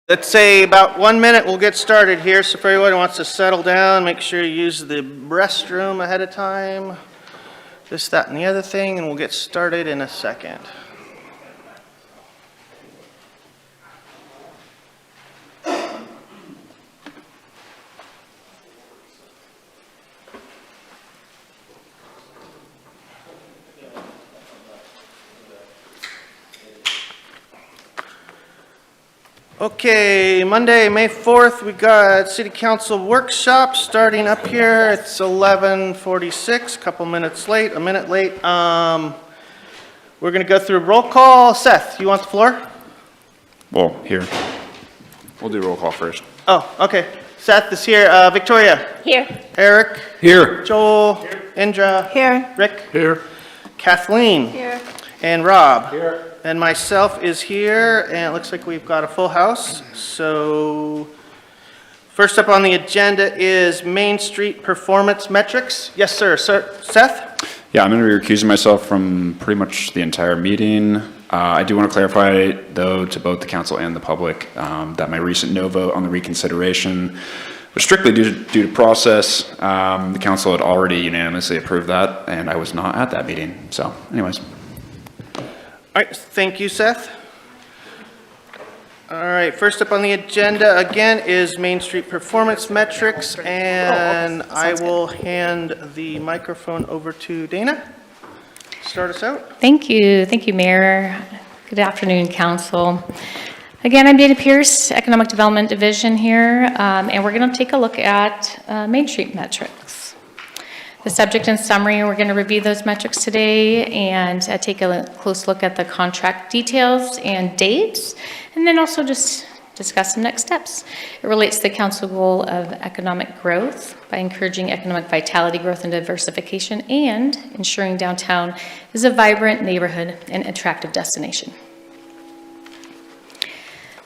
Let's say about 1 minute, we'll get started here. So if everyone wants to settle down, make sure you use the restroom ahead of time. This, that, and the other thing, and we'll get started in a second. Okay, Monday, May 4th, we got City Council workshop starting up here. It's 11:46, a couple minutes late, a minute late. We're going to go through roll call. Seth, you want the floor? Well, here. We'll do roll call first. Oh, okay. Seth is here. Victoria? Here. Eric? Here. Joel? Here. Indra? Here. Rick? Here. Kathleen? Here. And Rob? Here. And myself is here, and it looks like we've got a full house. So first up on the agenda is Main Street performance metrics. Yes, sir. Seth? Yeah, I'm going to be recusing myself from pretty much the entire meeting. I do want to clarify, though, to both the council and the public, that my recent no vote on the reconsideration was strictly due to process. The council had already unanimously approved that, and I was not at that meeting. So, anyways. All right, thank you, Seth. All right, first up on the agenda again is Main Street performance metrics, and I will hand the microphone over to Dana. Start us out. Thank you, Mayor. Good afternoon, Council. Again, I'm Dana Pierce, Economic Development Division here, and we're going to take a look at Main Street metrics. The subject and summary, we're going to review those metrics today and take a close look at the contract details and dates, and then also just discuss some next steps. It relates to the council goal of economic growth by encouraging economic vitality, growth, and diversification, and ensuring downtown is a vibrant neighborhood and attractive destination.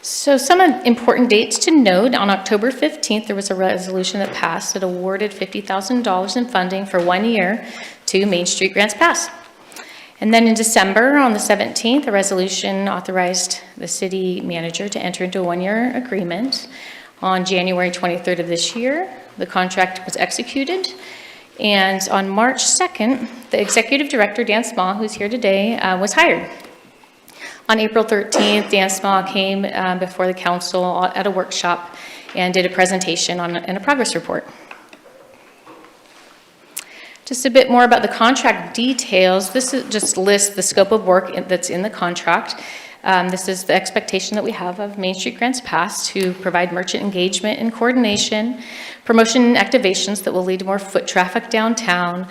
So some important dates to note: on October 15th, there was a resolution that passed that awarded $50,000 in funding for 1 year to Main Street Grants Pass. And then in December, on the 17th, a resolution authorized the city manager to enter into a 1-year agreement. On January 23rd of this year, the contract was executed. And on March 2nd, the executive director, Dan Small, who's here today, was hired. On April 13th, Dan Small came before the council at a workshop and did a presentation and a progress report. Just a bit more about the contract details. This just lists the scope of work that's in the contract. This is the expectation that we have of Main Street Grants Pass to provide merchant engagement and coordination, promotion and activations that will lead to more foot traffic downtown,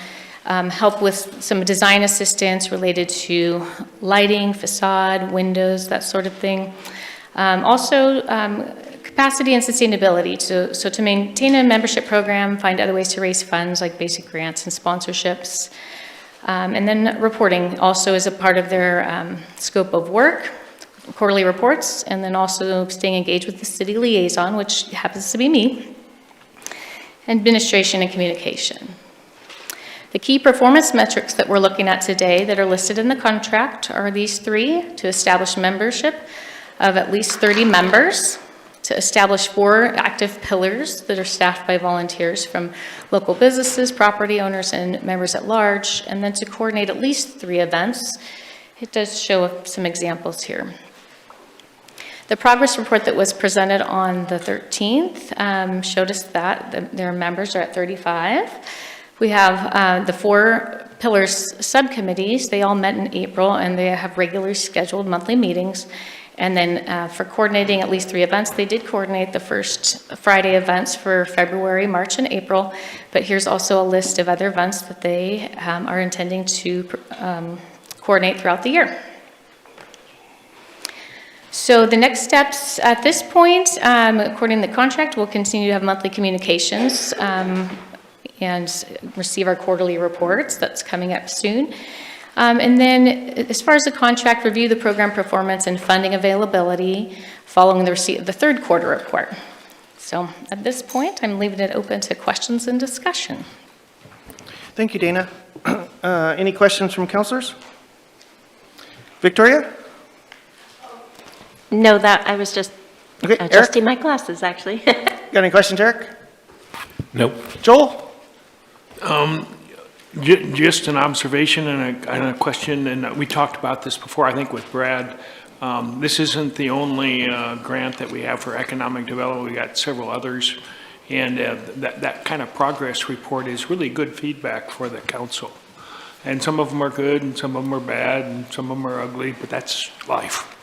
help with some design assistance related to lighting, facade, windows, that sort of thing. Also, capacity and sustainability, so to maintain a membership program, find other ways to raise funds like basic grants and sponsorships. And then reporting also is a part of their scope of work, quarterly reports, and then also staying engaged with the city liaison, which happens to be me, administration and communication. The key performance metrics that we're looking at today that are listed in the contract are these three: to establish membership of at least 30 members, to establish 4 active pillars that are staffed by volunteers from local businesses, property owners, and members at large, and then to coordinate at least 3 events. It does show some examples here. The progress report that was presented on the 13th showed us that their members are at 35. We have the 4 pillars subcommittees. They all met in April, and they have regularly scheduled monthly meetings. And then for coordinating at least 3 events, they did coordinate the first Friday events for February, March, and April. But here's also a list of other events that they are intending to coordinate throughout the year. So the next steps at this point, according to the contract, we'll continue to have monthly communications and receive our quarterly reports. That's coming up soon. And then as far as the contract, review the program performance and funding availability following the receipt of the 3rd quarter report. So at this point, I'm leaving it open to questions and discussion. Thank you, Dana. Any questions from councilors? Victoria? No, that I was just Okay, Eric, Adjusting my glasses, actually. got any questions, Eric? Nope. Joel? Just an observation and a question, and we talked about this before, I think, with Brad. This isn't the only grant that we have for economic development. We got several others, and that kind of progress report is really good feedback for the council. And some of them are good, and some of them are bad, and some of them are ugly, but that's life.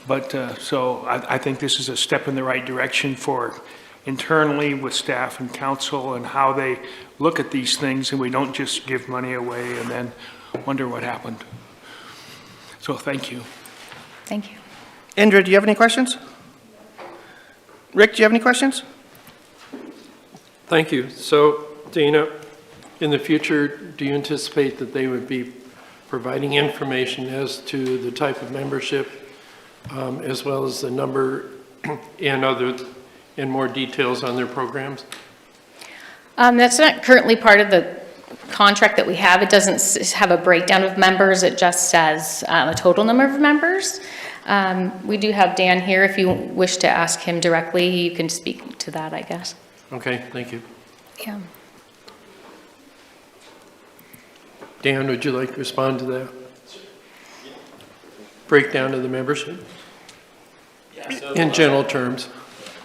But, so I think this is a step in the right direction for internally with staff and council and how they look at these things, and we don't just give money away and then wonder what happened. So thank you. Thank you. Indra, do you have any questions? Rick, do you have any questions? Thank you. So, Dana, in the future, do you anticipate that they would be providing information as to the type of membership, as well as the number and more details on their programs? That's not currently part of the contract that we have. It doesn't have a breakdown of members. It just says a total number of members. We do have Dan here. If you wish to ask him directly, you can speak to that, I guess. Okay, thank you. Yeah. Dan, would you like to respond to that? Breakdown of the membership? In general terms.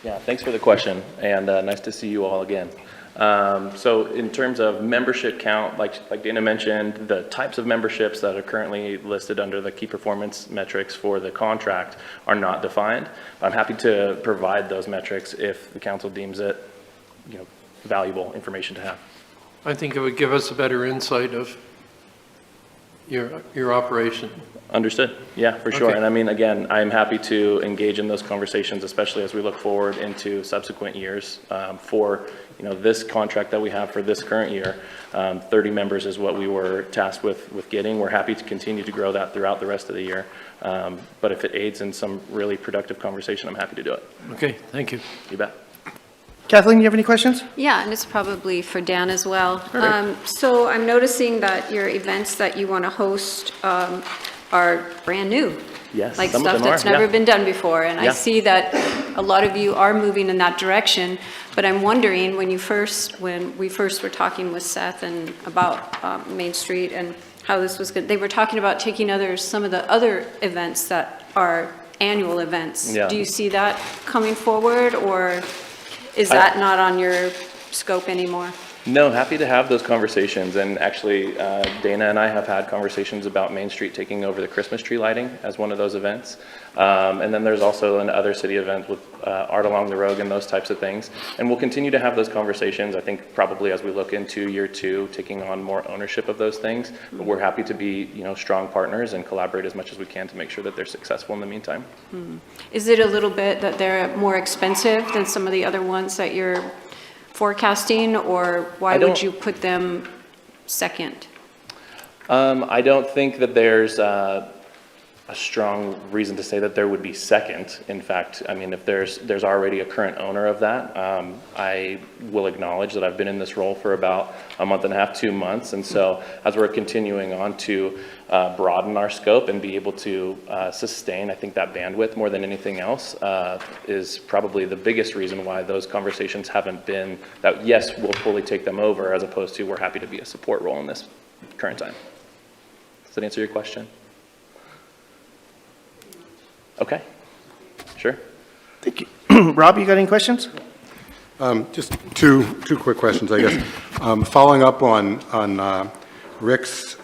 Yeah, thanks for the question, and nice to see you all again. So in terms of membership count, like Dana mentioned, the types of memberships that are currently listed under the key performance metrics for the contract are not defined. I'm happy to provide those metrics if the council deems it, valuable information to have. I think it would give us a better insight of your operation. Understood. Yeah, for sure. Okay. And I mean, again, I'm happy to engage in those conversations, especially as we look forward into subsequent years. For this contract that we have for this current year, 30 members is what we were tasked with getting. We're happy to continue to grow that throughout the rest of the year. But if it aids in some really productive conversation, I'm happy to do it. Okay, thank you. You bet. Kathleen, do you have any questions? Yeah, and it's probably for Dan as well. So I'm noticing that your events that you want to host are brand new. Yes, Like some of stuff them that's are, never yeah. been done before. And I Yeah. see that a lot of you are moving in that direction. But I'm wondering, when we first were talking with Seth and about Main Street and how this was good, they were talking about taking some of the other events that are annual events. Yeah. Do you see that coming forward, or is that not on your scope anymore? No, happy to have those conversations. And actually, Dana and I have had conversations about Main Street taking over the Christmas tree lighting as one of those events. And then there's also another city event with Art Along the Road and those types of things. And we'll continue to have those conversations, I think, probably as we look into year 2, taking on more ownership of those things. But we're happy to be, strong partners and collaborate as much as we can to make sure that they're successful in the meantime. Is it a little bit that they're more expensive than some of the other ones that you're forecasting, or why would you put them second? I don't think that there's a strong reason to say that there would be second. In fact, I mean, if there's already a current owner of that, I will acknowledge that I've been in this role for about a month and a half, 2 months. And so as we're continuing on to broaden our scope and be able to sustain, I think, that bandwidth more than anything else is probably the biggest reason why those conversations haven't been that, yes, we'll fully take them over, as opposed to we're happy to be a support role in this current time. Does that answer your question? Okay, sure. Thank you. Rob, you got any questions? Just two quick questions, I guess. Following up on Rick's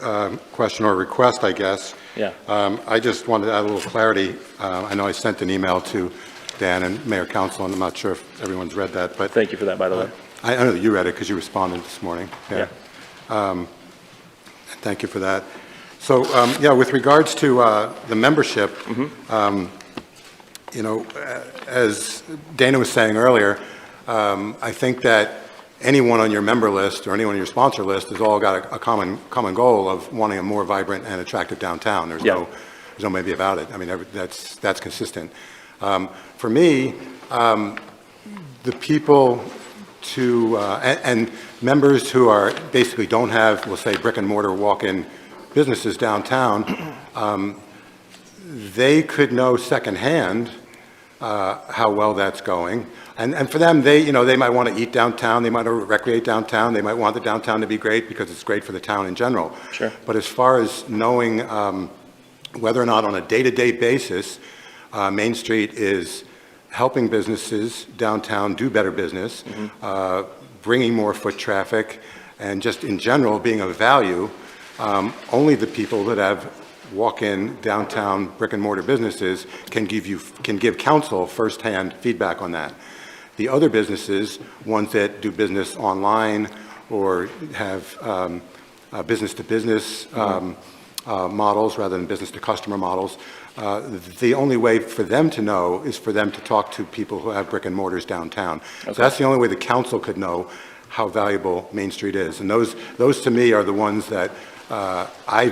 question or request, I guess. Yeah. I just wanted to add a little clarity. I know I sent an email to Dan and Mayor Council, and I'm not sure if everyone's read that, but Thank you for that, by the way. I know that you read it because you responded this morning. Yeah. Thank you for that. So, yeah, with regards to the membership, as Dana was saying earlier, I think that anyone on your member list or anyone on your sponsor list has all got a common goal of wanting a more vibrant and attractive downtown. There's no maybe about it. I mean, that's consistent. For me, the people and members who are basically don't have, we'll say, brick and mortar walk-in businesses downtown, they could know secondhand how well that's going. And for them, they might want to eat downtown, they might want to recreate downtown, they might want the downtown to be great because it's great for the town in general. Sure. But as far as knowing whether or not on a day-to-day basis, Main Street is helping businesses downtown do better business, bringing more foot traffic, and just in general being of value, only the people that have walk-in downtown brick-and-mortar businesses can give council firsthand feedback on that. The other businesses, ones that do business online or have business-to-business models rather than business-to-customer models, the only way for them to know is for them to talk to people who have brick and mortars downtown. Okay. So that's the only way the council could know how valuable Main Street is. And those to me are the ones that I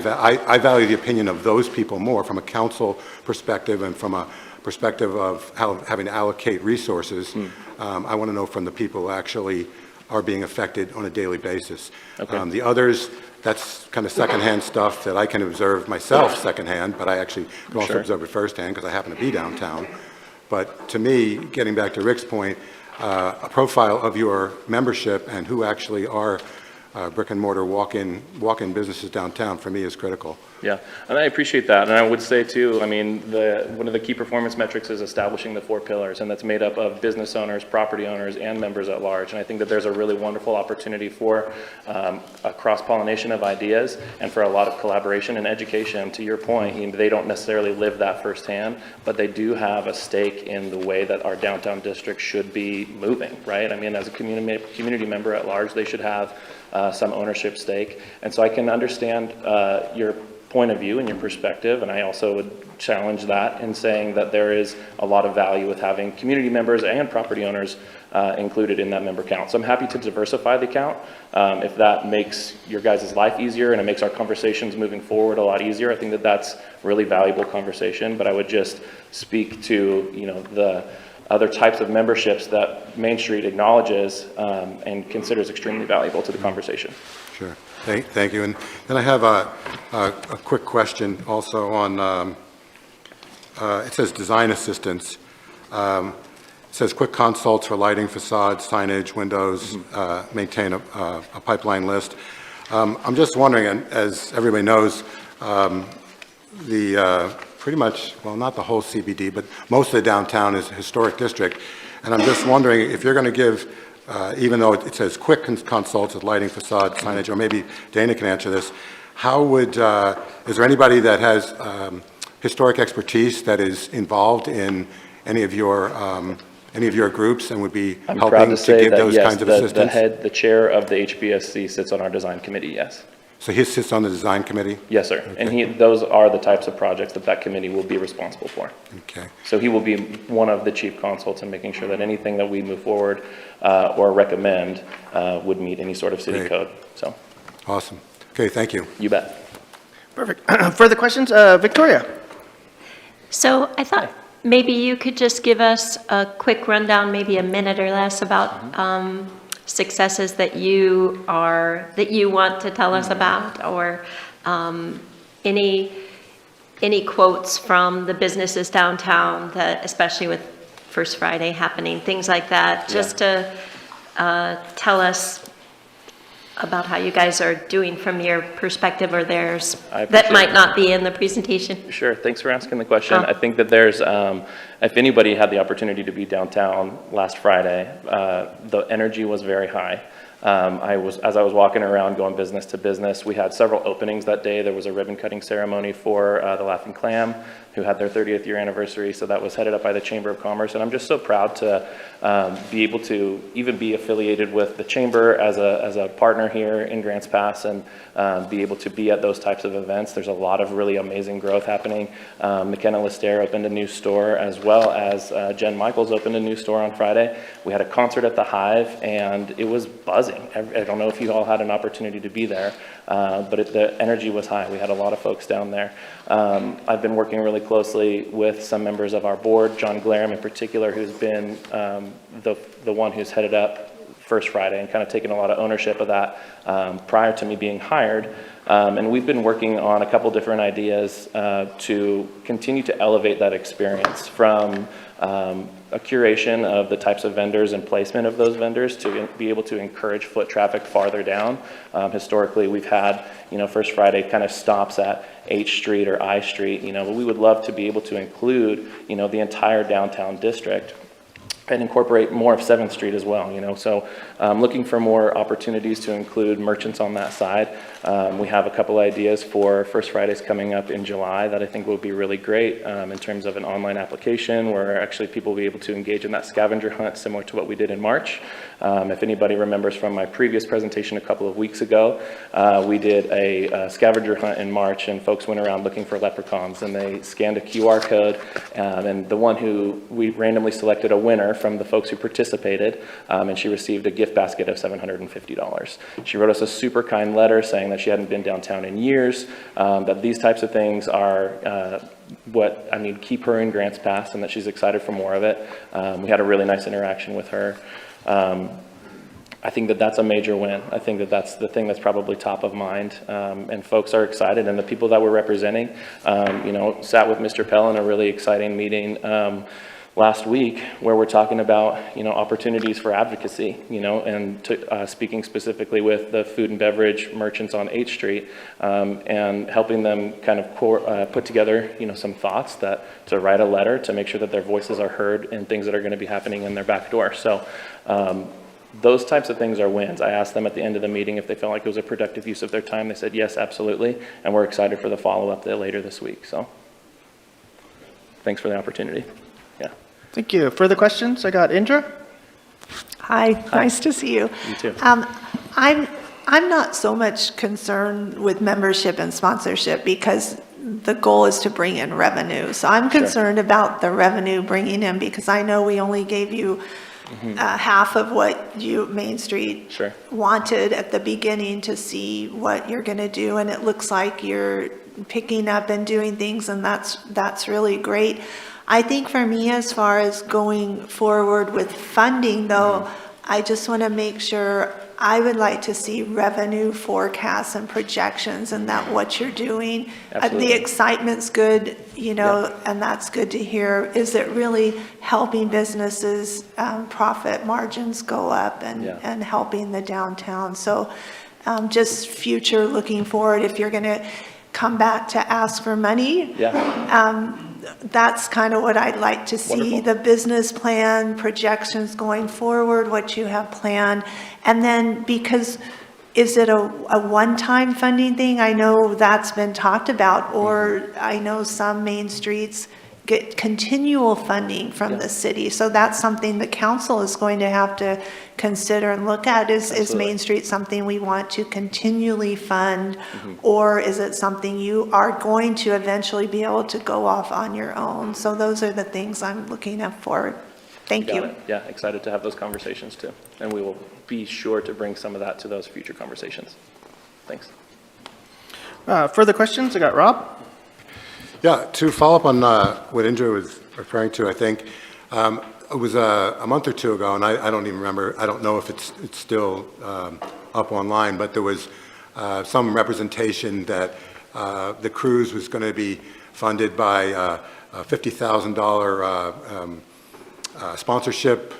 value the opinion of those people more from a council perspective and from a perspective of having to allocate resources. I want to know from the people who actually are being affected on a daily basis. Okay. The others, that's kind of secondhand stuff that I can observe myself secondhand, but I actually can also observe it firsthand because I happen to be downtown. But to me, getting back to Rick's point, a profile of your membership and who actually are brick and mortar walk-in businesses downtown for me is critical. Yeah, and I appreciate that. And I would say too, I mean, one of the key performance metrics is establishing the 4 pillars, and that's made up of business owners, property owners, and members at large. And I think that there's a really wonderful opportunity for a cross-pollination of ideas and for a lot of collaboration and education. To your point, they don't necessarily live that firsthand, but they do have a stake in the way that our downtown district should be moving, right? I mean, as a community member at large, they should have some ownership stake. And so I can understand your point of view and your perspective, and I also would challenge that in saying that there is a lot of value with having community members and property owners included in that member count. So I'm happy to diversify the count if that makes your guys' life easier and it makes our conversations moving forward a lot easier. I think that that's really valuable conversation, but I would just speak to the other types of memberships that Main Street acknowledges and considers extremely valuable to the conversation. Sure. Thank you. And then I have a quick question also on, it says design assistance. It says quick consults for lighting, facades, signage, windows, maintain a pipeline list. I'm just wondering, and as everybody knows, pretty much, well, not the whole CBD, but most of the downtown is a historic district. And I'm just wondering if you're going to give, even though it says quick consults with lighting, facade, signage, or maybe Dana can answer this, how would, is there anybody that has historic expertise that is involved in any of your groups and would be helping to give those kinds of assistance? The chair of the HBSC sits on our design committee, yes. So he sits on the design committee? Yes, sir. Okay. And those are the types of projects that committee will be responsible for. Okay. So he will be one of the chief consults in making sure that anything that we move forward or recommend would meet any sort of city code. So. Awesome. Okay, thank you. You bet. Perfect. Further questions? Victoria? So I thought maybe you could just give us a quick rundown, maybe a minute or less, about successes that you want to tell us about, or any quotes from the businesses downtown, that especially with First Friday happening, things like that, just to tell us about how you guys are doing from your perspective or theirs that might not be in the presentation. Sure, thanks for asking the question. I think that there's, if anybody had the opportunity to be downtown last Friday, the energy was very high. As I was walking around going business to business, we had several openings that day. There was a ribbon cutting ceremony for the Laughing Clam, who had their 30th year anniversary, so that was headed up by the Chamber of Commerce, and I'm just so proud to be able to even be affiliated with the Chamber as a partner here in Grants Pass, and be able to be at those types of events. There's a lot of really amazing growth happening. McKenna Lister opened a new store, as well as Jen Michaels opened a new store on Friday. We had a concert at the Hive, and it was buzzing. I don't know if you all had an opportunity to be there, but the energy was high. We had a lot of folks down there. I've been working really closely with some members of our board, John Glarham in particular, who's been the one who's headed up First Friday and kind of taken a lot of ownership of that prior to me being hired. And we've been working on a couple different ideas to continue to elevate that experience from a curation of the types of vendors and placement of those vendors to be able to encourage foot traffic farther down. Historically, we've had, First Friday kind of stops at H Street or I Street, but we would love to be able to include, the entire downtown district and incorporate more of 7th Street as well, So looking for more opportunities to include merchants on that side. We have a couple ideas for First Fridays coming up in July that I think will be really great in terms of an online application where actually people will be able to engage in that scavenger hunt similar to what we did in March. If anybody remembers from my previous presentation a couple of weeks ago, we did a scavenger hunt in March and folks went around looking for leprechauns and they scanned a QR code and the one who we randomly selected a winner from the folks who participated and she received a gift basket of $750. She wrote us a super kind letter saying that she hadn't been downtown in years, that these types of things are keep her in Grants Pass and that she's excited for more of it. We had a really nice interaction with her. I think that that's a major win. I think that that's the thing that's probably top of mind, and folks are excited, and the people that we're representing, sat with Mr. Pell in a really exciting meeting last week where we're talking about, opportunities for advocacy, and speaking specifically with the food and beverage merchants on 8th Street, and helping them kind of put together, some thoughts to write a letter to make sure that their voices are heard and things that are going to be happening in their back door. So those types of things are wins. I asked them at the end of the meeting if they felt like it was a productive use of their time. They said, yes, absolutely. And we're excited for the follow-up later this week. So thanks for the opportunity. Yeah. Thank you. Further questions? I got Indra. Hi, nice to see you. You too. I'm not so much concerned with membership and sponsorship because the goal is to bring in revenue. So I'm concerned about the revenue bringing in because I know we only gave you half of what Main Street wanted at the beginning to see what you're going to do, and it looks like you're picking up and doing things, and that's really great. I think for me, as far as going forward with funding, though, I just want to make sure I would like to see revenue forecasts and projections and that what you're doing. The excitement's good, and that's good to hear. Is it really helping businesses, profit margins go up and helping the downtown? So just future looking forward, if you're going to come back to ask for money, that's kind of what I'd like to see. Wonderful. The business plan, projections going forward, what you have planned. And then because is it a one-time funding thing? I know that's been talked about, or I know some main streets get continual funding from the city. So that's something the council is going to have to consider and look at. Is Main Street something we want to continually fund, or is it something you are going to eventually be able to go off on your own? So those are the things I'm looking up for. Thank you. Yeah, excited to have those conversations too. And we will be sure to bring some of that to those future conversations. Thanks. Further questions? I got Rob. Yeah, to follow up on what Indra was referring to, I think it was a month or two ago, and I don't even remember. I don't know if it's still up online, but there was some representation that the cruise was going to be funded by $50,000 sponsorship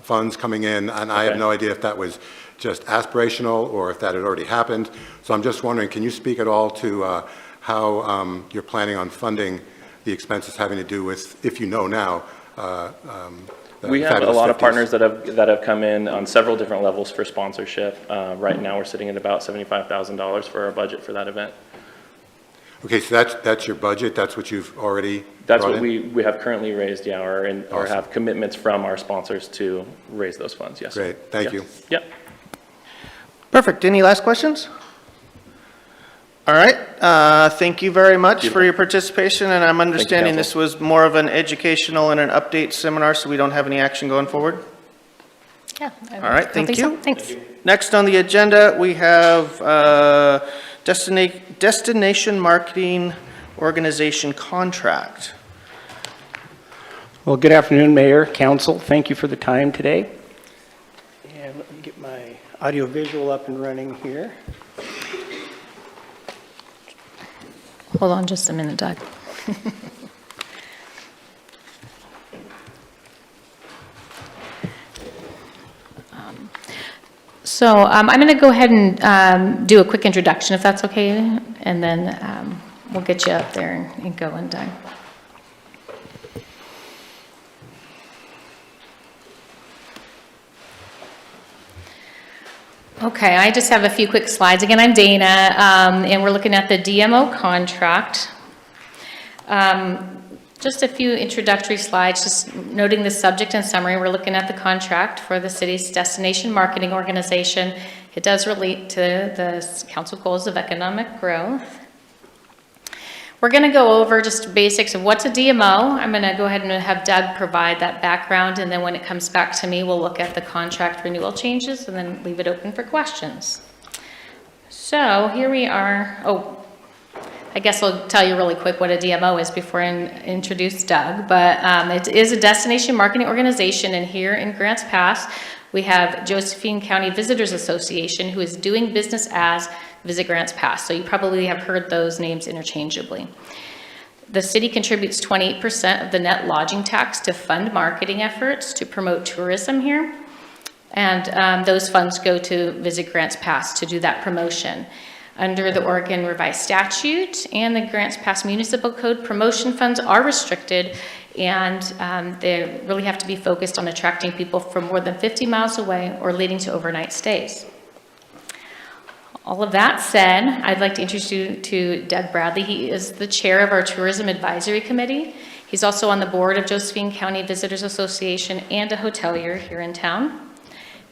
funds coming in, and I have no idea if that was just aspirational or if that had already happened. So I'm just wondering, can you speak at all to how you're planning on funding the expenses having to do with, if you know now, we have a lot of partners that have come in on several different levels for sponsorship. Right now, we're sitting at about $75,000 for our budget for that event. Okay, so that's your budget. That's what you've already. That's what we have currently raised, or have commitments from our sponsors to raise those funds. Yes. Great. Thank you. Yep. Perfect. Any last questions? All right. Thank you very much for your participation, and I'm understanding this was more of an educational and an update seminar, so we don't have any action going forward? Yeah. All right, thank you. Thanks. Next on the agenda, we have Destination Marketing Organization Contract. Well, good afternoon, Mayor, Council. Thank you for the time today. And audiovisual up and running here. Hold on just a minute, Doug. I'm going to go ahead and do a quick introduction, if that's okay, and then we'll get you up there and going, Doug. Okay, I just have a few quick slides. Again, I'm Dana, and we're looking at the DMO contract. Just a few introductory slides, just noting the subject and summary. We're looking at the contract for the city's destination marketing organization. It does relate to the council goals of economic growth. We're going to go over just basics of what's a DMO. I'm going to go ahead and have Doug provide that background, and then when it comes back to me, we'll look at the contract renewal changes and then leave it open for questions. So here we are. Oh, I guess I'll tell you really quick what a DMO is before I introduce Doug, but it is a destination marketing organization, and here in Grants Pass, we have Josephine County Visitors Association, who is doing business as Visit Grants Pass, so you probably have heard those names interchangeably. The city contributes 28% of the net lodging tax to fund marketing efforts to promote tourism here, and those funds go to Visit Grants Pass to do that promotion. Under the Oregon Revised Statute and the Grants Pass Municipal Code, promotion funds are restricted, and they really have to be focused on attracting people from more than 50 miles away or leading to overnight stays. All of that said, I'd like to introduce you to Doug Bradley. He is the chair of our Tourism Advisory Committee. He's also on the board of Josephine County Visitors Association and a hotelier here in town.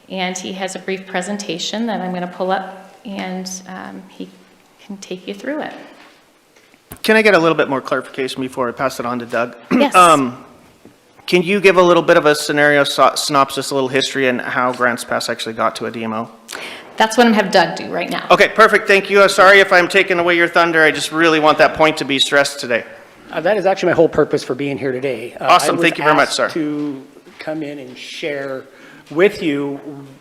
And he has a brief presentation that I'm going to pull up, and he can take you through it. Can I get a little bit more clarification before I pass it on to Doug? Yes. Can you give a little bit of a scenario synopsis, a little history, and how Grants Pass actually got to a DMO? That's what I'm going to have Doug do right now. Okay, perfect, thank you. Sorry if I'm taking away your thunder, I just really want that point to be stressed today. That is actually my whole purpose for being here today. Awesome, thank you very much, sir. I was asked to come in and share with you,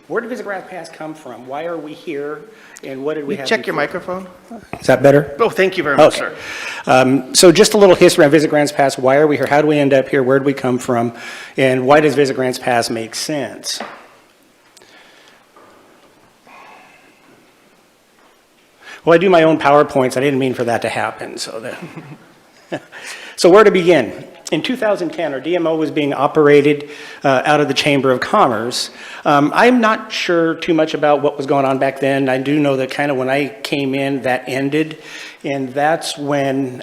where did Visit Grants Pass come from? Why are we here? And what did we have Check your before? microphone. Is that better? Oh, thank you very much, Okay. sir. So just a little history on Visit Grants Pass. Why are we here? How do we end up here? Where did we come from? And why does Visit Grants Pass make sense? Well, I do my own PowerPoints. I didn't mean for that to happen. So where to begin? In 2010, our DMO was being operated out of the Chamber of Commerce. I'm not sure too much about what was going on back then. I do know that kind of when I came in, that ended. And that's when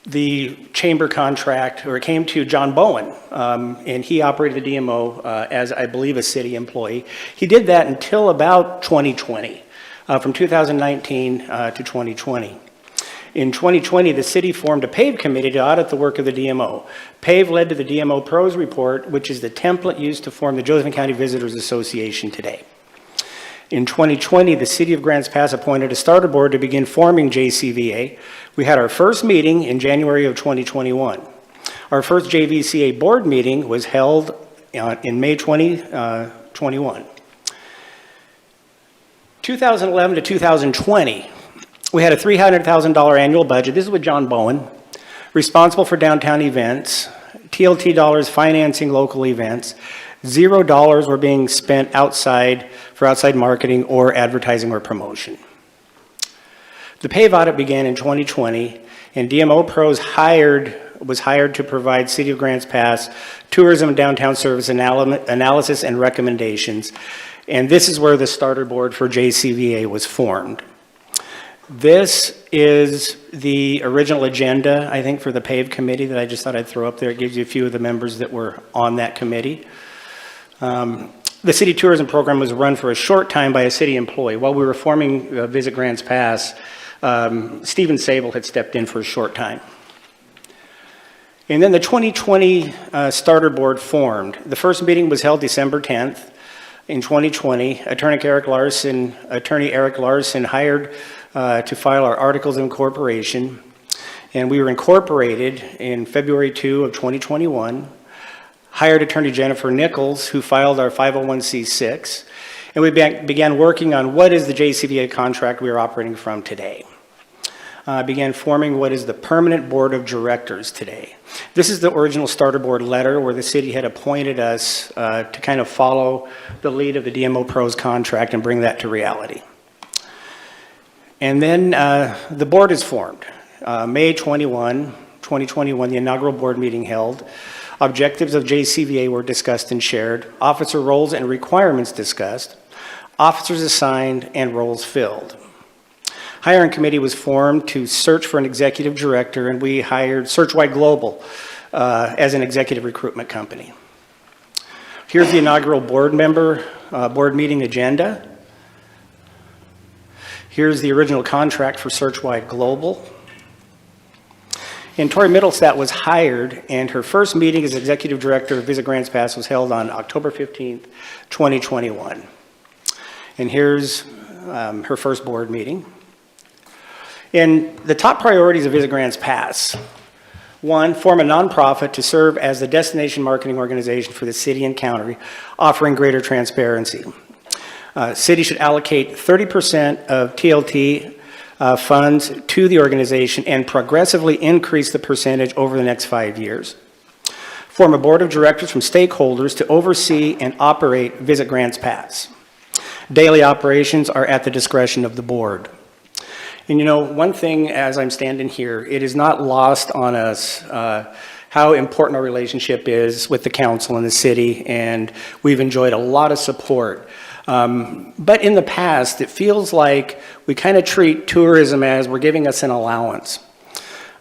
the chamber contract, or it came to John Bowen, and he operated the DMO as, I believe, a city employee. He did that until about 2020, from 2019 to 2020. In 2020, the city formed a PAVE committee to audit the work of the DMO. PAVE led to the DMO Pros Report, which is the template used to form the Josephine County Visitors Association today. In 2020, the City of Grants Pass appointed a starter board to begin forming JCVA. We had our first meeting in January of 2021. Our first JVCA board meeting was held in May 2021. 2011 to 2020, we had a $300,000 annual budget. This is with John Bowen, responsible for downtown events, TLT dollars financing local events. $0 were being spent for outside marketing or advertising or promotion. The PAVE audit began in 2020, and DMO Pros was hired to provide City of Grants Pass tourism and downtown service analysis and recommendations. And this is where the starter board for JCVA was formed. This is the original agenda, I think, for the PAVE committee that I just thought I'd throw up there. It gives you a few of the members that were on that committee. The city tourism program was run for a short time by a city employee. While we were forming Visit Grants Pass, Stephen Sable had stepped in for a short time. And then the 2020 starter board formed. The first meeting was held December 10th in 2020. Attorney Eric Larson hired to file our articles of incorporation, and we were incorporated in February 2 of 2021. Hired attorney Jennifer Nichols, who filed our 501c6, And we began working on what is the JCVA contract we are operating from today. Began forming what is the permanent board of directors today. This is the original starter board letter where the city had appointed us to kind of follow the lead of the DMO Pros contract and bring that to reality. And then the board is formed. May 21, 2021, the inaugural board meeting held. Objectives of JCVA were discussed and shared. Officer roles and requirements discussed. Officers assigned and roles filled. Hiring committee was formed to search for an executive director, and we hired Searchwide Global as an executive recruitment company. Here's the inaugural board meeting agenda. Here's the original contract for Searchwide Global. And Tori Middlestat was hired, and her first meeting as executive director of Visit Grants Pass was held on October 15th, 2021. And here's her first board meeting. And the top priorities of Visit Grants Pass. 1, form a nonprofit to serve as the destination marketing organization for the city and county, offering greater transparency. City should allocate 30% of TLT funds to the organization and progressively increase the percentage over the next 5 years. Form a board of directors from stakeholders to oversee and operate Visit Grants Pass. Daily operations are at the discretion of the board. And you know, one thing as I'm standing here, it is not lost on us how important our relationship is with the council and the city, and we've enjoyed a lot of support. But in the past, it feels like we kind of treat tourism as we're giving us an allowance.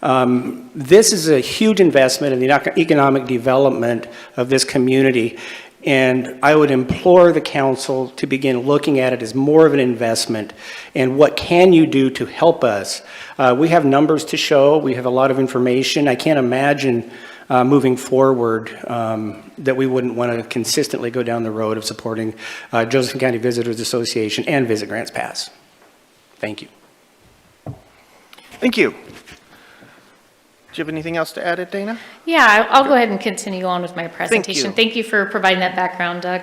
This is a huge investment in the economic development of this community, and I would implore the council to begin looking at it as more of an investment, and what can you do to help us? We have numbers to show, we have a lot of information. I can't imagine moving forward that we wouldn't want to consistently go down the road of supporting Josephson County Visitors Association and Visit Grants Pass. Thank you. Thank you. Do you have anything else to add, Dana? Yeah, I'll go ahead and continue on with my presentation. you. Thank you for providing that background, Doug.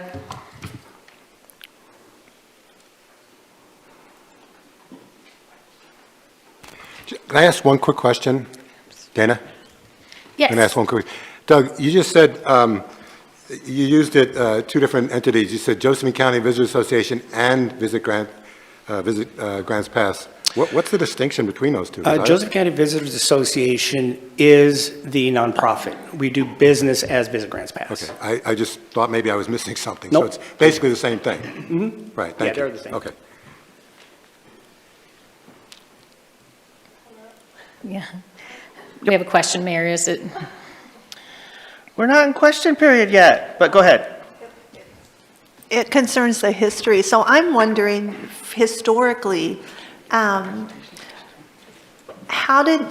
Can I ask one quick question, Dana? Yes. Can I ask one quick? Doug, you just said, you used it, two different entities. You said Josephson County Visitors Association and Visit Grants Pass. What's the distinction between those two? Josephson County Visitors Association is the nonprofit. We do business as Visit Grants Pass. Okay, I just thought maybe I was missing something. Nope. So it's basically the same thing? Mm-hmm. Right, thank you. they're the same. Okay. Yeah. We have a question, Mayor, is it? We're not in question period yet, but go ahead. It concerns the history. So I'm wondering, historically, how did,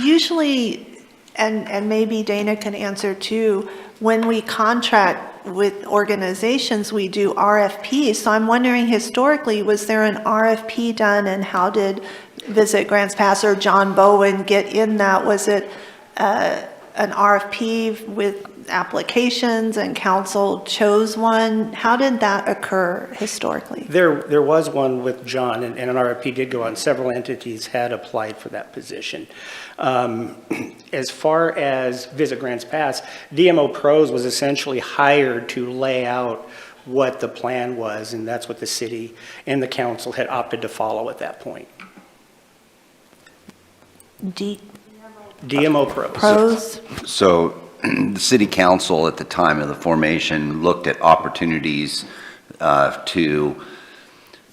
usually, and maybe Dana can answer too, when we contract with organizations, we do RFPs. So I'm wondering, historically, was there an RFP done, and how did Visit Grants Pass or John Bowen get in that? Was it an RFP with applications and council chose one? How did that occur historically? There was one with John, and an RFP did go on. Several entities had applied for that position. As far as Visit Grants Pass, DMO Pros was essentially hired to lay out what the plan was, and that's what the city and the council had opted to follow at that point. DMO Pros. Pros? So the city council at the time of the formation looked at opportunities to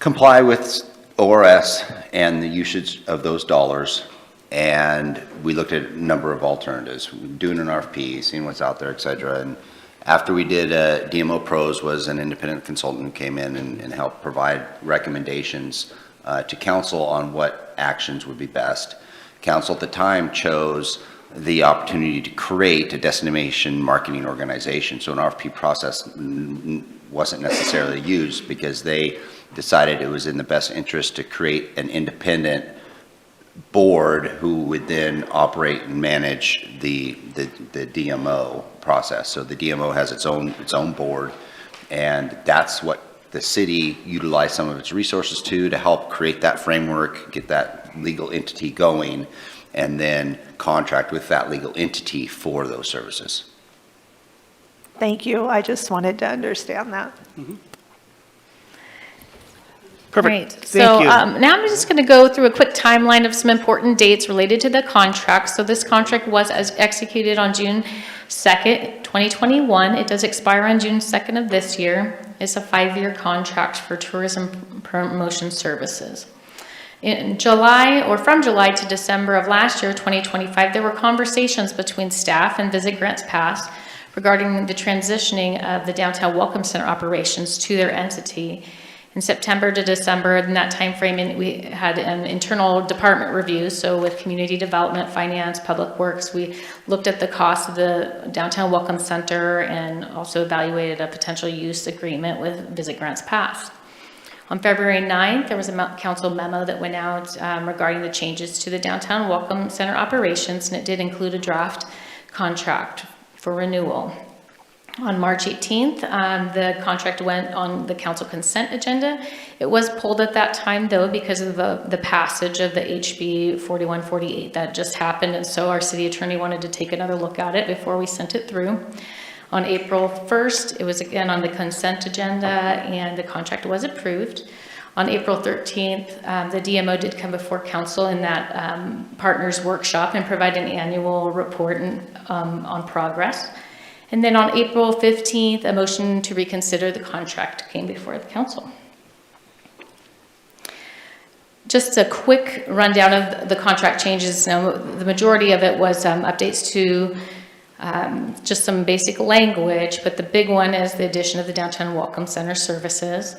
comply with ORS and the usage of those dollars. And we looked at a number of alternatives, doing an RFP, seeing what's out there, et cetera. And after we did, DMO Pros was an independent consultant who came in and helped provide recommendations to council on what actions would be best. Council at the time chose the opportunity to create a destination marketing organization. So an RFP process wasn't necessarily used because they decided it was in the best interest to create an independent board who would then operate and manage the DMO process. So the DMO has its own board, and that's what the city utilize some of its resources to help create that framework, get that legal entity going, and then contract with that legal entity for those services. Thank you. I just wanted to understand that. Perfect. Right. Thank So you. now I'm just going to go through a quick timeline of some important dates related to the contract. So this contract was executed on June 2nd, 2021. It does expire on June 2nd of this year. It's a 5-year contract for tourism promotion services. In July, or from July to December of last year, 2025, there were conversations between staff and Visit Grants Pass regarding the transitioning of the Downtown Welcome Center operations to their entity. In September to December, in that time frame, we had an internal department review. So with community development, finance, public works, we looked at the cost of the Downtown Welcome Center and also evaluated a potential use agreement with Visit Grants Pass. On February 9th, there was a council memo that went out regarding the changes to the Downtown Welcome Center operations, and it did include a draft contract for renewal. On March 18th, the contract went on the council consent agenda. It was pulled at that time, though, because of the passage of the HB 4148 that just happened, and so our city attorney wanted to take another look at it before we sent it through. On April 1st, it was again on the consent agenda, and the contract was approved. On April 13th, the DMO did come before council in that partners workshop and provide an annual report on progress. And then on April 15th, a motion to reconsider the contract came before the council. Just a quick rundown of the contract changes. Now, the majority of it was updates to just some basic language, but the big one is the addition of the Downtown Welcome Center services.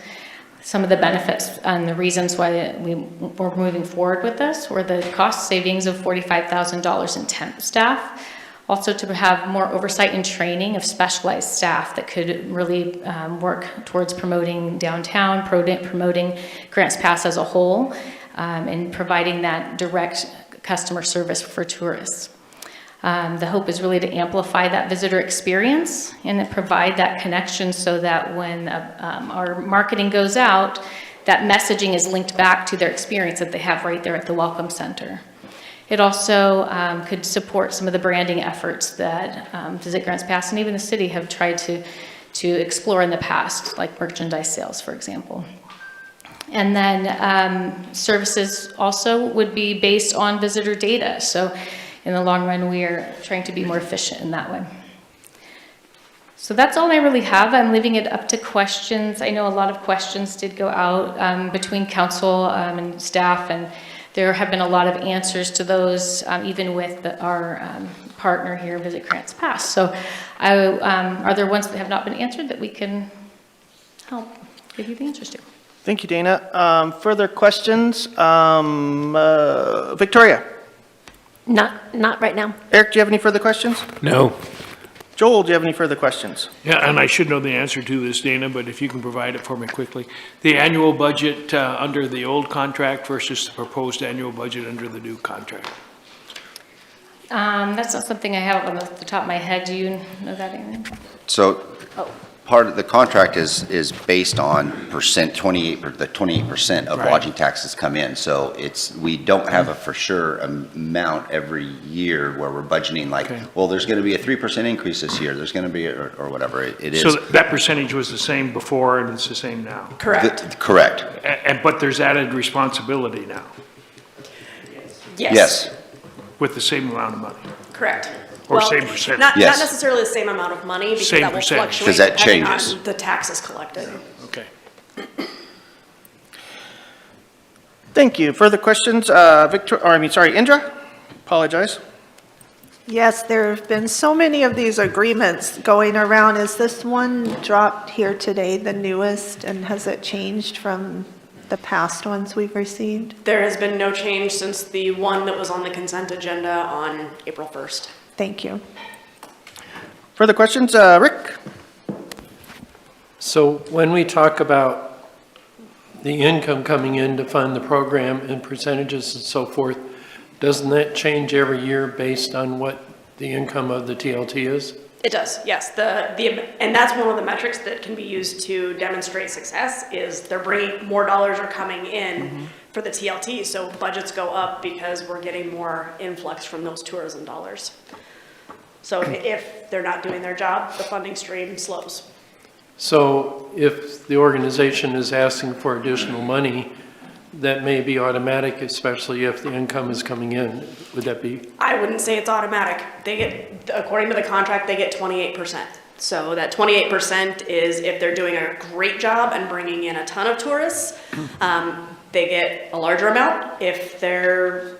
Some of the benefits and the reasons why we were moving forward with this were the cost savings of $45,000 in temp staff. Also to have more oversight and training of specialized staff that could really work towards promoting downtown, promoting Grants Pass as a whole, and providing that direct customer service for tourists. The hope is really to amplify that visitor experience and provide that connection so that when our marketing goes out, that messaging is linked back to their experience that they have right there at the Welcome Center. It also could support some of the branding efforts that Visit Grants Pass and even the city have tried to explore in the past, like merchandise sales, for example. And then services also would be based on visitor data. So in the long run, we are trying to be more efficient in that way. So that's all I really have. I'm leaving it up to questions. I know a lot of questions did go out between council and staff, and there have been a lot of answers to those, even with our partner here, Visit Grants Pass. So are there ones that have not been answered that we can help give you the answers to? Thank you, Dana. Further questions? Victoria? Not right now. Eric, do you have any further questions? No. Joel, do you have any further questions? Yeah, and I should know the answer to this, Dana, but if you can provide it for me quickly. The annual budget under the old contract versus the proposed annual budget under the new contract. That's not something I have on the top of my head. Do you know that, Aaron? So Oh. part of the contract is based on the 28% of Right. lodging taxes come in. So we don't have a for sure amount every year where we're budgeting like, Okay. well, there's going to be a 3% increase this year. There's going to be, or whatever it is. So that percentage was the same before and it's the same now. Correct. But there's added responsibility now Yes. with the same amount of money. Correct. Or Well, same percentage. Not Yes. necessarily the same amount of money, because Same that will percentage. fluctuate 'Cause that depending changes. on the taxes collected. Okay. Thank you. Further questions? Indra? Apologize. Yes, there have been so many of these agreements going around. Is this one dropped here today the newest, and has it changed from the past ones we've received? There has been no change since the one that was on the consent agenda on April 1st. Thank you. Further questions? Rick? So when we talk about the income coming in to fund the program and percentages and so forth, doesn't that change every year based on what the income of the TLT is? It does, yes. And that's one of the metrics that can be used to demonstrate success is they're bringing, more dollars are coming in for the TLT. So budgets go up because we're getting more influx from those tourism dollars. So if they're not doing their job, the funding stream slows. So if the organization is asking for additional money, that may be automatic, especially if the income is coming in. Would that be? I wouldn't say it's automatic. They get, according to the contract, they get 28%. So that 28% is if they're doing a great job and bringing in a ton of tourists, they get a larger amount. If their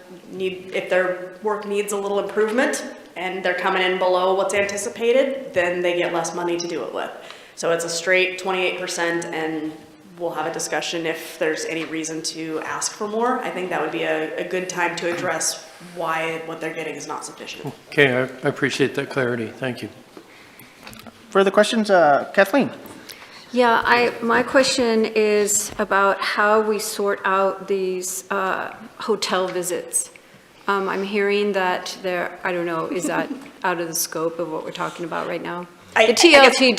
work needs a little improvement and they're coming in below what's anticipated, then they get less money to do it with. So it's a straight 28%, and we'll have a discussion if there's any reason to ask for more. I think that would be a good time to address why what they're getting is not sufficient. Okay, I appreciate that clarity. Thank you. Further questions? Kathleen? Yeah, my question is about how we sort out these hotel visits. I'm hearing that I don't know, is that out of the scope of what we're talking about right now? The TLT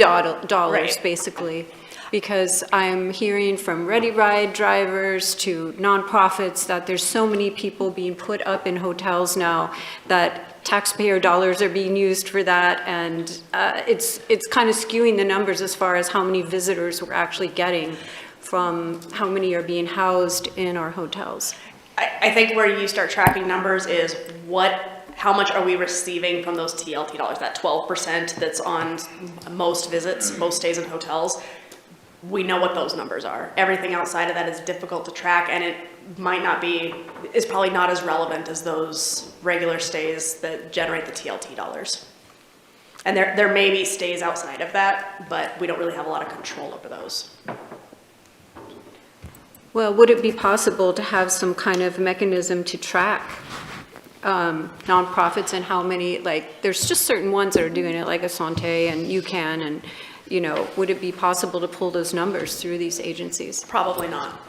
dollars, Right. basically. Because I'm hearing from Ready Ride drivers to nonprofits that there's so many people being put up in hotels now that taxpayer dollars are being used for that, and it's kind of skewing the numbers as far as how many visitors we're actually getting from how many are being housed in our hotels. I think where you start tracking numbers is how much are we receiving from those TLT dollars, that 12% that's on most visits, most stays in hotels. We know what those numbers are. Everything outside of that is difficult to track, and it is probably not as relevant as those regular stays that generate the TLT dollars. And there may be stays outside of that, but we don't really have a lot of control over those. Well, would it be possible to have some kind of mechanism to track nonprofits and how many, like, there's just certain ones that are doing it, like Asante and UCAN, and would it be possible to pull those numbers through these agencies? Probably not.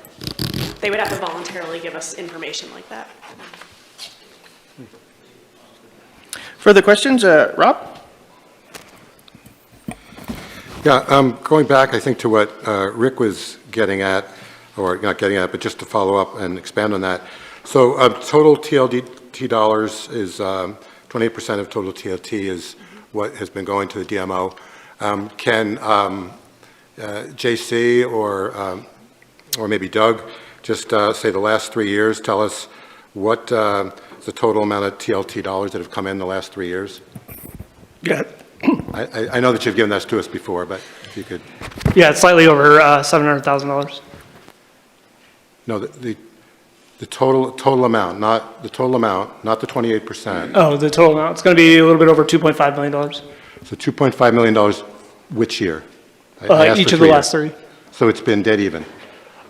They would have to voluntarily give us information like that. Further questions? Rob? Yeah, going back, I think, to what Rick was getting at, or not getting at, but just to follow up and expand on that. So total TLT dollars is 28% of total TLT is what has been going to the DMO. Can JC or maybe Doug just say the last 3 years, tell us what the total amount of TLT dollars that have come in the last 3 years? Yeah. I know that you've given that to us before, but if you could. Yeah, it's slightly over $700,000. No, the total amount, not the total amount, not the 28%. Oh, the total amount. It's going to be a little bit over $2.5 million. So $2.5 million which year? I asked Each for of the 3 last years. 3. So it's been dead even.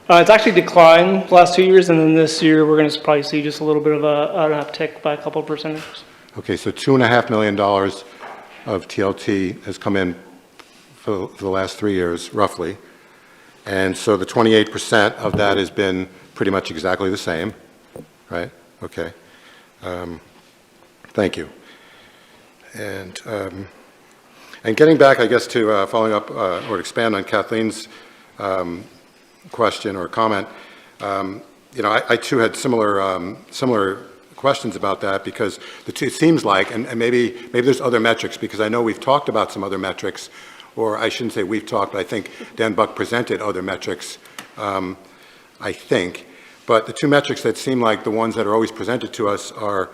It's actually declined the last 2 years, and then this year we're going to probably see just a little bit of an uptick by a couple of percentages. Okay, so $2.5 million of TLT has come in for the last 3 years, roughly. And so the 28% of that has been pretty much exactly the same, right? Okay. Thank you. And getting back, I guess, to following up or expand on Kathleen's question or comment, I too had similar questions about that, because it seems like, and maybe there's other metrics, because I know we've talked about some other metrics, or I shouldn't say we've talked, but I think Dan Buck presented other metrics, I think. But the two metrics that seem like the ones that are always presented to us are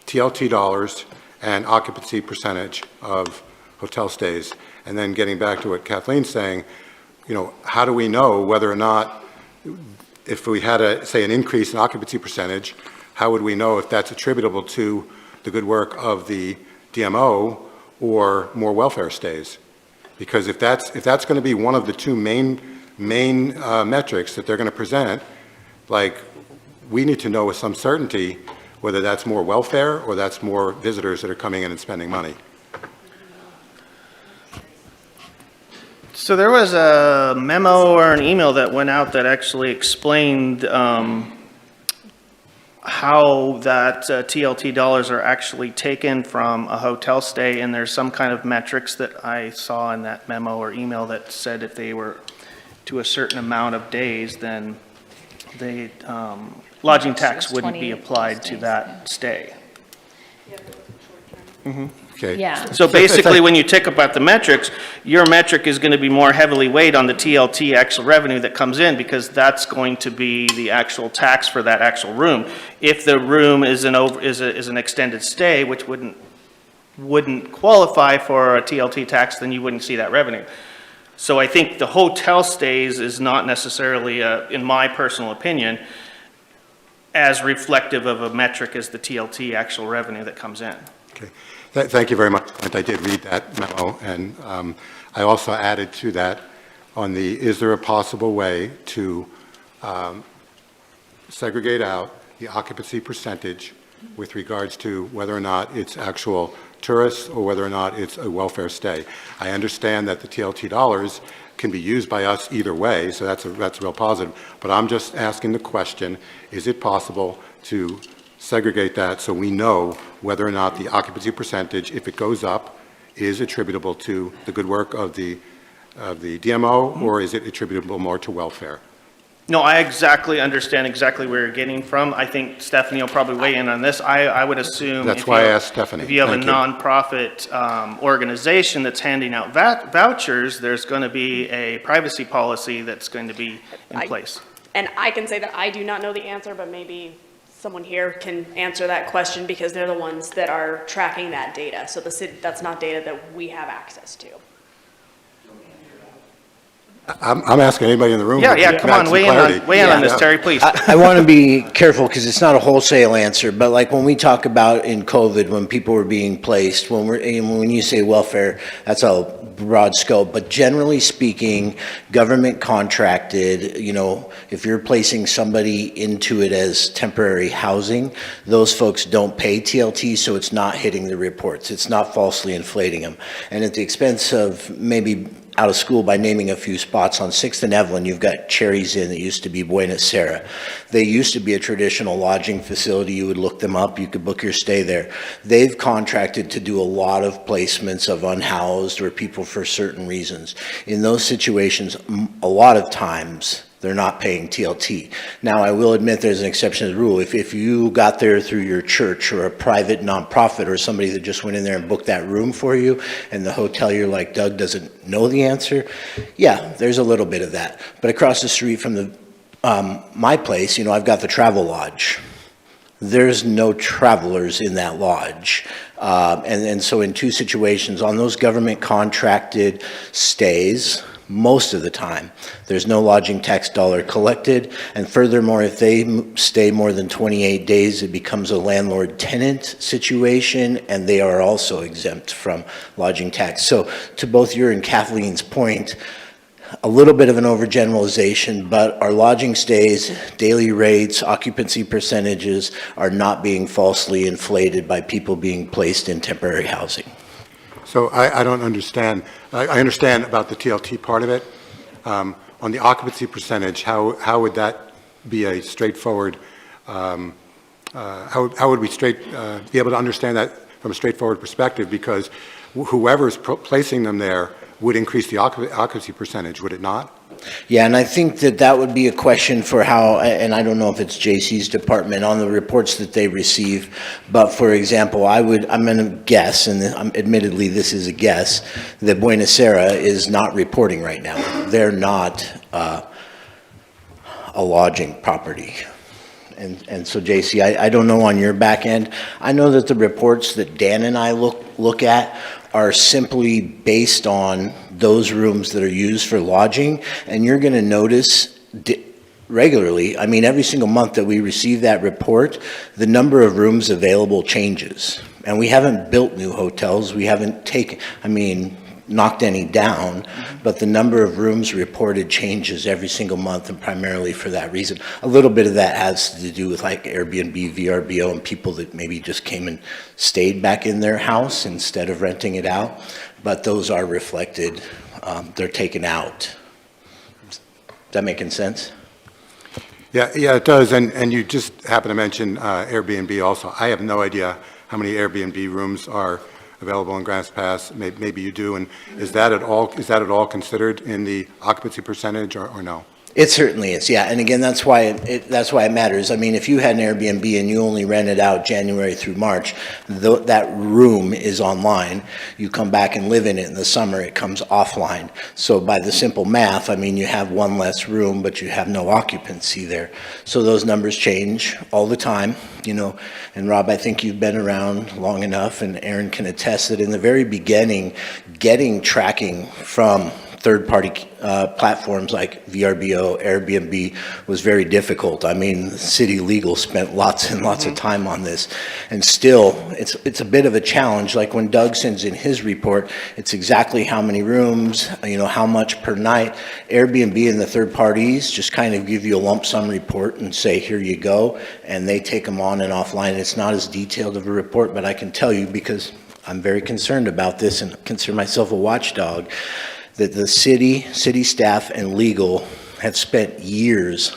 TLT dollars and occupancy percentage of hotel stays. And then getting back to what Kathleen's saying, how do we know whether or not, if we had say an increase in occupancy percentage, how would we know if that's attributable to the good work of the DMO or more welfare stays? Because if that's going to be one of the two main metrics that they're going to present, like, we need to know with some certainty whether that's more welfare or that's more visitors that are coming in and spending money. So there was a memo or an email that went out that actually explained how how that TLT dollars are actually taken from a hotel stay, and there's some kind of metrics that I saw in that memo or email that said if they were to a certain amount of days, then the lodging tax wouldn't be 28 applied to days. that stay. Okay. Yeah. So basically, when you take about the metrics, your metric is going to be more heavily weighed on the TLT actual revenue that comes in, because that's going to be the actual tax for that actual room. If the room is an extended stay, which wouldn't qualify for a TLT tax, then you wouldn't see that revenue. So I think the hotel stays is not necessarily, in my personal opinion, as reflective of a metric as the TLT actual revenue that comes in. Okay. Thank you very much. I did read that memo, and I also added to that on the, is there a possible way to segregate out the occupancy percentage with regards to whether or not it's actual tourists or whether or not it's a welfare stay? I understand that the TLT dollars can be used by us either way, so that's a real positive. But I'm just asking the question, is it possible to segregate that so we know whether or not the occupancy percentage, if it goes up, is attributable to the good work of the DMO, or is it attributable more to welfare? No, I understand exactly where you're getting from. I think Stephanie will probably weigh in on this. I would assume. That's why I asked Stephanie. If you have Thank a you. nonprofit organization that's handing out vouchers, there's going to be a privacy policy that's going to be in place. And I can say that I do not know the answer, but maybe someone here can answer that question, because they're the ones that are tracking that data. So the city, that's not data that we have access to. I'm asking anybody in the room. Yeah, to come add on, some weigh in on this, Yeah. Terry, please. I want to be careful because it's not a wholesale answer, but like when we talk about in COVID, when people were being placed, when you say welfare, that's a broad scope, but generally speaking, government contracted, if you're placing somebody into it as temporary housing, those folks don't pay TLT, so it's not hitting the reports. It's not falsely inflating them. And at the expense of maybe out of school by naming a few spots, on 6th and Evelyn, you've got Cherry's Inn that used to be Buena Sera. They used to be a traditional lodging facility. You would look them up. You could book your stay there. They've contracted to do a lot of placements of unhoused or people for certain reasons. In those situations, a lot of times, they're not paying TLT. Now, I will admit there's an exception to the rule. If you got there through your church or a private nonprofit or somebody that just went in there and booked that room for you, and the hotelier like Doug doesn't know the answer, yeah, there's a little bit of that. But across the street from my place, I've got the Travel Lodge. There's no travelers in that lodge. And so in two situations, on those government contracted stays, most of the time, there's no lodging tax dollar collected. And furthermore, if they stay more than 28 days, it becomes a landlord-tenant situation, and they are also exempt from lodging tax. So to both your and Kathleen's point, a little bit of an overgeneralization, but our lodging stays, daily rates, occupancy percentages are not being falsely inflated by people being placed in temporary housing. So I don't understand. I understand about the TLT part of it. On the occupancy percentage, how would that be a straightforward, how would we be able to understand that from a straightforward perspective? Because whoever's placing them there would increase the occupancy percentage, would it not? Yeah, and I think that would be a question for how, and I don't know if it's JC's department on the reports that they receive, but for example, I'm going to guess, and admittedly this is a guess, that Buena Sera is not reporting right now. They're not a lodging property. And so JC, I don't know on your back end. I know that the reports that Dan and I look at are simply based on those rooms that are used for lodging, and you're going to notice regularly, every single month that we receive that report, the number of rooms available changes. And we haven't built new hotels, we haven't knocked any down, but the number of rooms reported changes every single month, and primarily for that reason. A little bit of that has to do with like Airbnb, VRBO, and people that maybe just came and stayed back in their house instead of renting it out, but those are reflected, they're taken out. Is that making sense? Yeah, it does, and you just happen to mention Airbnb also. I have no idea how many Airbnb rooms are available in Grants Pass. Maybe you do, and is that at all considered in the occupancy percentage, or no? It certainly is, yeah. And again, that's why it matters. I mean, if you had an Airbnb and you only rented out January through March, that room is online. You come back and live in it in the summer, it comes offline. So by the simple math, I mean, you have one less room, but you have no occupancy there. So those numbers change all the time, you know. And Rob, I think you've been around long enough, and Aaron can attest that in the very beginning, getting tracking from third-party platforms like VRBO, Airbnb was very difficult. I mean, city legal spent lots and lots of time on this, and still, it's a bit of a challenge. Like when Doug sends in his report, it's exactly how many rooms, you know, how much per night. Airbnb and the third parties just kind of give you a lump sum report and say, here you go, and they take them on and offline. It's not as detailed of a report, but I can tell you, because I'm very concerned about this and consider myself a watchdog, that the city staff and legal have spent years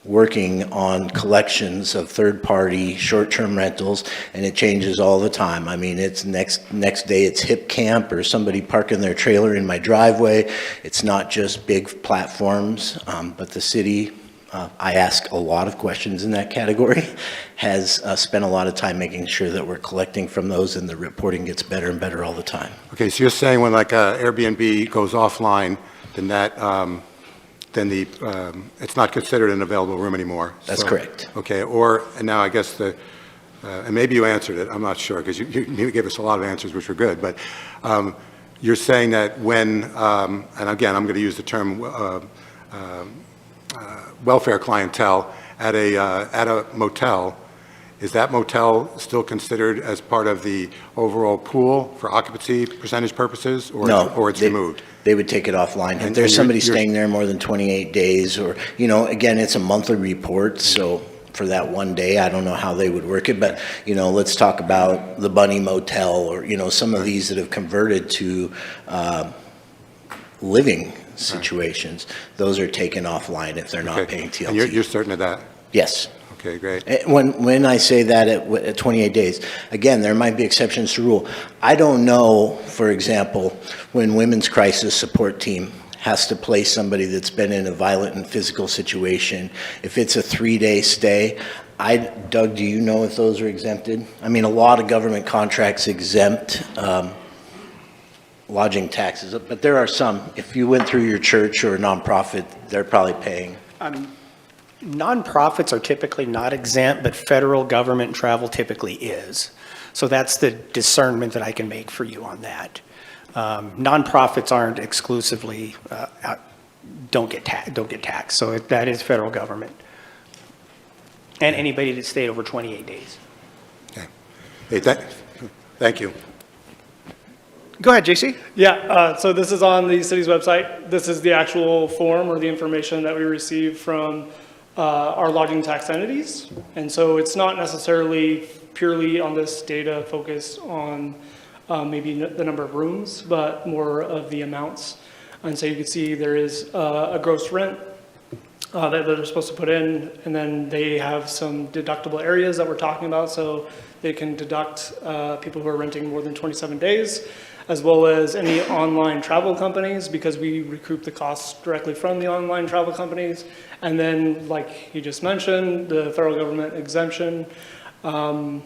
working on collections of third-party short-term rentals, and it changes all the time. I mean, it's next day it's hip camp or somebody parking their trailer in my driveway. It's not just big platforms, but the city, I ask a lot of questions in that category, has spent a lot of time making sure that we're collecting from those, and the reporting gets better and better all the time. Okay, so you're saying when like Airbnb goes offline, then it's not considered an available room anymore? That's correct. Okay, and now I guess and maybe you answered it, I'm not sure, because you gave us a lot of answers which were good, but you're saying that when, and again, I'm going to use the term welfare clientele at a motel, is that motel still considered as part of the overall pool for occupancy percentage purposes, or No, or it's removed? They would take it offline. If there's somebody staying there more than 28 days, or, you know, again, it's a monthly report, so for that one day, I don't know how they would work it, but, you know, let's talk about the Bunny Motel, or, you know, some of these that have converted to living situations. Those are taken offline if they're not paying TLT. And you're certain of that? Yes. Okay, great. When I say that at 28 days, again, there might be exceptions to rule. I don't know, for example, when Women's Crisis Support Team has to place somebody that's been in a violent and physical situation, if it's a 3-day stay, Doug, do you know if those are exempted? I mean, a lot of government contracts exempt lodging taxes, but there are some. If you went through your church or a nonprofit, they're probably paying. Nonprofits are typically not exempt, but federal government travel typically is. So that's the discernment that I can make for you on that. Nonprofits aren't exclusively, don't get taxed. So that is federal government. And anybody that stayed over 28 days. Okay. Hey, thank you. Go ahead, JC. Yeah, so this is on the city's website. This is the actual form or the information that we receive from our lodging tax entities. And so it's not necessarily purely on this data focused on maybe the number of rooms, but more of the amounts. And so you can see there is a gross rent that they're supposed to put in, and then they have some deductible areas that we're talking about, so they can deduct people who are renting more than 27 days, as well as any online travel companies, because we recoup the costs directly from the online travel companies. And then, like he just mentioned, the federal government exemption. And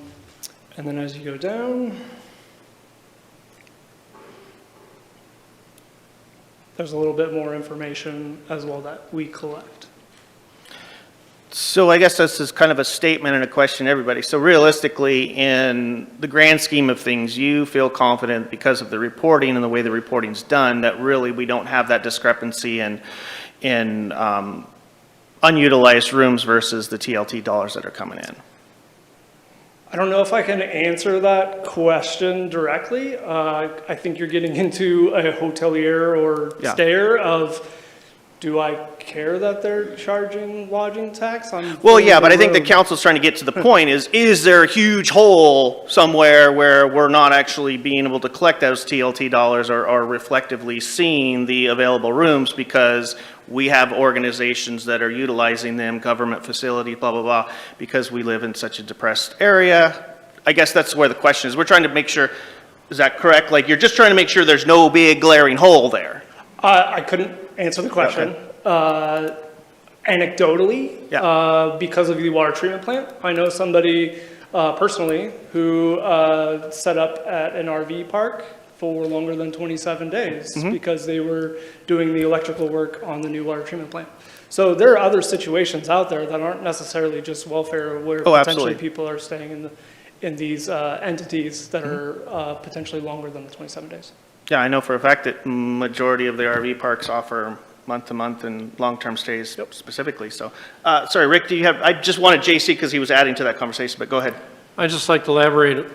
then as you go down, there's a little bit more information as well that we collect. So I guess this is kind of a statement and a question to everybody. So realistically, in the grand scheme of things, you feel confident because of the reporting and the way the reporting's done that really we don't have that discrepancy in unutilized rooms versus the TLT dollars that are coming in? I don't know if I can answer that question directly. I think you're getting into a hotelier or stayer of, do I care that they're charging lodging tax? Well, yeah, but I think the council's trying to get to the point is there a huge hole somewhere where we're not actually being able to collect those TLT dollars or reflectively seeing the available rooms because we have organizations that are utilizing them, government facilities, blah, blah, blah, because we live in such a depressed area. I guess that's where the question is. We're trying to make sure, is that correct? Like, you're just trying to make sure there's no big glaring hole there. I couldn't answer the question. Anecdotally, because of the water treatment plant, I know somebody personally who set up at an RV park for longer than 27 days because they were doing the electrical work on the new water treatment plant. So there are other situations out there that aren't necessarily just welfare, where potentially people are staying in these entities that are potentially longer than the 27 days. Yeah, I know for a fact that majority of the RV parks offer month-to-month and long-term stays specifically. So, sorry, Rick, do you have, I just wanted JC because he was adding to that conversation, but go ahead. I'd just like to elaborate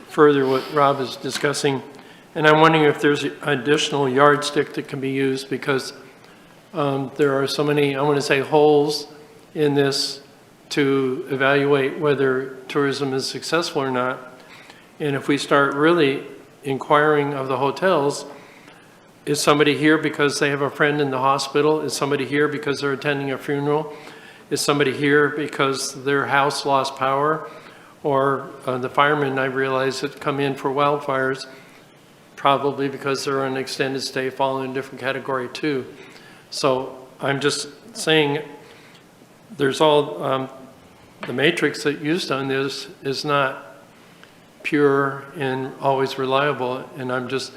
further what Rob is discussing. And I'm wondering if there's an additional yardstick that can be used, because there are so many, I want to say, holes in this to evaluate whether tourism is successful or not. And if we start really inquiring of the hotels, is somebody here because they have a friend in the hospital? Is somebody here because they're attending a funeral? Is somebody here because their house lost power? Or the firemen, I realize, that come in for wildfires, probably because they're on an extended stay, fall in a different category too. So I'm just saying, there's all, the matrix that used on this is not pure and always reliable, and I'm just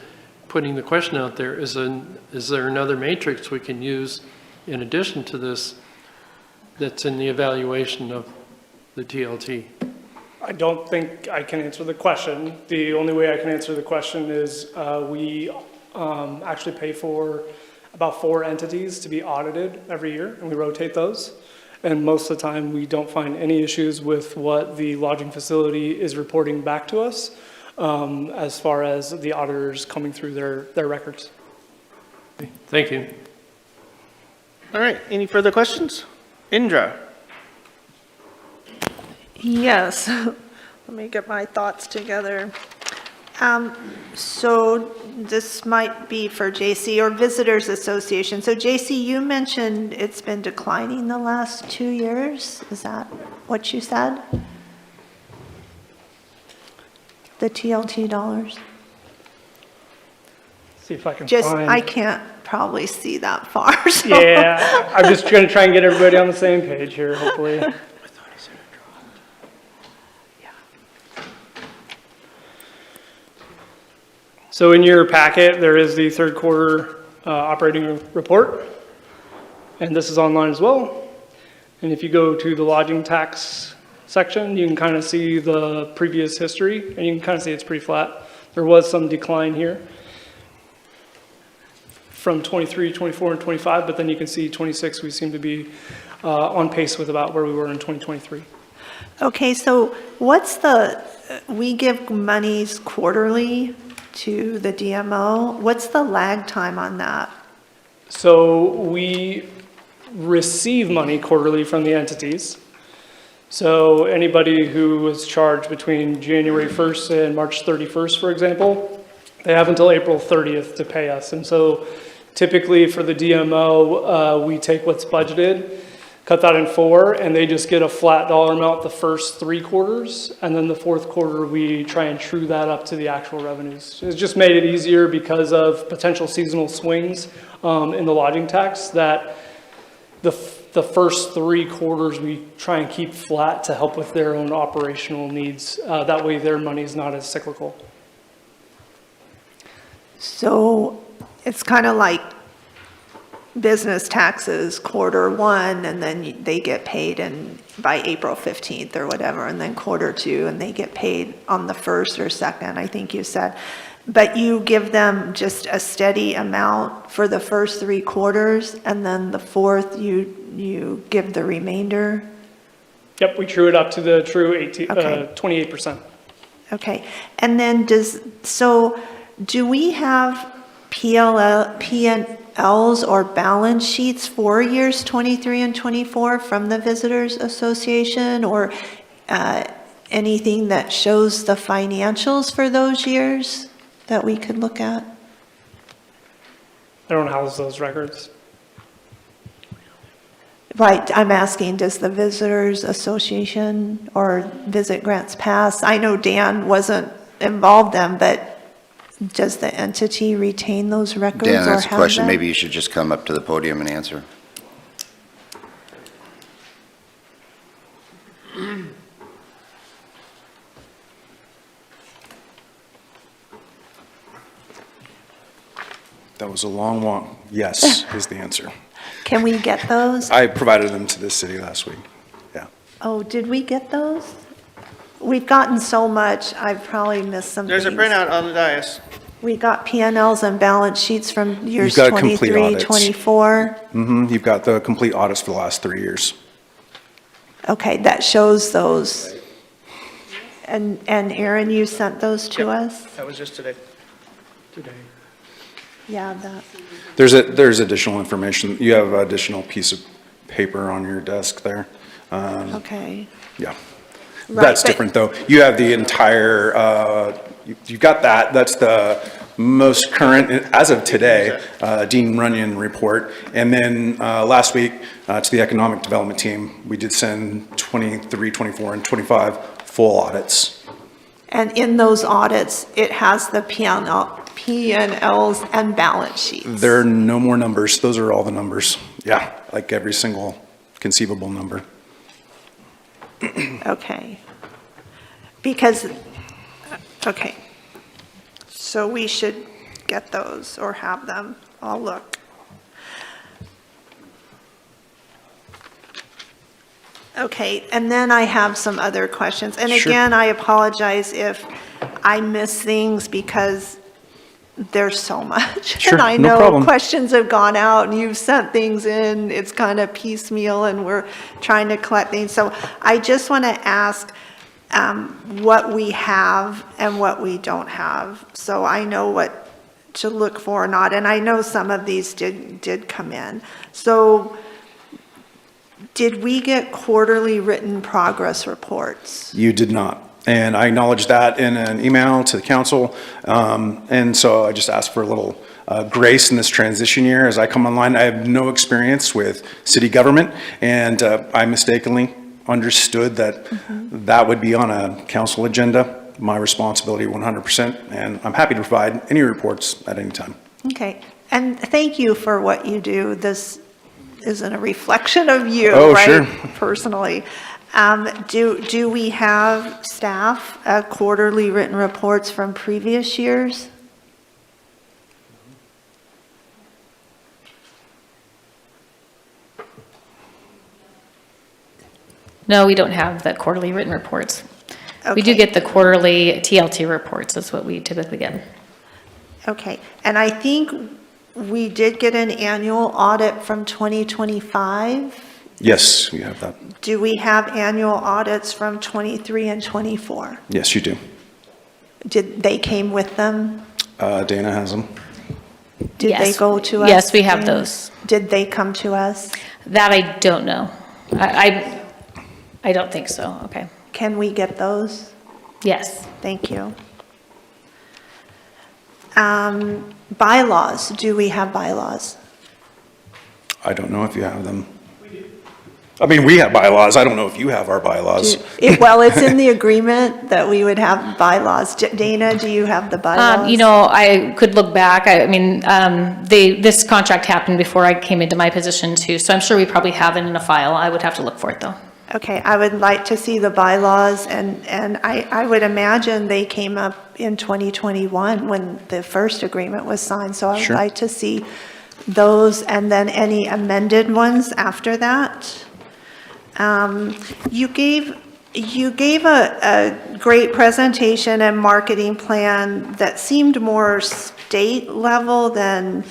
putting the question out there, is there another matrix we can use in addition to this that's in the evaluation of the TLT? I don't think I can answer the question. The only way I can answer the question is we actually pay for about 4 entities to be audited every year, and we rotate those. And most of the time, we don't find any issues with what the lodging facility is reporting back to us as far as the auditors coming through their records. Thank you. All right, any further questions? Indra? Yes, let me get my thoughts together. So this might be for JC or Visitors Association. So JC, you mentioned it's been declining the last 2 years. Is that what you said? The TLT dollars? See if I can Just, find. I can't probably see that far, so. Yeah, I'm just going to try and get everybody on the same page here, hopefully. So in your packet, there is the third quarter operating report, and this is online as well. And if you go to the lodging tax section, you can kind of see the previous history, and you can kind of see it's pretty flat. There was some decline here from 23, 24, and 25, but then you can see 26, we seem to be on pace with about where we were in 2023. Okay, so what's we give monies quarterly to the DMO. What's the lag time on that? So we receive money quarterly from the entities. So anybody who was charged between January 1st and March 31st, for example, they have until April 30th to pay us. And so typically for the DMO, we take what's budgeted, cut that in 4, and they just get a flat dollar amount the first 3 quarters, and then the 4th quarter we try and true that up to the actual revenues. It's just made it easier because of potential seasonal swings in the lodging tax, that the first 3 quarters we try and keep flat to help with their own operational needs. That way their money is not as cyclical. So it's kind of like business taxes quarter 1, and then they get paid by April 15th or whatever, and then quarter 2, and they get paid on the 1st or 2nd, I think you said. But you give them just a steady amount for the first 3 quarters, and then the 4th you give the remainder? Yep, we true it up to the true 28%. Okay, and then do we have P&Ls or balance sheets for years 23 and 24 from the Visitors Association, or anything that shows the financials for those years that we could look at? I don't house those records. Right, I'm asking, does the Visitors Association or Visit Grants Pass, I know Dan wasn't involved then, but does the entity retain those records or Dan, that's a have question them? maybe you should just come up to the podium and answer. That was a long one. Yes, is the answer. Can we get those? I provided them to the city last week. Yeah. Oh, did we get those? We've gotten so much, I've probably missed some There's a things. printout on the dais. We got P&Ls and balance sheets from years got complete 23, audits. 24. You've got the complete audits for the last 3 years. Okay, that shows those. And Aaron, you sent those to us? That was just today. Yeah, that. There's additional information. You have an additional piece of paper on your desk there. Okay. Yeah. Right, That's but- different, though. You have the entire, you've got that. That's the most current, as of today, Dean Runyon report. And then last week, to the economic development team, we did send 23, 24, and 25 full audits. And in those audits, it has the P&Ls and balance sheets. There are no more numbers. Those are all the numbers. Yeah, like every single conceivable number. Okay. Because, okay. So we should get those or have them. I'll look. Okay, and then I have some other questions. And Sure. again, I apologize if I miss things because there's so much. Sure, And I no know problem. questions have gone out and you've sent things in. It's kind of piecemeal and we're trying to collect things. So I just want to ask what we have and what we don't have. So I know what to look for or not. And I know some of these did come in. So did we get quarterly written progress reports? You did not. And I acknowledged that in an email to the council. And so I just asked for a little grace in this transition year as I come online. I have no experience with city government, and I mistakenly understood that that would be on a council agenda, my responsibility 100%, and I'm happy to provide any reports at any time. Okay, and thank you for what you do. This isn't a reflection of you, Oh, right? sure. Personally. Do we have staff quarterly written reports from previous years? No, we don't have the quarterly written reports. We do Okay. get the quarterly TLT reports, that's what we typically get. Okay, and I think we did get an annual audit from 2025. Yes, you have that. Do we have annual audits from 23 and 24? Yes, you do. Did they came with them? Dana has them. Did they Yes. go to us? Yes, we have Jane? those. Did they come to us? That I don't know. I don't think so, okay. Can we get those? Yes. Thank you. Bylaws, do we have bylaws? I don't know if you have them. I mean, we have bylaws. I don't know if you have our bylaws. Well, it's in the agreement that we would have bylaws. Dana, do you have the bylaws? You know, I could look back, I mean, this contract happened before I came into my position too, so I'm sure we probably have it in a file. I would have to look for it though. Okay, I would like to see the bylaws, and I would imagine they came up in 2021 when the first agreement was signed, so I would Sure. like to see those, and then any amended ones after that. You gave a great presentation and marketing plan that seemed more state level than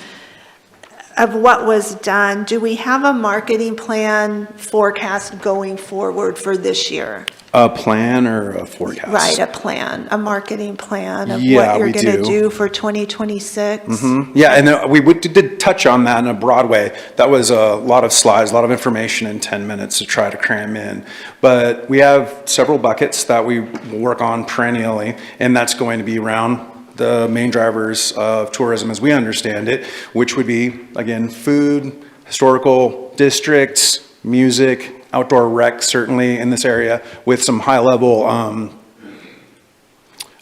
of what was done. Do we have a marketing plan forecast going forward for this year? A plan or a forecast? Right, a plan, a marketing plan of Yeah, what you're we going to do. do for 2026? Yeah, and did touch on that in a broad way. That was a lot of slides, a lot of information in 10 minutes to try to cram in. But we have several buckets that we work on perennially, and that's going to be around the main drivers of tourism as we understand it, which would be, again, food, historical districts, music, outdoor rec certainly in this area with some high-level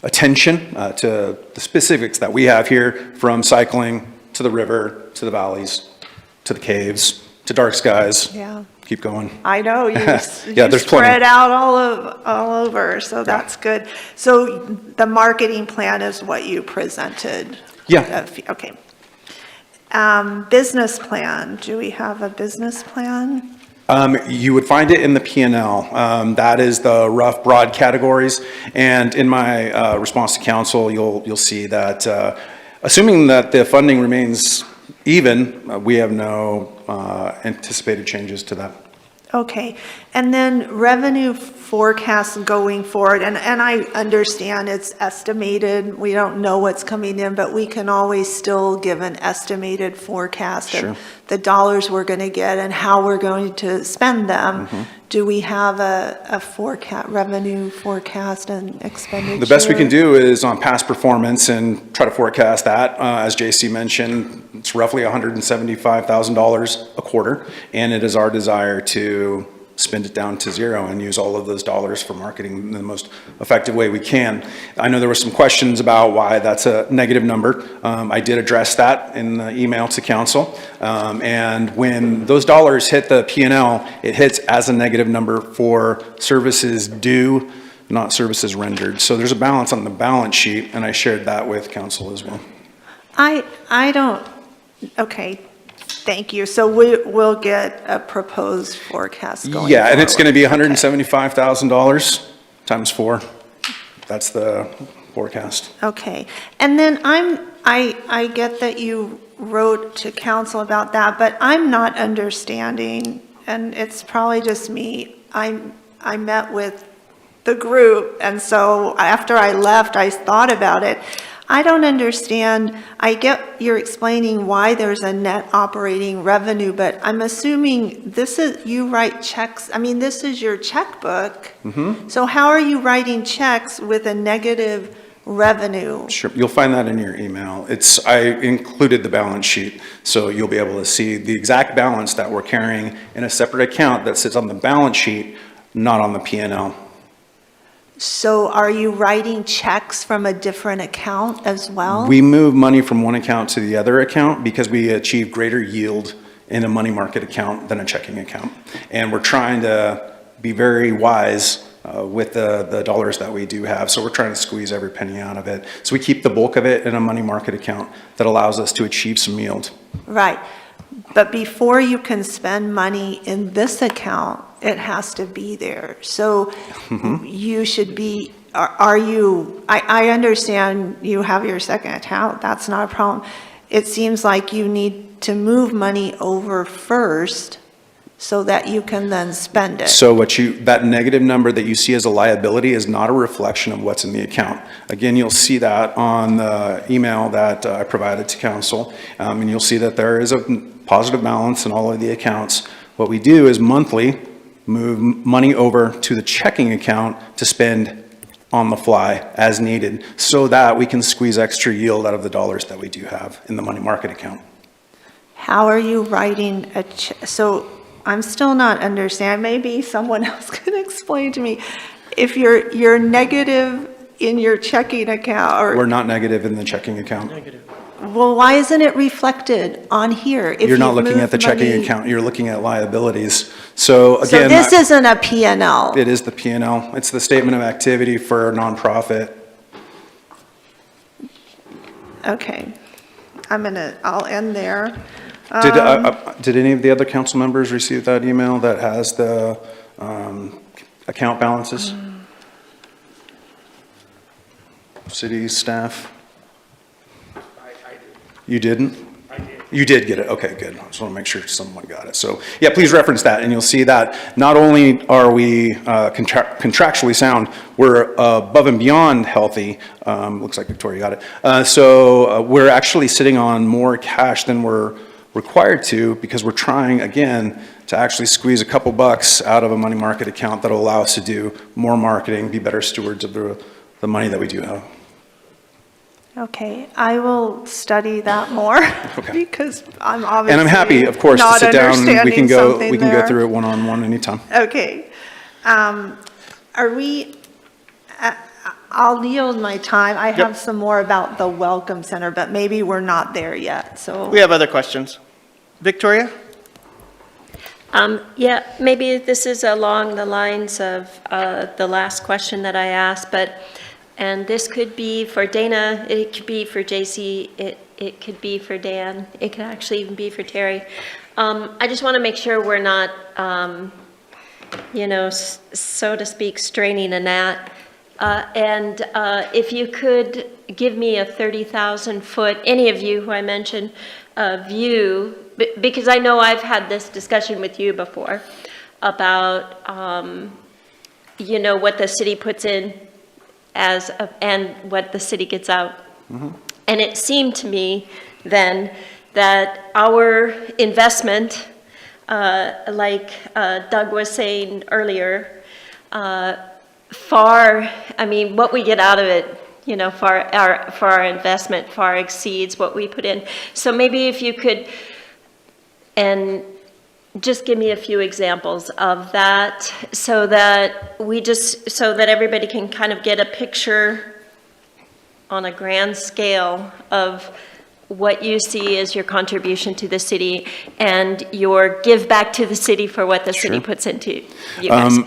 attention to the specifics that we have here, from cycling to the river, to the valleys, to the caves, to dark skies. Yeah. Keep going. I know, you Yeah, you there's spread plenty. out all over, so that's good. So the marketing plan is what you presented? Yeah. Okay. Business plan, do we have a business plan? You would find it in the P&L. That is the rough, broad categories. And in my response to council, you'll see that, assuming that the funding remains even, we have no anticipated changes to that. Okay, and then revenue forecasts going forward, and I understand it's estimated, we don't know what's coming in, but we can always still give an estimated forecast Sure. of the dollars we're going to get and how we're going to spend them. Do we have a forecast, revenue forecast and expenditure? The best we can do is on past performance and try to forecast that. As JC mentioned, it's roughly $175,000 a quarter, and it is our desire to spend it down to zero and use all of those dollars for marketing in the most effective way we can. I know there were some questions about why that's a negative number. I did address that in the email to council. And when those dollars hit the P&L, it hits as a negative number for services due, not services rendered. So there's a balance on the balance sheet, and I shared that with council as well. I don't, okay, thank you. So we'll get a proposed forecast going Yeah, and it's going to be forward. $175,000 times 4. That's the forecast. Okay, and then I get that you wrote to council about that, but I'm not understanding, and it's probably just me, I met with the group, and so after I left, I thought about it. I don't understand, I get you're explaining why there's a net operating revenue, but I'm assuming this is, you write checks, I mean, this is your checkbook. So how are you writing checks with a negative revenue? Sure, you'll find that in your email. I included the balance sheet, so you'll be able to see the exact balance that we're carrying in a separate account that sits on the balance sheet, not on the P&L. So are you writing checks from a different account as well? We move money from one account to the other account because we achieve greater yield in a money market account than a checking account. And we're trying to be very wise with the dollars that we do have. So we're trying to squeeze every penny out of it. So we keep the bulk of it in a money market account that allows us to achieve some yield. Right. But before you can spend money in this account, it has to be there. So you should be, are you, I understand you have your second account, that's not a problem. It seems like you need to move money over first so that you can then spend it. So that negative number that you see as a liability is not a reflection of what's in the account. Again, you'll see that on the email that I provided to council, and you'll see that there is a positive balance in all of the accounts. What we do is monthly move money over to the checking account to spend on the fly as needed so that we can squeeze extra yield out of the dollars that we do have in the money market account. How are you writing so I'm still not understanding, maybe someone else can explain to me. If you're negative in your checking account or. We're not negative in the checking account. Well, why isn't it reflected on here? If You're not you've looking at the moved checking money- account, you're looking at liabilities. So So again. this isn't a P&L? It is the P&L. It's the statement of activity for a nonprofit. Okay, I'll end there. Did any of the other council members receive that email that has the account balances? City staff? You didn't? I did. You did get it? Okay, good. I just want to make sure someone got it. So, yeah, please reference that, and you'll see that not only are we contractually sound, we're above and beyond healthy. Looks like Victoria got it. So we're actually sitting on more cash than we're required to because we're trying, again, to actually squeeze a couple bucks out of a money market account that'll allow us to do more marketing, be better stewards of the money that we do have. Okay, I will study that more because I'm obviously And I'm happy, of course, to not sit down, we can understanding go, something we can go there. through it one-on-one anytime. Okay. Are we, I'll yield my time. I have some more about the Welcome Center, but maybe we're not there yet, so. We have other questions. Victoria? Yeah, maybe this is along the lines of the last question that I asked, and this could be for Dana, it could be for JC, it could be for Dan, it could actually even be for Terry. I just want to make sure we're not, so to speak, straining a gnat. And if you could give me a 30,000-foot, any of you who I mentioned, view, because I know I've had this discussion with you before about, what the city puts in and what the city gets out. Mm-hmm. And it seemed to me then that our investment, like Doug was saying earlier, what we get out of it, for our investment far exceeds what we put in. So maybe if you could, and just give me a few examples of that so that everybody can kind of get a picture on a grand scale of what you see as your contribution to the city and your give back to the city for what the city puts into you guys.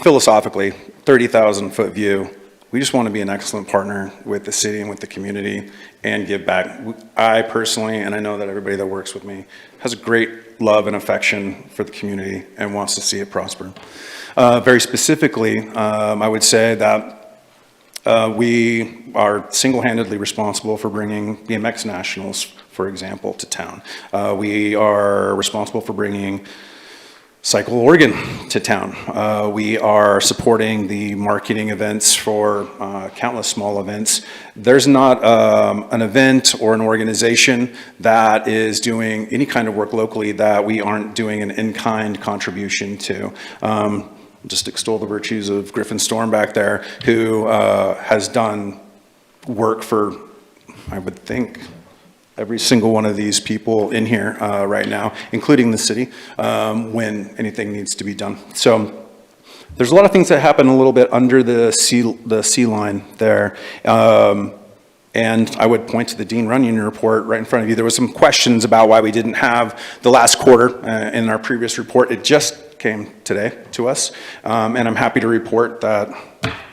Philosophically, 30,000-foot view, we just want to be an excellent partner with the city and with the community and give back. I personally, and I know that everybody that works with me, has a great love and affection for the community and wants to see it prosper. Very specifically, I would say that we are single-handedly responsible for bringing BMX nationals, for example, to town. We are responsible for bringing Cycle Oregon to town. We are supporting the marketing events for countless small events. There's not an event or an organization that is doing any kind of work locally that we aren't doing an in-kind contribution to. Just extol the virtues of Griffin Storm back there, who has done work for, I would think, every single one of these people in here right now, including the city, when anything needs to be done. So there's a lot of things that happen a little bit under the sea line there. And I would point to the Dean Runyon report right in front of you. There was some questions about why we didn't have the last quarter in our previous report. It just came today to us. And I'm happy to report that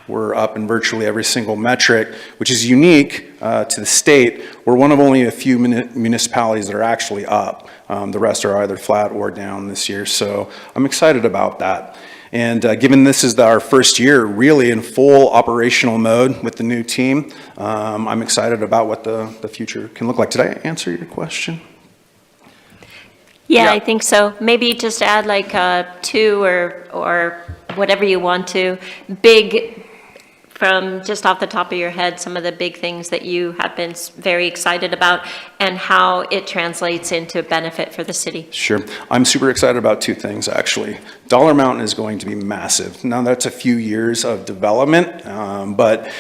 we're up in virtually every single metric, which is unique to the state. We're one of only a few municipalities that are actually up. The rest are either flat or down this year. So I'm excited about that. And given this is our first year really in full operational mode with the new team, I'm excited about what the future can look like. Did I answer your question? Yeah, I think so. Maybe just add like 2 or whatever you want to. Big, from just off the top of your head, some of the big things that you have been very excited about and how it translates into benefit for the city. Sure. I'm super excited about 2 things, actually. Dollar Mountain is going to be massive. Now, that's a few years of development, but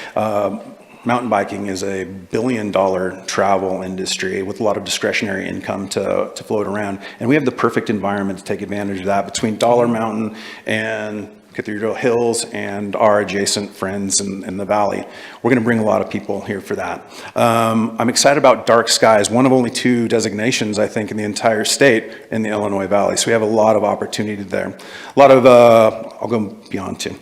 mountain biking is a billion-dollar travel industry with a lot of discretionary income to float around. And we have the perfect environment to take advantage of that between Dollar Mountain and Cathedral Hills and our adjacent friends in the valley. We're going to bring a lot of people here for that. I'm excited about Dark Skies, one of only 2 designations, I think, in the entire state in the Illinois Valley. So we have a lot of opportunity there. A lot of, I'll go beyond 2.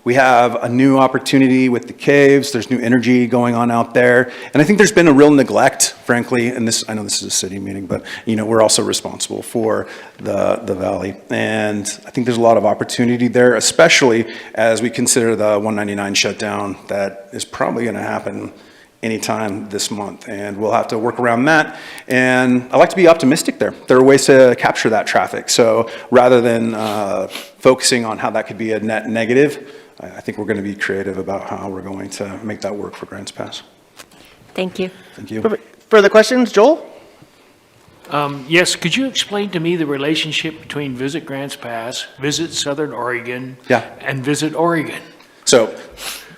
We have a new opportunity with the caves. There's new energy going on out there. And I think there's been a real neglect, frankly, and this, I know this is a city meeting, but we're also responsible for the valley. And I think there's a lot of opportunity there, especially as we consider the 199 shutdown that is probably gonna happen anytime this month. And we'll have to work around that. And I like to be optimistic there. There are ways to capture that traffic. So rather than focusing on how that could be a net negative, I think we're going to be creative about how we're going to make that work for Grants Pass. Thank you. Thank you. Perfect. Further questions? Joel? Yes, could you explain to me the relationship between Visit Grants Pass, Visit Southern Oregon, Yeah. and Visit Oregon? So,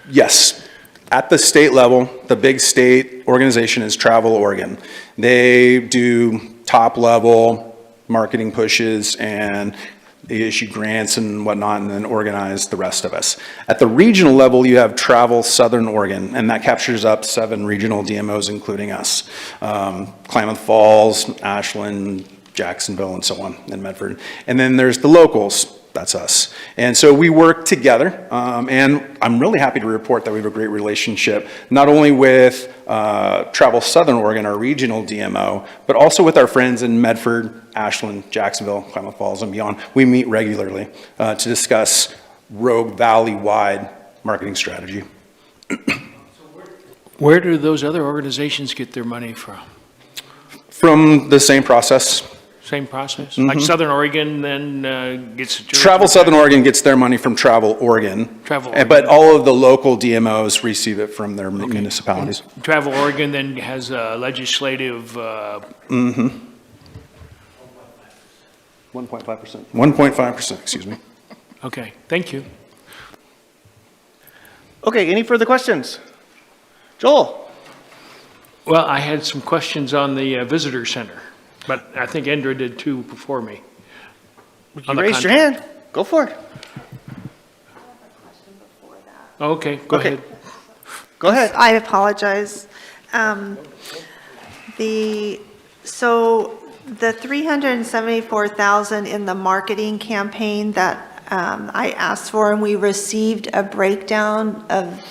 yes, At the state level, the big state organization is Travel Oregon. They do top-level marketing pushes, and they issue grants and whatnot, and then organize the rest of us. At the regional level, you have Travel Southern Oregon, and that captures up 7 regional DMOs, including us. Klamath Falls, Ashland, Jacksonville, and so on, and Medford. And then there's the locals. That's us. And so we work together, and I'm really happy to report that we have a great relationship, not only with Travel Southern Oregon, our regional DMO, but also with our friends in Medford, Ashland, Jacksonville, Klamath Falls, and beyond. We meet regularly to discuss Rogue Valley-wide marketing strategy. Where do those other organizations get their money from? From the same process. Same process? Like Southern Oregon then gets... Travel Southern Oregon gets their money from Travel Oregon. Travel Oregon. But all of the local DMOs receive it from their municipalities. Travel Oregon then has a legislative... 1.5%. 1.5%, excuse me. Okay, thank you. Okay, any further questions? Joel? Well, I had some questions on the visitor center, but I think Indra did too before me. You raised your hand. Go for it. Okay, go ahead. Go ahead. I apologize. So the $374,000 in the marketing campaign that I asked for, and we received a breakdown of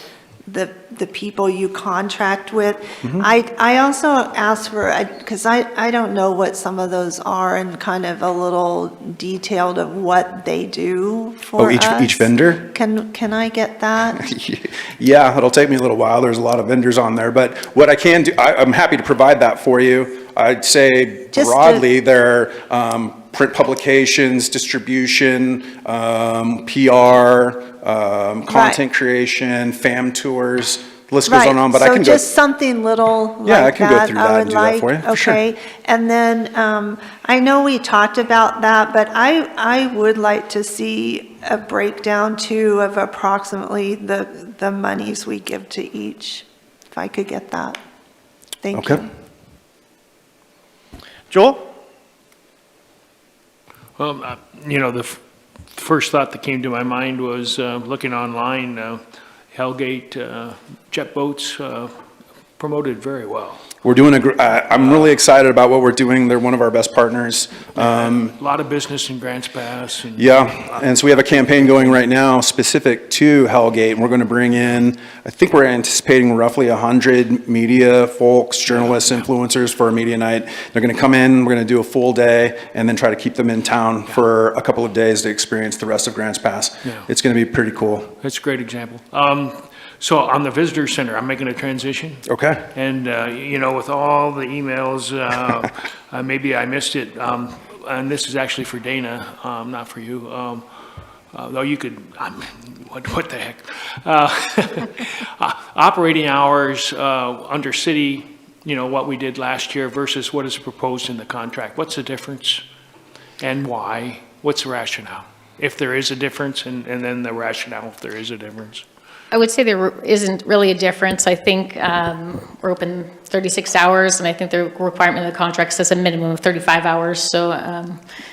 the people you contract with. I also asked for, because I don't know what some of those are, and kind of a little detailed of what they do for us. Each vendor? Can I get that? Yeah, it'll take me a little while. There's a lot of vendors on there, but what I can do, I'm happy to provide that for you. I'd say broadly, there are print publications, distribution, PR, content creation, fam tours, the list goes on, but I can So just something little like that. I can go through that and do that for you, for sure. Okay, and then I know we talked about that, but I would like to see a breakdown too of approximately the monies we give to each, if I could get that. Thank you. Joel? Well, the first thought that came to my mind was looking online, Hellgate jet boats promoted very well. We're doing I'm really excited about what we're doing. They're one of our best partners. A lot of business in Grants Pass. And so we have a campaign going right now specific to Hellgate, and we're going to bring in, I think we're anticipating roughly 100 media folks, journalists, influencers for a media night. They're going to come in, we're going to do a full day, and then try to keep them in town for a couple of days to experience the rest of Grants Pass. It's going to be pretty cool. That's a great example. So on the visitor center, I'm making a transition. Okay. And, with all the emails, maybe I missed it. And this is actually for Dana, not for you. Though you could, what the heck? Operating hours under city, what we did last year versus what is proposed in the contract. What's the difference and why? What's the rationale? If there is a difference, and then the rationale if there is a difference. I would say there isn't really a difference. I think we're open 36 hours, and I think the requirement of the contract says a minimum of 35 hours, so.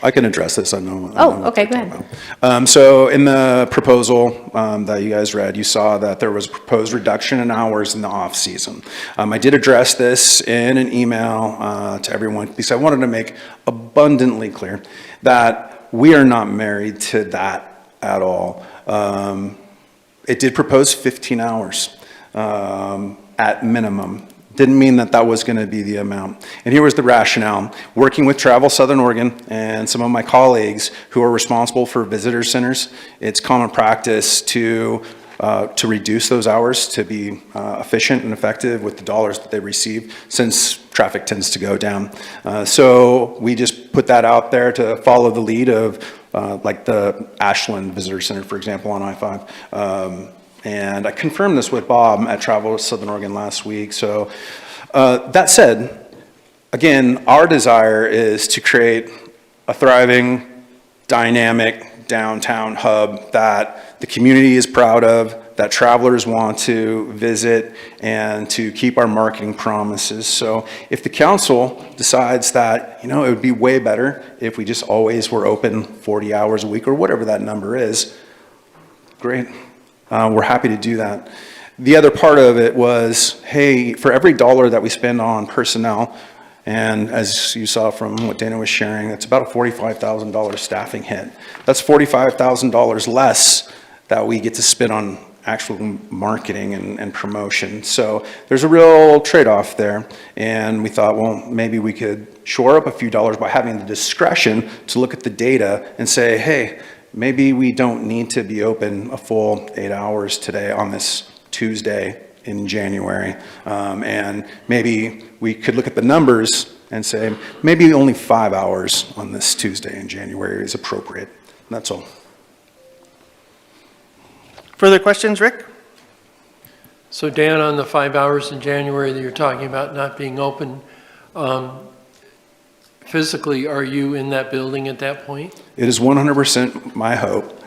I can address this, I know. Okay, go ahead. So in the proposal that you guys read, you saw that there was a proposed reduction in hours in the off-season. I did address this in an email to everyone, because I wanted to make abundantly clear that we are not married to that at all. It did propose 15 hours at minimum. Didn't mean that that was going to be the amount. And here was the rationale. Working with Travel Southern Oregon and some of my colleagues who are responsible for visitor centers, it's common practice to reduce those hours to be efficient and effective with the dollars that they receive, since traffic tends to go down. So we just put that out there to follow the lead of like the Ashland Visitor Center, for example, on I-5. And I confirmed this with Bob at Travel Southern Oregon last week. So that said, again, our desire is to create a thriving, dynamic downtown hub that the community is proud of, that travelers want to visit and to keep our marketing promises. So if the council decides that, it would be way better if we just always were open 40 hours a week or whatever that number is, great. We're happy to do that. The other part of it was, hey, for every dollar that we spend on personnel, and as you saw from what Dana was sharing, it's about a $45,000 staffing hit. That's $45,000 less that we get to spend on actual marketing and promotion. So there's a real trade-off there. And we thought, well, maybe we could shore up a few dollars by having the discretion to look at the data and say, hey, maybe we don't need to be open a full 8 hours today on this Tuesday in January. And maybe we could look at the numbers and say, maybe only 5 hours on this Tuesday in January is appropriate. That's all. Further questions, Rick? So Dan, on the 5 hours in January that you're talking about not being open, physically, are you in that building at that point? It is 100% my hope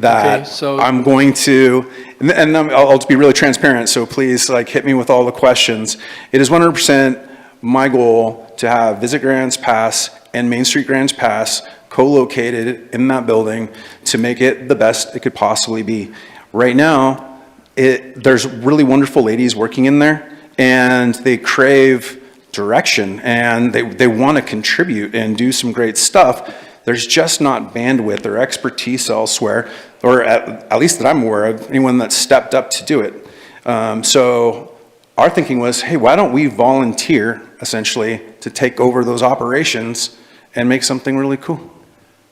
that Okay, so- I'm going to, and I'll just be really transparent, so please hit me with all the questions. It is 100% my goal to have Visit Grants Pass and Main Street Grants Pass co-located in that building to make it the best it could possibly be. Right now, there's really wonderful ladies working in there, and they crave direction, and they want to contribute and do some great stuff. There's just not bandwidth or expertise elsewhere, or at least that I'm aware of, anyone that's stepped up to do it. So our thinking was, hey, why don't we volunteer, essentially, to take over those operations and make something really cool?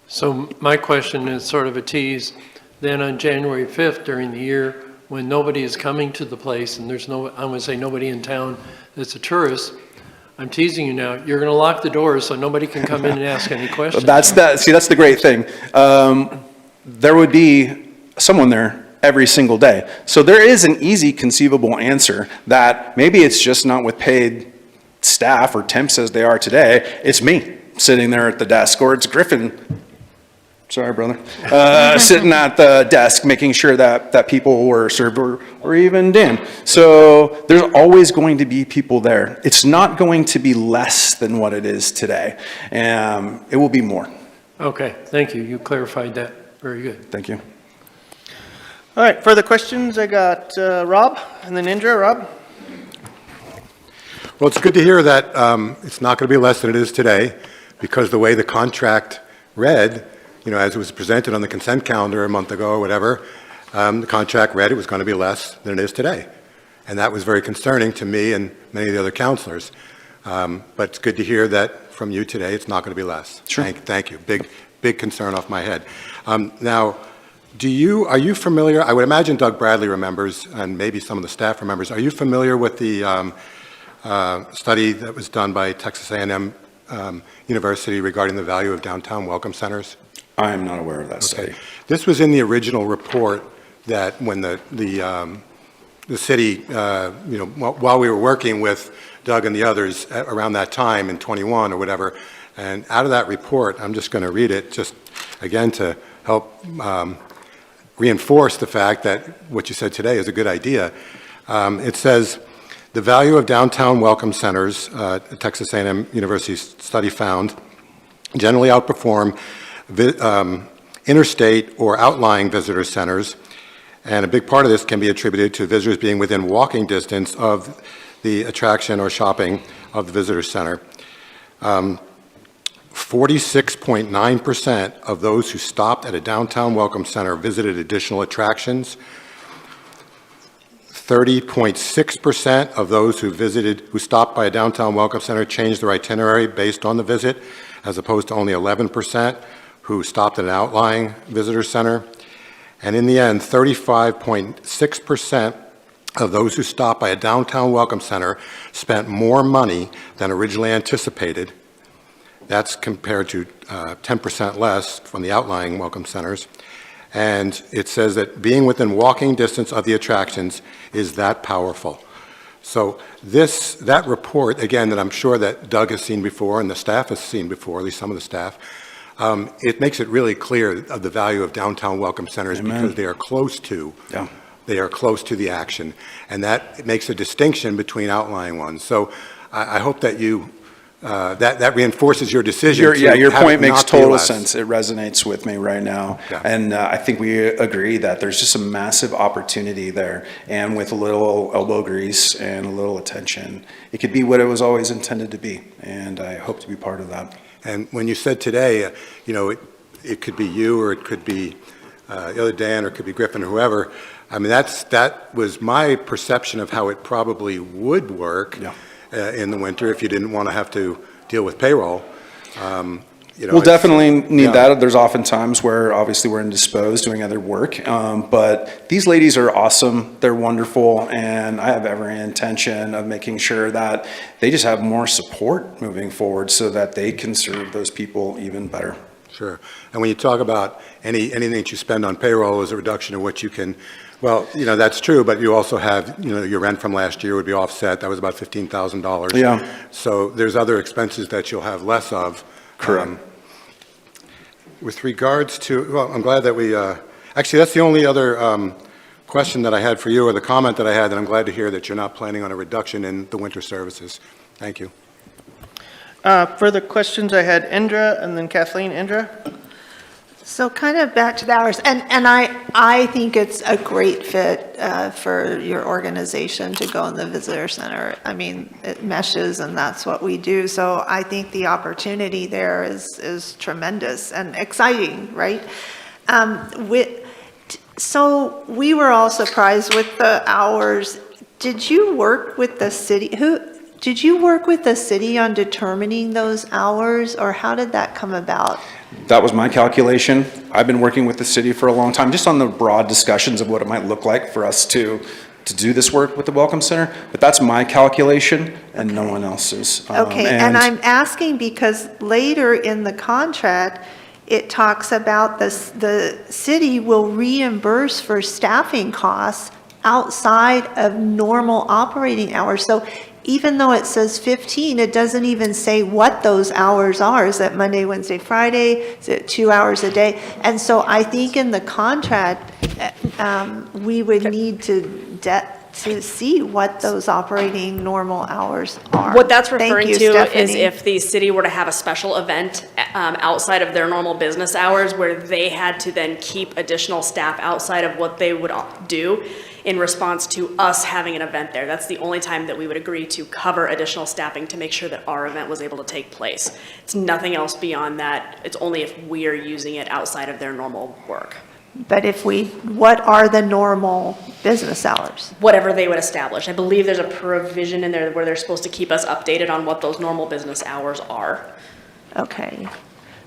So my question is sort of a tease. Then on January 5th during the year, when nobody is coming to the place and there's I'm going to say nobody in town that's a tourist, I'm teasing you now, you're going to lock the doors so nobody can come in and ask any questions. That's the great thing. There would be someone there every single day. So there is an easy conceivable answer that maybe it's just not with paid staff or temps as they are today. It's me sitting there at the desk, or it's Griffin, sorry brother, sitting at the desk making sure that people were served, or even Dan. So there's always going to be people there. It's not going to be less than what it is today. It will be more. Okay, thank you. You clarified that. Very good. Thank you. All right, further questions? I got Rob, and then Indra. Rob? Well, it's good to hear that it's not going to be less than it is today, because the way the contract read, as it was presented on the consent calendar a month ago or whatever, the contract read it was going to be less than it is today. And that was very concerning to me and many of the other counselors. But it's good to hear that from you today, it's not going to be less. Sure. Thank you. Big concern off my head. Now, are you familiar, I would imagine Doug Bradley remembers, and maybe some of the staff remembers, are you familiar with the study that was done by Texas A&M University regarding the value of downtown welcome centers? I am not aware of that study. This was in the original report that when the city, while we were working with Doug and the others around that time in 21 or whatever, and out of that report, I'm just going to read it just again to help reinforce the fact that what you said today is a good idea. It says, the value of downtown welcome centers, Texas A&M University study found, generally outperform interstate or outlying visitor centers, and a big part of this can be attributed to visitors being within walking distance of the attraction or shopping of the visitor center. 46.9% of those who stopped at a downtown welcome center visited additional attractions. 30.6% of those who stopped by a downtown welcome center changed their itinerary based on the visit, as opposed to only 11% who stopped at an outlying visitor center. And in the end, 35.6% of those who stopped by a downtown welcome center spent more money than originally anticipated. That's compared to 10% less from the outlying welcome centers. And it says that being within walking distance of the attractions is that powerful. So that report, again, that I'm sure that Doug has seen before and the staff has seen before, at least some of the staff, it makes it really clear of the value of downtown welcome centers. Amen. Because they are close to they are close to the action. And that makes a distinction between outlying ones. So I hope that you, that reinforces your decision. Your have point it makes not be total less. sense. It resonates with me right now. Yeah. And I think we agree that there's just a massive opportunity there. And with a little elbow grease and a little attention, it could be what it was always intended to be. And I hope to be part of that. And when you said today, it could be you, or it could be the other Dan, or it could be Griffin, or whoever. I mean, that was my perception of how it probably would work in the winter if you didn't want to have to deal with payroll. We'll definitely need that. There's often times where obviously we're indisposed doing other work, but these ladies are awesome. They're wonderful, and I have every intention of making sure that they just have more support moving forward so that they can serve those people even better. Sure. And when you talk about anything that you spend on payroll is a reduction of what you can, well, that's true, but you also have, your rent from last year would be offset. That was about $15,000. Yeah. So there's other expenses that you'll have less of. Correct. With regards to, well, I'm glad that we, actually, that's the only other question that I had for you, or the comment that I had, and I'm glad to hear that you're not planning on a reduction in the winter services. Thank you. Further questions? I had Indra and then Kathleen. Indra? So kind of back to the hours, and I think it's a great fit for your organization to go in the visitor center. I mean, it meshes, and that's what we do. So I think the opportunity there is tremendous and exciting, right? So we were all surprised with the hours. Did you work with the city? Did you work with the city on determining those hours, or how did that come about? That was my calculation. I've been working with the city for a long time, just on the broad discussions of what it might look like for us to do this work with the Welcome Center. But that's my calculation and no one else's. Okay, and I'm asking because later in the contract, it talks about the city will reimburse for staffing costs outside of normal operating hours. So even though it says 15, it doesn't even say what those hours are. Is it Monday, Wednesday, Friday? Is it 2 hours a day? And so I think in the contract, we would need to see what those operating normal hours are. What that's Thank referring you, to Stephanie. is if the city were to have a special event outside of their normal business hours where they had to then keep additional staff outside of what they would do in response to us having an event there. That's the only time that we would agree to cover additional staffing to make sure that our event was able to take place. It's nothing else beyond that. It's only if we are using it outside of their normal work. But what are the normal business hours? Whatever they would establish. I believe there's a provision in there where they're supposed to keep us updated on what those normal business hours are. Okay.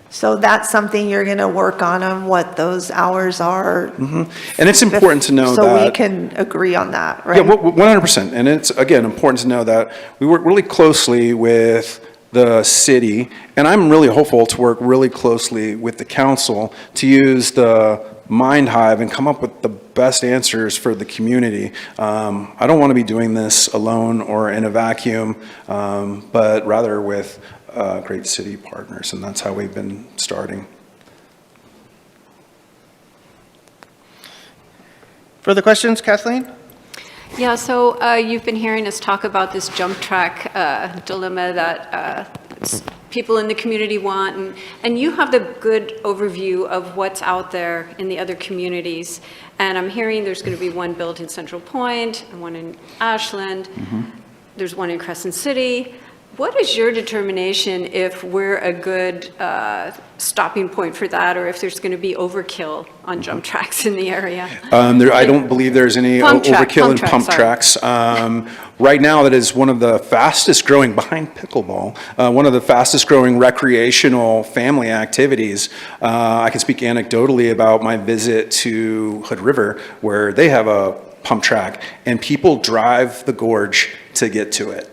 So that's something you're going to work on what those hours are. Mm-hmm. And it's important to know that. So we can agree on that, right? Yeah, 100%. And it's, again, important to know that we work really closely with the city, and I'm really hopeful to work really closely with the council to use the mind hive and come up with the best answers for the community. I don't want to be doing this alone or in a vacuum, but rather with great city partners, and that's how we've been starting. Further questions? Kathleen? Yeah, so you've been hearing us talk about this jump track dilemma that people in the community want, and you have the good overview of what's out there in the other communities. And I'm hearing there's going to be one built in Central Point, and one in Ashland. Mm-hmm. There's one in Crescent City. What is your determination if we're a good stopping point for that, or if there's going to be overkill on jump tracks in the area? I don't believe there's any overkill in pump tracks. Right now, that is one of the fastest growing, behind pickleball, one of the fastest growing recreational family activities. I can speak anecdotally about my visit to Hood River, where they have a pump track, and people drive the gorge to get to it.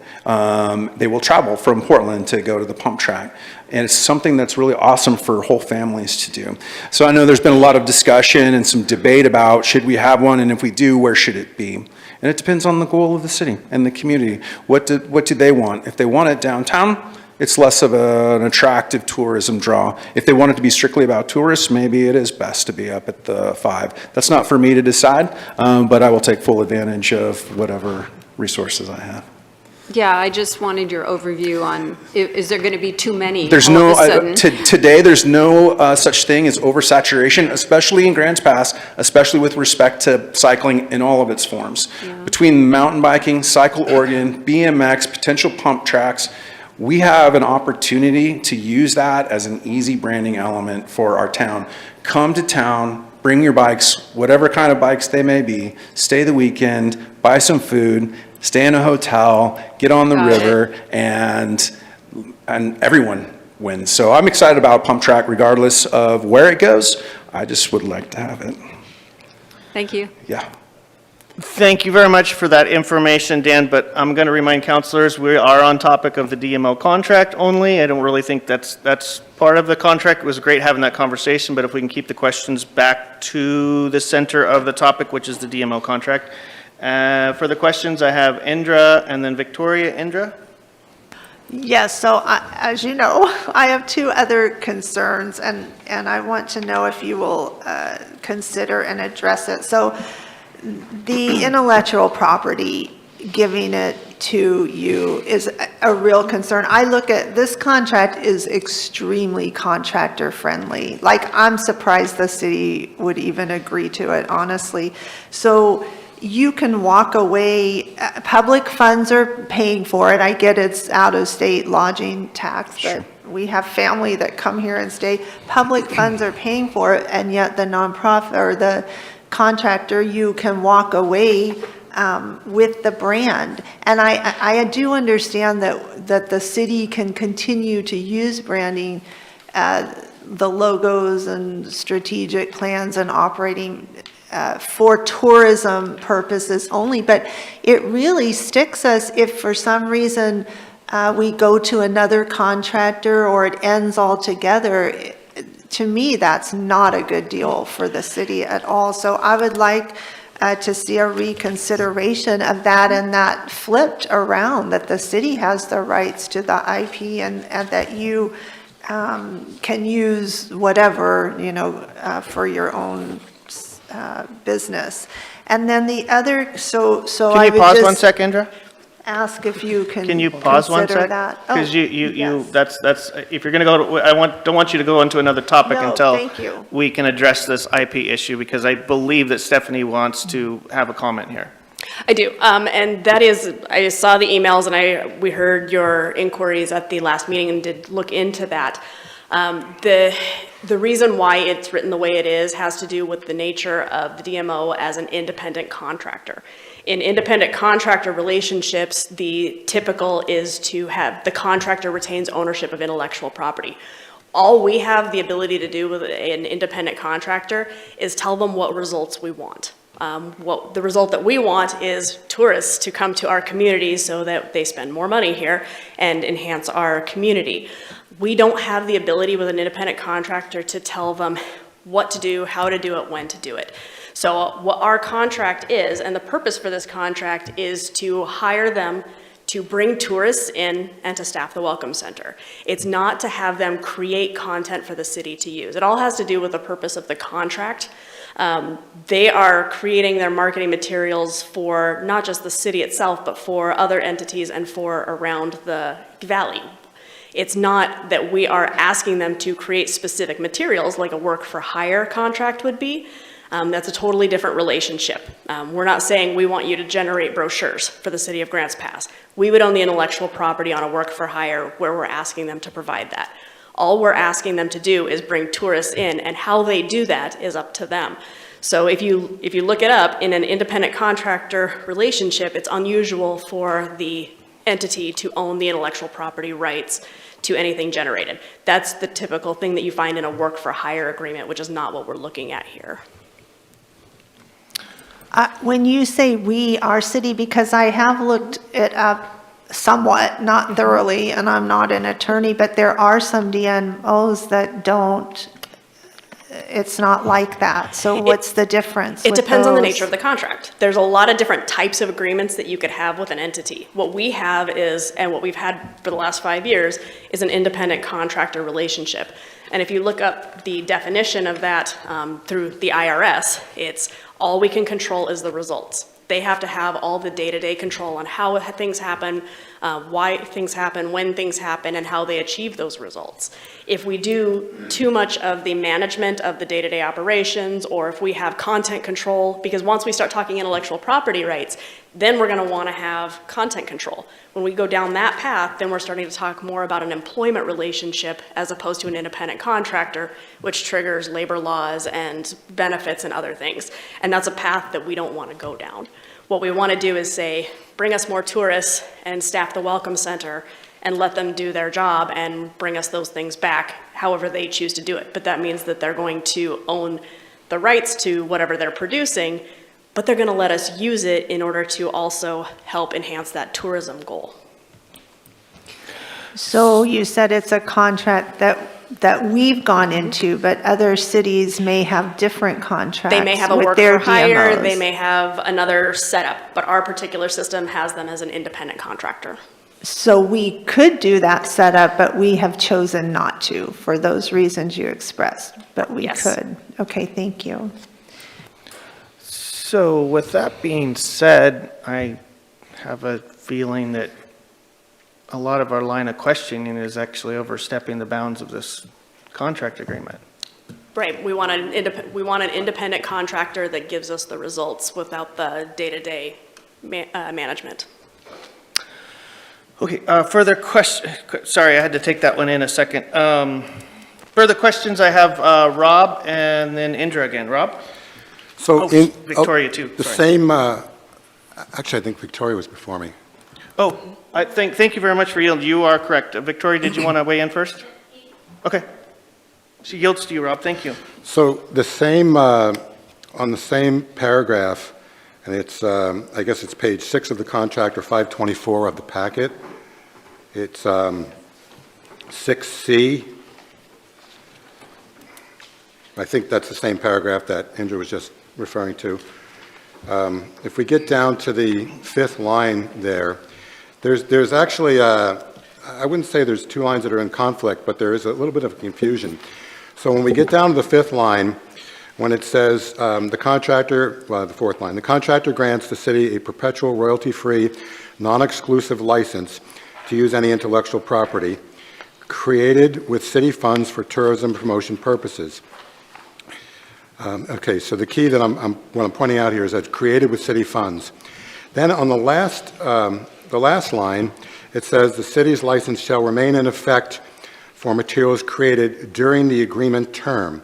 They will travel from Portland to go to the pump track. And it's something that's really awesome for whole families to do. So I know there's been a lot of discussion and some debate about should we have one, and if we do, where should it be? And it depends on the goal of the city and the community. What do they want? If they want it downtown, it's less of an attractive tourism draw. If they want it to be strictly about tourists, maybe it is best to be up at the 5. That's not for me to decide, but I will take full advantage of whatever resources I have. Yeah, I just wanted your overview on, is there going to be too many There's all no, of a sudden? today, there's no such thing as oversaturation, especially in Grants Pass, especially with respect to cycling in all of its forms. Between mountain biking, Cycle Oregon, BMX, potential pump tracks, we have an opportunity to use that as an easy branding element for our town. Come to town, bring your bikes, whatever kind of bikes they may be, stay the weekend, buy some food, stay in a hotel, get on the river, and everyone wins. So I'm excited about Pump Track regardless of where it goes. I just would like to have it. Thank you. Yeah. Thank you very much for that information, Dan, but I'm going to remind councilors, we are on topic of the DMO contract only. I don't really think that's part of the contract. It was great having that conversation, but if we can keep the questions back to the center of the topic, which is the DMO contract. For the questions, I have Indra and then Victoria. Indra? Yes, so as you know, I have 2 other concerns, and I want to know if you will consider and address it. So the intellectual property, giving it to you is a real concern. I look at, this contract is extremely contractor friendly. Like, I'm surprised the city would even agree to it, honestly. So you can walk away, public funds are paying for it. I get it's out-of-state lodging tax, but we have family that come here and stay. Public funds are paying for it, and yet the nonprofit or the contractor, you can walk away with the brand. And I do understand that the city can continue to use branding, the logos and strategic plans and operating for tourism purposes only, but it really sticks us if for some reason we go to another contractor or it ends altogether. To me, that's not a good deal for the city at all. So I would like to see a reconsideration of that and that flipped around, that the city has the rights to the IP and that you can use whatever, for your own business. And then the other, so Can I you would pause one just sec, Indra? ask if you can you pause one consider sec? that. Because Oh, you, yes. that's, if you're going to go, don't want you to go into another topic No, until thank you. we can address this IP issue, because I believe that Stephanie wants to have a comment here. I do, and that is, I saw the emails and we heard your inquiries at the last meeting and did look into that. The reason why it's written the way it is has to do with the nature of the DMO as an independent contractor. In independent contractor relationships, the typical is to have the contractor retains ownership of intellectual property. All we have the ability to do with an independent contractor is tell them what results we want. What the result that we want is tourists to come to our community so that they spend more money here and enhance our community. We don't have the ability with an independent contractor to tell them what to do, how to do it, when to do it. So what our contract is, and the purpose for this contract is to hire them to bring tourists in and to staff the Welcome Center. It's not to have them create content for the city to use. It all has to do with the purpose of the contract. They are creating their marketing materials for not just the city itself, but for other entities and for around the valley. It's not that we are asking them to create specific materials like a work for hire contract would be. That's a totally different relationship. We're not saying we want you to generate brochures for the city of Grants Pass. We would own the intellectual property on a work for hire where we're asking them to provide that. All we're asking them to do is bring tourists in, and how they do that is up to them. So if you look it up, in an independent contractor relationship, it's unusual for the entity to own the intellectual property rights to anything generated. That's the typical thing that you find in a work for hire agreement, which is not what we're looking at here. When you say we, our city, because I have looked it up somewhat, not thoroughly, and I'm not an attorney, but there are some DMOs that don't it's not like that. So what's the difference? It with depends on the those? nature of the contract. There's a lot of different types of agreements that you could have with an entity. What we have is, and what we've had for the last 5 years, is an independent contractor relationship. And if you look up the definition of that through the IRS, it's all we can control is the results. They have to have all the day-to-day control on how things happen, why things happen, when things happen, and how they achieve those results. If we do too much of the management of the day-to-day operations, or if we have content control, because once we start talking intellectual property rights, then we're going to want to have content control. When we go down that path, then we're starting to talk more about an employment relationship as opposed to an independent contractor, which triggers labor laws and benefits and other things. And that's a path that we don't want to go down. What we want to do is say, bring us more tourists and staff the welcome center and let them do their job and bring us those things back however they choose to do it. But that means that they're going to own the rights to whatever they're producing, but they're going to let us use it in order to also help enhance that tourism goal. So you said it's a contract that we've gone into, but other cities may have different contracts They may have a with work their for hire, DMOs. they may have another setup, but our particular system has them as an independent contractor. So we could do that setup, but we have chosen not to for those reasons you expressed, but we Yes. could. Okay, thank you. So with that being said, I have a feeling that a lot of our line of questioning is actually overstepping the bounds of this contract agreement. Right, we want an independent contractor that gives us the results without the day-to-day management. Okay, further question, sorry, I had to take that one in a second. Further questions, I have Rob and then Indra again. Rob? So Victoria too, The sorry. same, actually, I think Victoria was before me. Oh, thank you very much for yielding. You are correct. Victoria, did you want to weigh in first? Okay. She yields to you, Rob. Thank you. So the same, on the same paragraph, and it's, I guess it's page 6 of the contract or 524 of the packet. It's 6C. I think that's the same paragraph that Indra was just referring to. If we get down to the 5th line there's actually, I wouldn't say there's 2 lines that are in conflict, but there is a little bit of confusion. So when we get down to the 5th line, when it says the contractor, well, the 4th line, the contractor grants the city a perpetual royalty-free, non-exclusive license to use any intellectual property created with city funds for tourism promotion purposes. Okay, so the key that what I'm pointing out here is that created with city funds. Then on the last line, it says the city's license shall remain in effect for materials created during the agreement term.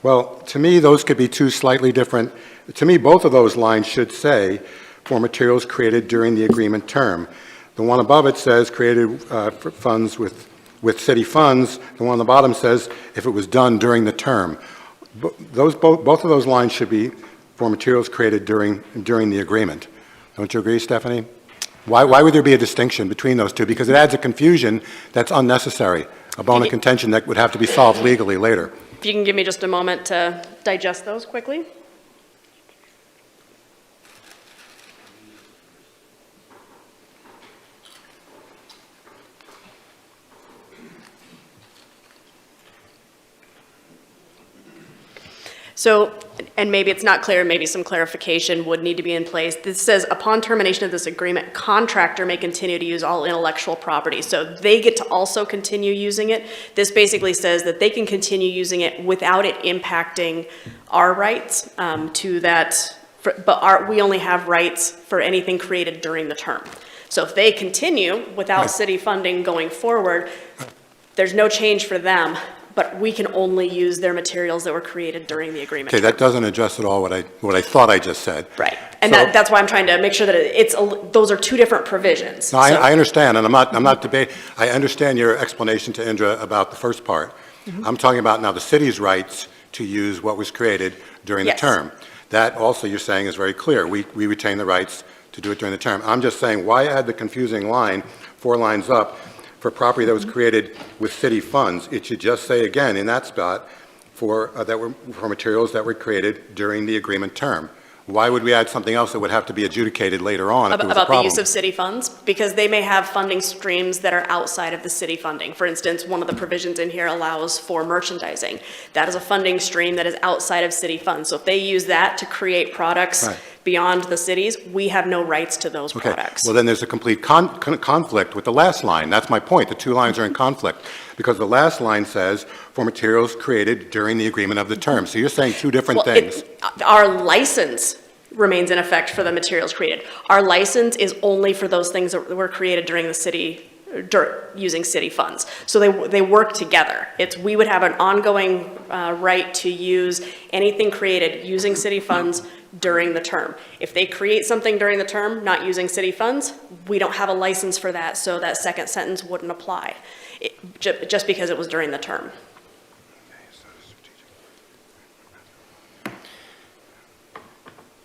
Well, to me, those could be 2 slightly different. To me, both of those lines should say for materials created during the agreement term. The one above it says created for funds with city funds. The one on the bottom says if it was done during the term. Both of those lines should be for materials created during the agreement. Don't you agree, Stephanie? Why would there be a distinction between those two? Because it adds a confusion that's unnecessary, a bone of contention that would have to be solved legally later. If you can give me just a moment to digest those quickly. So, and maybe it's not clear, maybe some clarification would need to be in place. This says, upon termination of this agreement, contractor may continue to use all intellectual property. So they get to also continue using it. This basically says that they can continue using it without it impacting our rights to that, but we only have rights for anything created during the term. So if they continue without city funding going forward, there's no change for them, but we can only use their materials that were created during the agreement. Okay, that doesn't address at all what I thought I just said. Right, and So- that's why I'm trying to make sure that those are 2 different provisions. No, I understand, and I'm not debating. I understand your explanation to Indra about the first part. I'm talking about now the city's rights to use what was created during the Yes. term. That also, you're saying, is very clear. We retain the rights to do it during the term. I'm just saying, why add the confusing line, 4 lines up, for property that was created with city funds? It should just say again in that spot, for materials that were created during the agreement term. Why would we add something else that would have to be adjudicated later on if there was a About the problem? use of city funds, because they may have funding streams that are outside of the city funding. For instance, one of the provisions in here allows for merchandising. That is a funding stream that is outside of city funds. So if they use that to create products Right. beyond the cities, we have no rights to those Okay, products. well, then there's a complete conflict with the last line. That's my point. The two lines are in conflict, because the last line says, for materials created during the agreement of the term. So you're saying two different Well, things. Our license remains in effect for the materials created. Our license is only for those things that were created during the city, using city funds. So they work together. We would have an ongoing right to use anything created using city funds during the term. If they create something during the term not using city funds, we don't have a license for that, so that second sentence wouldn't apply, just because it was during the term.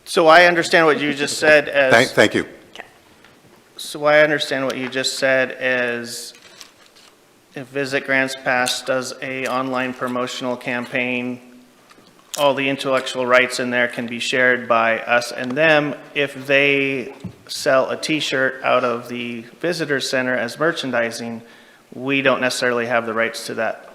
So I understand what you just said as. Thank you. So I understand what you just said as if Visit Grants Pass does a online promotional campaign, all the intellectual rights in there can be shared by us and them. If they sell a T-shirt out of the visitor center as merchandising, we don't necessarily have the rights to that.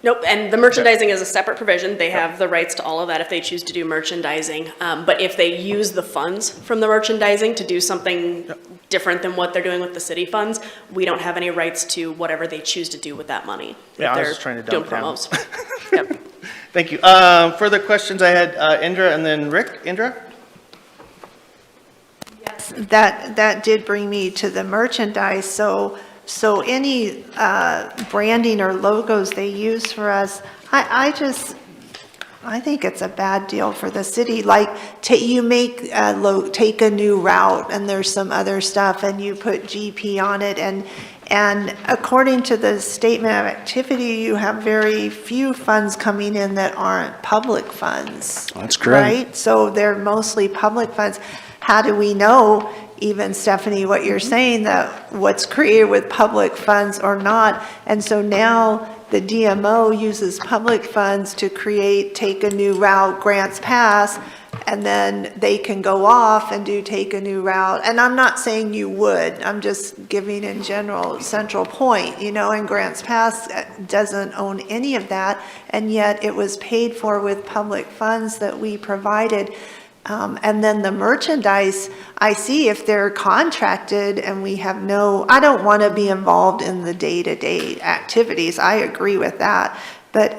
Nope, and the merchandising is a separate provision. They have the rights to all of that if they choose to do merchandising. But if they use the funds from the merchandising to do something different than what they're doing with the city funds, we don't have any rights to whatever they choose to do with that money. Yeah, if I was they're just trying to doing dump down. promos. Yep. Thank you. Further questions? I had Indra and then Rick. Indra? That did bring me to the merchandise, so any branding or logos they use for us, I think it's a bad deal for the city. Like, you make take a new route and there's some other stuff and you put GP on it, and according to the statement of activity, you have very few funds coming in that aren't public funds. That's correct. Right? So they're mostly public funds. How do we know, even Stephanie, what you're saying, that what's created with public funds or not? And so now the DMO uses public funds to create Take a New Route Grants Pass, and then they can go off and do Take a New Route. And I'm not saying you would, I'm just giving in general central point, and Grants Pass doesn't own any of that, and yet it was paid for with public funds that we provided. And then the merchandise, I see if they're contracted and we have I don't want to be involved in the day-to-day activities. I agree with that. But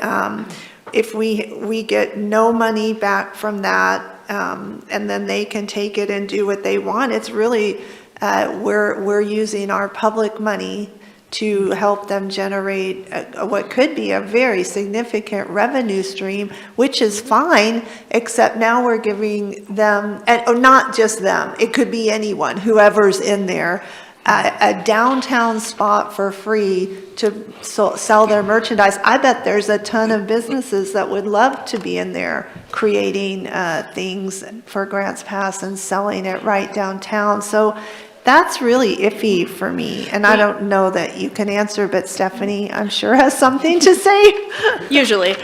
if we get no money back from that, and then they can take it and do what they want, it's really, we're using our public money to help them generate what could be a very significant revenue stream, which is fine, except now we're giving them, and not just them, it could be anyone, whoever's in there, a downtown spot for free to sell their merchandise. I bet there's a ton of businesses that would love to be in there creating things for Grants Pass and selling it right downtown. So that's really iffy for me, and I don't know that you can answer, but Stephanie, I'm sure, has something to say. Usually.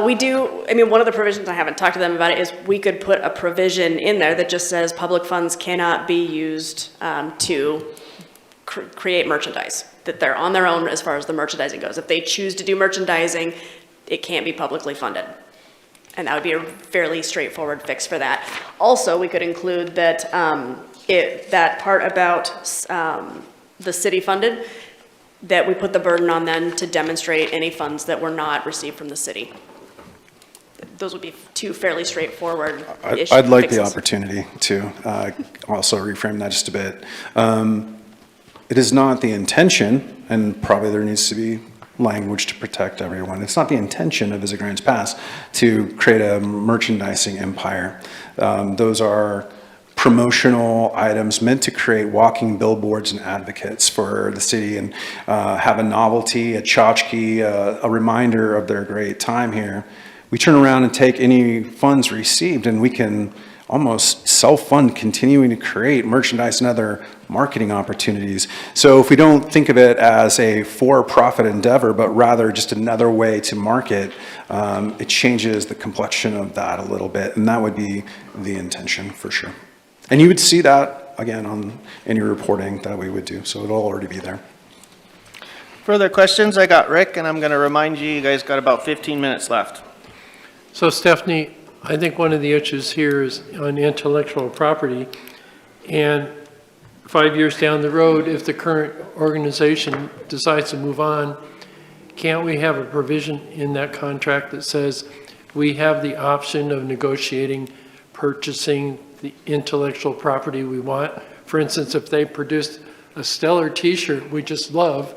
We do, one of the provisions, I haven't talked to them about it, is we could put a provision in there that just says public funds cannot be used to create merchandise, that they're on their own as far as the merchandising goes. If they choose to do merchandising, it can't be publicly funded. And that would be a fairly straightforward fix for that. Also, we could include that that part about the city funded, that we put the burden on them to demonstrate any funds that were not received from the city. Those would be two fairly straightforward issues. I'd like the opportunity to also reframe that just a bit. It is not the intention, and probably there needs to be language to protect everyone. It's not the intention of Visit Grants Pass to create a merchandising empire. Those are promotional items meant to create walking billboards and advocates for the city and have a novelty, a tchotchke, a reminder of their great time here. We turn around and take any funds received and we can almost self-fund continuing to create merchandise and other marketing opportunities. So if we don't think of it as a for-profit endeavor, but rather just another way to market, it changes the complexion of that a little bit, and that would be the intention for sure. And you would see that, again, on any reporting that we would do, so it'll already be there. Further questions? I got Rick, and I'm going to remind you, you guys got about 15 minutes left. So Stephanie, I think one of the issues here is on intellectual property. And 5 years down the road, if the current organization decides to move on, can't we have a provision in that contract that says we have the option of negotiating, purchasing the intellectual property we want? For instance, if they produced a stellar t-shirt we just love,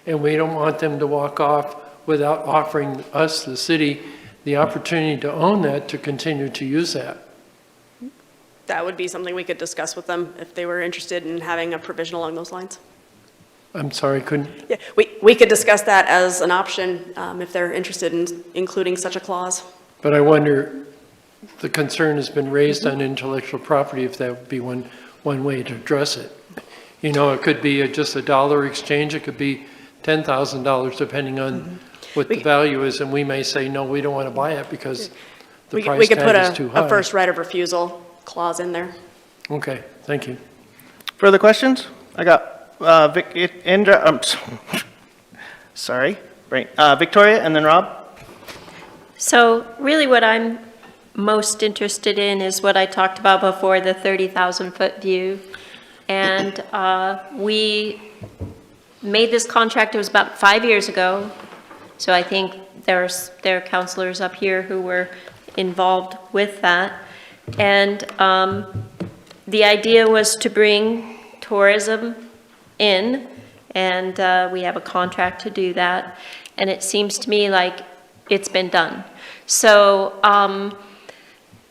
and we don't want them to walk off without offering us, the city, the opportunity to own that, to continue to use that. That would be something we could discuss with them if they were interested in having a provision along those lines. I'm sorry, couldn't, Yeah, we could discuss that as an option if they're interested in including such a clause. but I wonder, the concern has been raised on intellectual property, if that would be one way to address it. You know, it could be just a dollar exchange, it could be $10,000 depending on what the value is, and we may say, no, we don't want to buy it because the price We could put tag is too high. a first right of refusal clause in there. Okay, thank you. Further questions? I got sorry, brain. Victoria, and then Rob. So really what I'm most interested in is what I talked about before, the 30,000-foot view. And we made this contract, it was about 5 years ago. So I think there are counselors up here who were involved with that. And the idea was to bring tourism in, and we have a contract to do that. And it seems to me like it's been done. So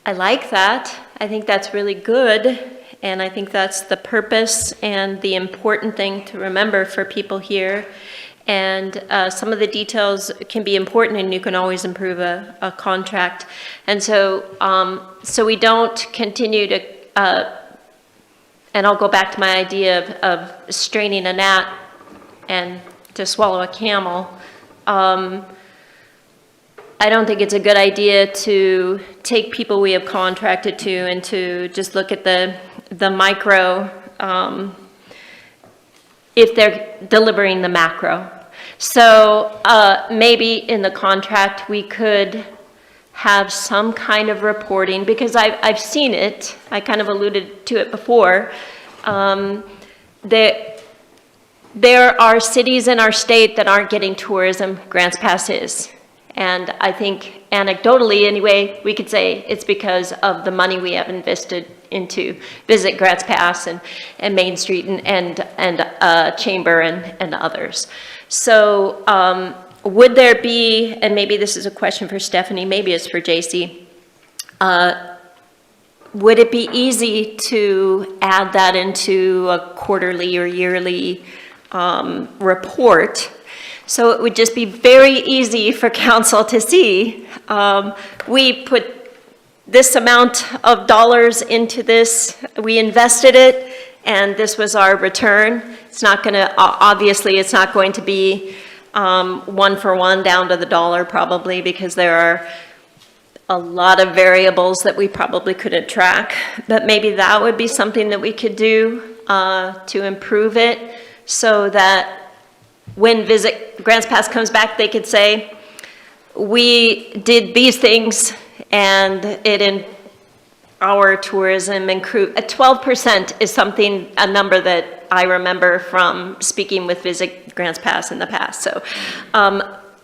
I like that. I think that's really good. And I think that's the purpose and the important thing to remember for people here. And some of the details can be important, and you can always improve a contract. And so, so we don't continue to, and I'll go back to my idea of straining a gnat and to swallow a camel. I don't think it's a good idea to take people we have contracted to and to just look at the micro, if they're delivering the macro. So maybe in the contract we could have some kind of reporting, because I've seen it, I kind of alluded to it before. There are cities in our state that aren't getting tourism, Grants Pass is. And I think anecdotally anyway, we could say it's because of the money we have invested into Visit Grants Pass and Main Street and Chamber and others. So would there be, and maybe this is a question for Stephanie, maybe it's for JC, would it be easy to add that into a quarterly or yearly report? So it would just be very easy for council to see. We put this amount of dollars into this, we invested it, and this was our return. It's not going to, obviously, it's not going to be one for one down to the dollar probably, because there are a lot of variables that we probably couldn't track. But maybe that would be something that we could do to improve it, so that when Visit Grants Pass comes back, they could say, we did these things and it in our tourism improved. 12% is something, a number that I remember from speaking with Visit Grants Pass in the past. So,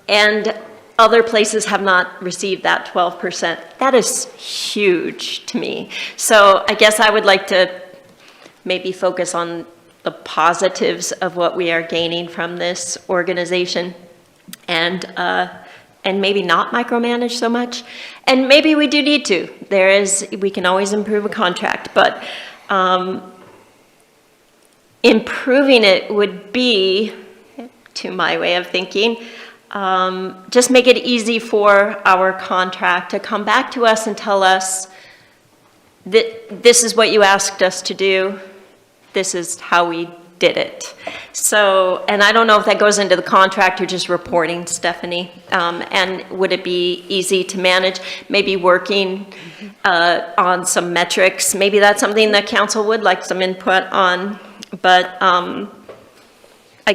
and other places have not received that 12%. That is huge to me. So I guess I would like to maybe focus on the positives of what we are gaining from this organization, and maybe not micromanage so much. And maybe we do need to. We can always improve a contract, but improving it would be, to my way of thinking, just make it easy for our contract to come back to us and tell us, this is what you asked us to do. This is how we did it. So, and I don't know if that goes into the contract or just reporting, Stephanie. And would it be easy to manage? Maybe working on some metrics. Maybe that's something that council would like some input on. But I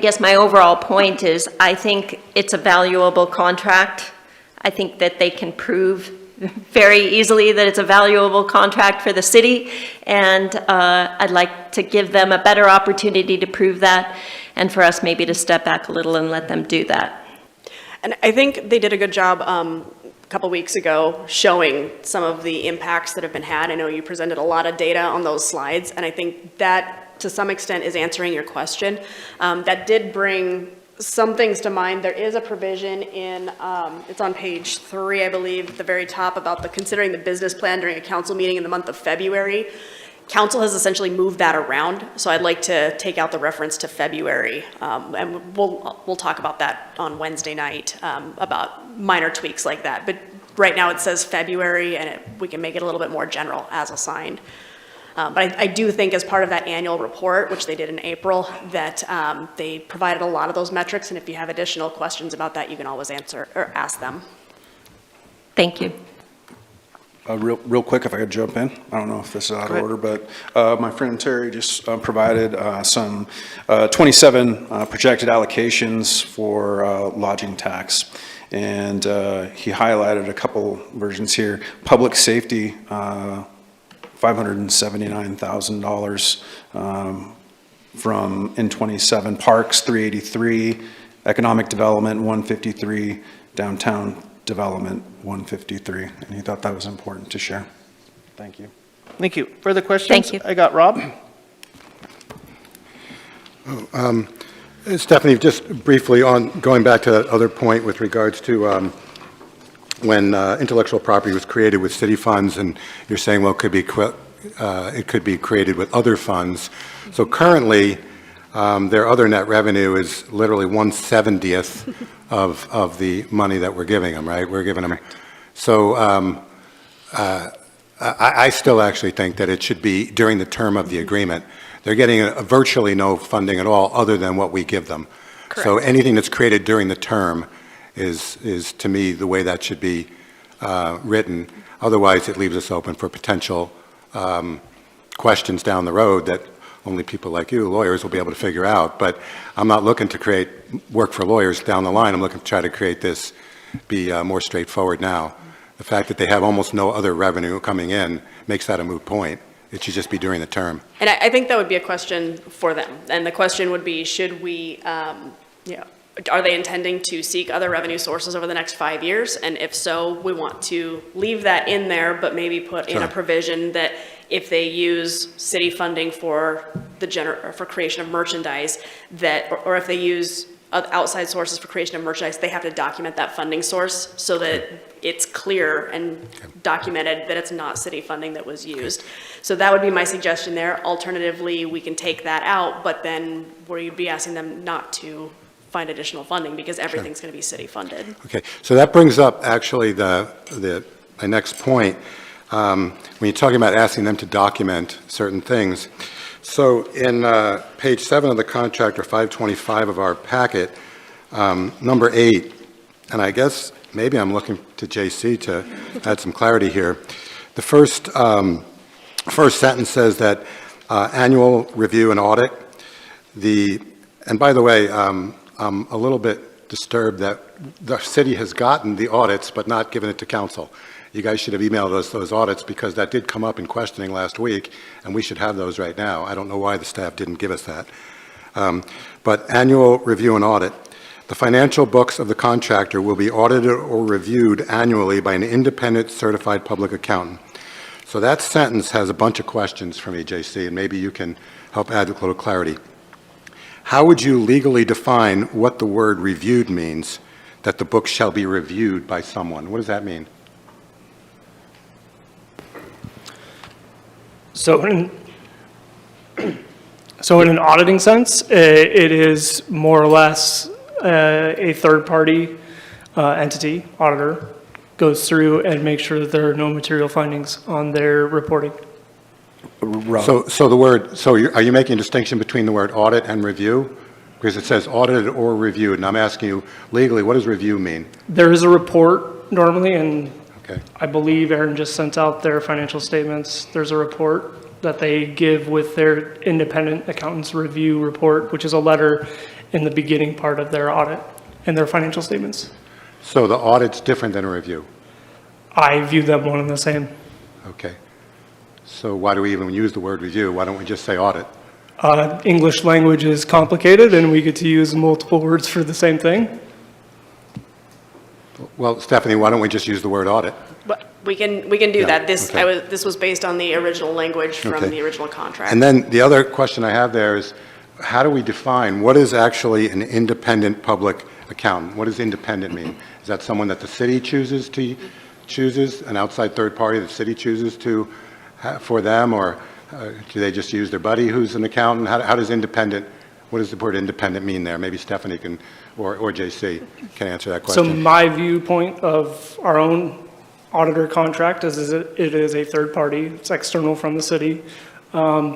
guess my overall point is I think it's a valuable contract. I think that they can prove very easily that it's a valuable contract for the city, and I'd like to give them a better opportunity to prove that, and for us maybe to step back a little and let them do that. And I think they did a good job a couple weeks ago showing some of the impacts that have been had. I know you presented a lot of data on those slides, and I think that to some extent is answering your question. That did bring some things to mind. There is a provision in, it's on page 3, I believe, at the very top, about the considering the business plan during a council meeting in the month of February. Council has essentially moved that around, so I'd like to take out the reference to February, and we'll talk about that on Wednesday night, about minor tweaks like that. But right now it says February, and we can make it a little bit more general as assigned. But I do think as part of that annual report, which they did in April, that they provided a lot of those metrics, and if you have additional questions about that, you can always answer or ask them. Thank you. Real quick, if I could jump in. I don't know if this is out of order, but my friend Terry just provided some 27 projected allocations for lodging tax. And he highlighted a couple versions here. Public safety, $579,000 from in 27. Parks, 383. Economic development, 153. Downtown development, 153. And he thought that was important to share. Thank you. Thank you. Further questions? Thank you. I got Rob. Stephanie, just briefly on going back to that other point with regards to when intellectual property was created with city funds, and you're saying, well, it could be created with other funds. So currently, their other net revenue is literally 1/70th of the money that we're giving them, right? We're giving them. So I still actually think that it should be during the term of the agreement. They're getting virtually no funding at all other than what we give them. Correct. So anything that's created during the term is to me the way that should be written. Otherwise, it leaves us open for potential questions down the road that only people like you, lawyers, will be able to figure out. But I'm not looking to create work for lawyers down the line. I'm looking to try to create this be more straightforward now. The fact that they have almost no other revenue coming in makes that a moot point. It should just be during the term. And I think that would be a question for them. And the question would be, should we, are they intending to seek other revenue sources over the next 5 years? And if so, we want to leave that in there, but maybe put in a provision that if they use city funding for for creation of merchandise, that, or if they use outside sources for creation of merchandise, they have to document that funding source so that it's clear and documented that it's not city funding that was used. So that would be my suggestion there. Alternatively, we can take that out, but then where you'd be asking them not to find additional funding because everything's going to be city funded. Okay, so that brings up actually my next point. When you're talking about asking them to document certain things, so in page 7 of the contract, or 525 of our packet, number 8, and I guess maybe I'm looking to JC to add some clarity here. The first sentence says that annual review and audit. And by the way, I'm a little bit disturbed that the city has gotten the audits but not given it to council. You guys should have emailed us those audits because that did come up in questioning last week, and we should have those right now. I don't know why the staff didn't give us that. But annual review and audit. The financial books of the contractor will be audited or reviewed annually by an independent certified public accountant. So that sentence has a bunch of questions for me, JC, and maybe you can help add a little clarity. How would you legally define what the word reviewed means, that the book shall be reviewed by someone? What does that mean? So in an auditing sense, it is more or less a third-party auditor goes through and makes sure that there are no material findings on their reporting. So are you making a distinction between the word audit and review? Because it says audited or reviewed, and I'm asking you legally, what does review mean? There is a report normally, and Okay. I believe Aaron just sent out their financial statements. There's a report that they give with their independent accountant's review report, which is a letter in the beginning part of their audit and their financial statements. So the audit's different than a review? I view them one and the same. Okay. So why do we even use the word review? Why don't we just say audit? English language is complicated, and we get to use multiple words for the same thing. Well, Stephanie, why don't we just use the word audit? But we can do Yeah, that. This was based on the original language from Okay. the original contract. And then the other question I have there is, how do we define what is actually an independent public accountant? What does independent mean? Is that someone that the city chooses, an outside third party the city chooses to for them, or do they just use their buddy who's an accountant? How does independent, what does the word independent mean there? Maybe Stephanie can, or JC can answer that So question. my viewpoint of our own auditor contract is it is a third party. It's external from the city.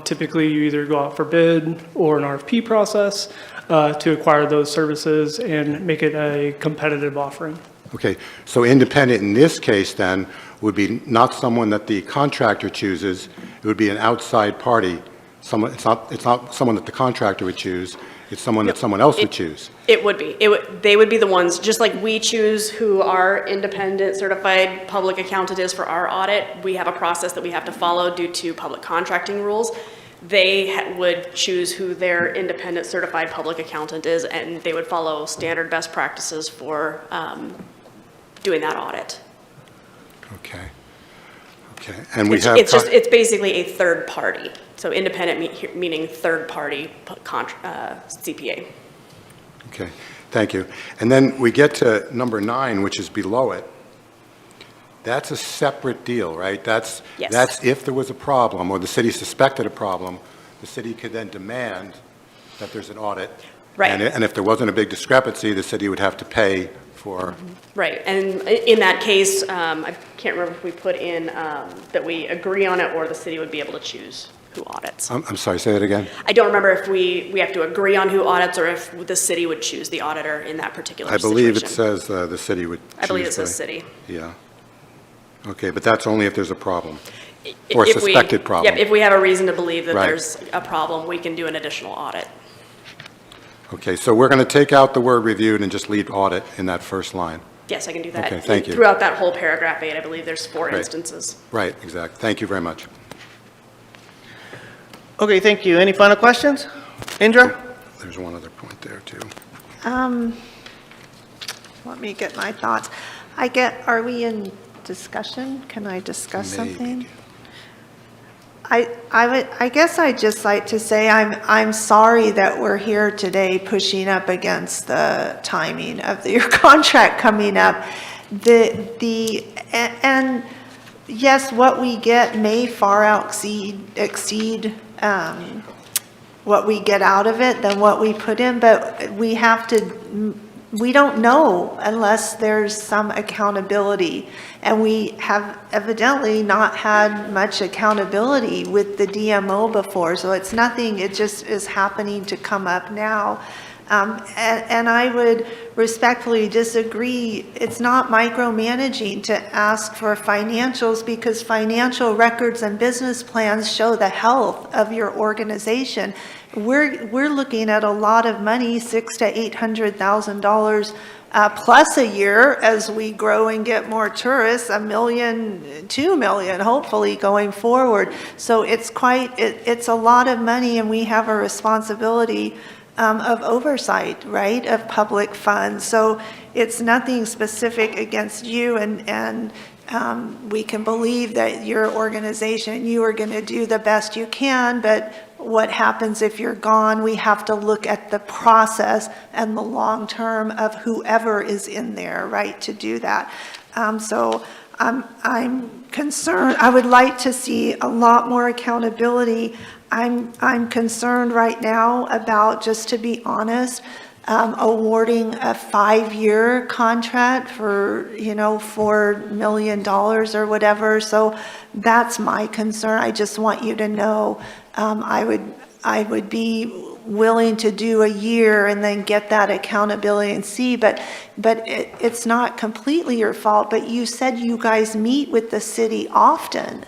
Typically, you either go out for bid or an RFP process to acquire those services and make it a competitive offering. Okay, so independent in this case then would be not someone that the contractor chooses, it would be an outside party. Someone, it's not someone that the contractor would choose, it's someone that someone else would choose. It would be. They would be the ones, just like we choose who our independent certified public accountant is for our audit. We have a process that we have to follow due to public contracting rules. They would choose who their independent certified public accountant is, and they would follow standard best practices for doing that audit. Okay. Okay, and we have... It's basically a third party. So independent meaning third party CPA. Okay, thank you. And then we get to number 9, which is below it. That's a separate deal, right? Yes. That's if there was a problem, or the city suspected a problem, the city could then demand that there's an audit. Right. And if there wasn't a big discrepancy, the city would have to pay for... Right, and in that case, I can't remember if we put in that we agree on it or the city would be able to choose who audits. I'm sorry, say that again? I don't remember if we have to agree on who audits or if the city would choose the auditor in that particular I situation. believe it says the city would choose. I believe it says city. Yeah. Okay, but that's only if there's a problem, or a suspected problem. Yep, if we have a reason to believe that Right. there's a problem, we can do an additional audit. Okay, so we're going to take out the word reviewed and just leave audit in that first line. Yes, I can do that. Okay, thank you. Throughout that whole paragraph 8, I believe there's 4 Right. instances. Right, exactly. Thank you very much. Okay, thank you. Any final questions? Indra? There's one other point there, too. Let me get my thoughts. Are we in discussion? Can I discuss Maybe. something? I guess I'd just like to say I'm sorry that we're here today pushing up against the timing of your contract coming up. And yes, what we get may far exceed what we get out of it than what we put in, but we don't know unless there's some accountability. And we have evidently not had much accountability with the DMO before, so it's nothing, it just is happening to come up now. And I would respectfully disagree. It's not micromanaging to ask for financials, because financial records and business plans show the health of your organization. We're looking at a lot of money, $600,000 to $800,000 plus a year as we grow and get more tourists, $1 million, $2 million, hopefully going forward. So it's a lot of money, and we have a responsibility of oversight, right, of public funds. So it's nothing specific against you, and we can believe that your organization, you are going to do the best you can, but what happens if you're gone? We have to look at the process and the long term of whoever is in there, right, to do that. So I'm concerned. I would like to see a lot more accountability. I'm concerned right now about, just to be honest, awarding a 5-year contract for, $4 million or whatever. So that's my concern. I just want you to know, I would be willing to do a year and then get that accountability and see, but it's not completely your fault, but you said you guys meet with the city often.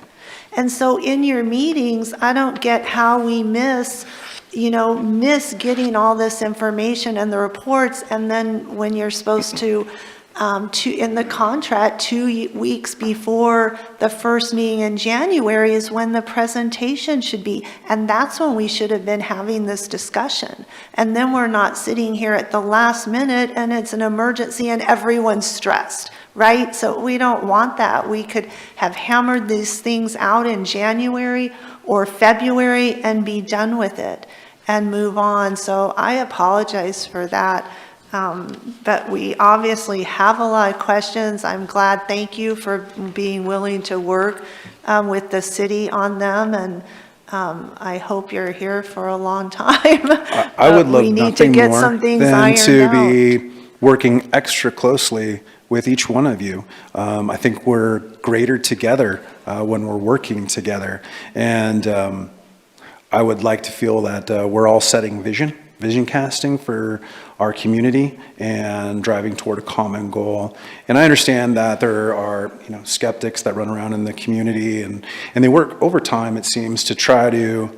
And so in your meetings, I don't get how we miss getting all this information and the reports, and then when you're supposed to in the contract, 2 weeks before the first meeting in January is when the presentation should be. And that's when we should have been having this discussion. And then we're not sitting here at the last minute and it's an emergency and everyone's stressed, right? So we don't want that. We could have hammered these things out in January or February and be done with it and move on. So I apologize for that. But we obviously have a lot of questions. I'm glad, thank you for being willing to work with the city on them, and I hope you're here for a long time. I would love We need nothing to get more some things than ironed to out. be working extra closely with each one of you. I think we're greater together when we're working together, and I would like to feel that we're all setting vision casting for our community and driving toward a common goal. And I understand that there are, skeptics that run around in the community and they work overtime, it seems, to try to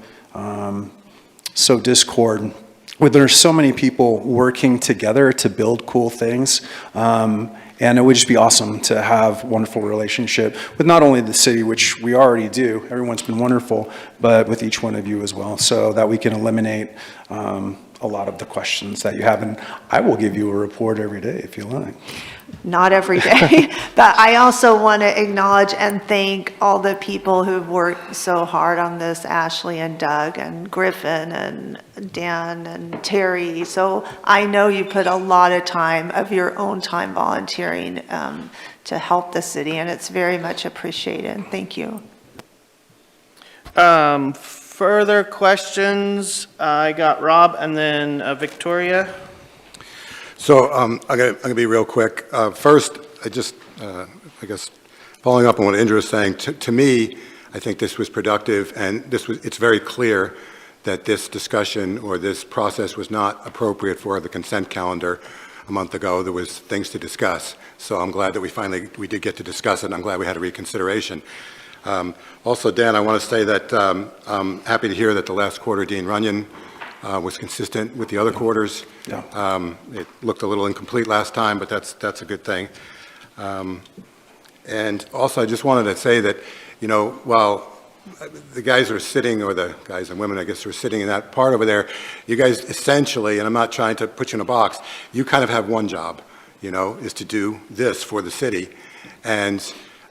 sow discord. Where there's so many people working together to build cool things. And it would just be awesome to have a wonderful relationship with not only the city, which we already do, everyone's been wonderful, but with each one of you as well, so that we can eliminate a lot of the questions that you have. And I will give you a report every day if you like. Not every day, but I also want to acknowledge and thank all the people who've worked so hard on this, Ashley and Doug and Griffin and Dan and Terry. So I know you put a lot of time of your own time volunteering to help the city, and it's very much appreciated. Thank you. Further questions? I got Rob and then Victoria. So I'm gonna be real quick. First, I guess, following up on what Indra was saying, to me, I think this was productive, and it's very clear that this discussion or this process was not appropriate for the consent calendar a month ago. There was things to discuss. So I'm glad that we did get to discuss it, and I'm glad we had a reconsideration. Also, Dan, I want to say that I'm happy to hear that the last quarter, Dean Runyon, was consistent with the other quarters. Yeah. It looked a little incomplete last time, but that's a good thing. And also, I just wanted to say that, while the guys are sitting, or the guys and women, I guess, are sitting in that part over there, you guys essentially, and I'm not trying to put you in a box, you kind of have one job, is to do this for the city. And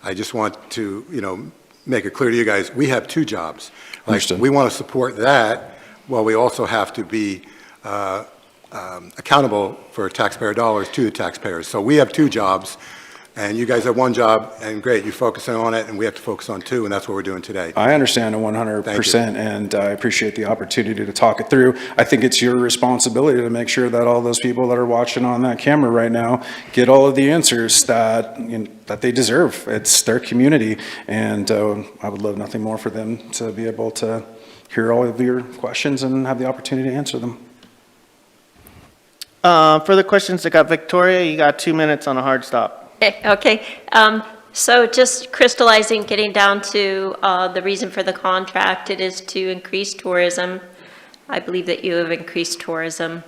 I just want to, make it clear to you guys, we have two jobs. Understood. We want to support that, while we also have to be accountable for taxpayer dollars to the taxpayers. So we have two jobs, and you guys have one job, and great, you're focusing on it, and we have to focus on two, and that's what we're doing today. I understand 100%, and I appreciate the opportunity to talk it through. I think it's your responsibility to make sure that all those people that are watching on that camera right now get all of the answers that that they deserve. It's their community, and I would love nothing more for them to be able to hear all of your questions and have the opportunity to answer them. Further questions? I got Victoria. You got 2 minutes on a hard stop. Okay. So just crystallizing, getting down to the reason for the contract, it is to increase tourism. I believe that you have increased tourism.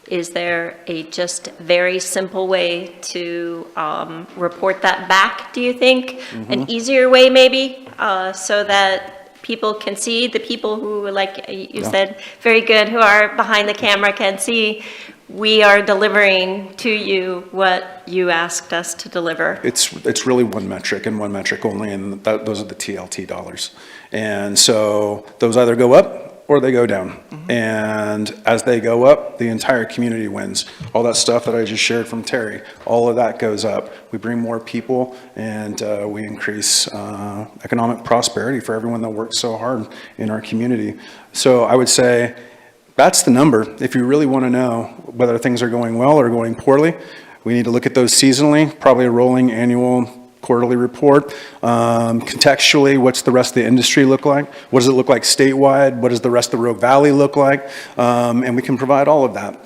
Is there a just very simple way to report that back, do you think? An easier way maybe, so that people can see, the people who, like you said, very good, who are behind the camera can see we are delivering to you what you asked us to deliver? It's really one metric and one metric only, and those are the TLT dollars. And so those either go up or they go down. And as they go up, the entire community wins. All that stuff that I just shared from Terry, all of that goes up. We bring more people, and we increase economic prosperity for everyone that works so hard in our community. So I would say that's the number. If you really want to know whether things are going well or going poorly, we need to look at those seasonally, probably a rolling annual quarterly report. Contextually, what's the rest of the industry look like? What does it look like statewide? What does the rest of the Rogue Valley look like? And we can provide all of that.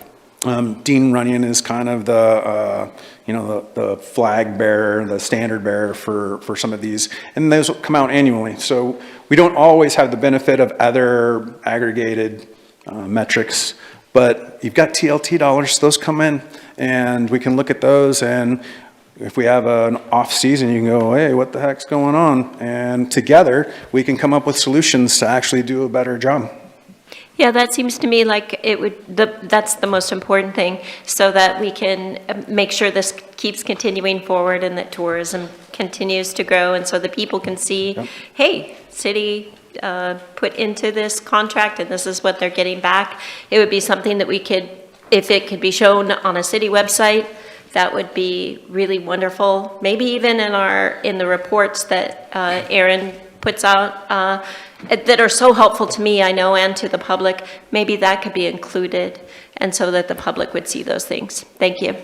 Dean Runyon is kind of the, the flag bearer, the standard bearer for some of these, and those come out annually. So we don't always have the benefit of other aggregated metrics, but you've got TLT dollars, those come in, and we can look at those, and if we have an off season, you can go, hey, what the heck's going on? And together, we can come up with solutions to actually do a better job. Yeah, that seems to me like it would, that's the most important thing, so that we can make sure this keeps continuing forward and that tourism continues to grow, and so that people can see, hey, city put into this contract and this is what they're getting back. It would be something that we could, if it could be shown on a city website, that would be really wonderful. Maybe even in the reports that Aaron puts out that are so helpful to me, I know, and to the public. Maybe that could be included, and so that the public would see those things. Thank you.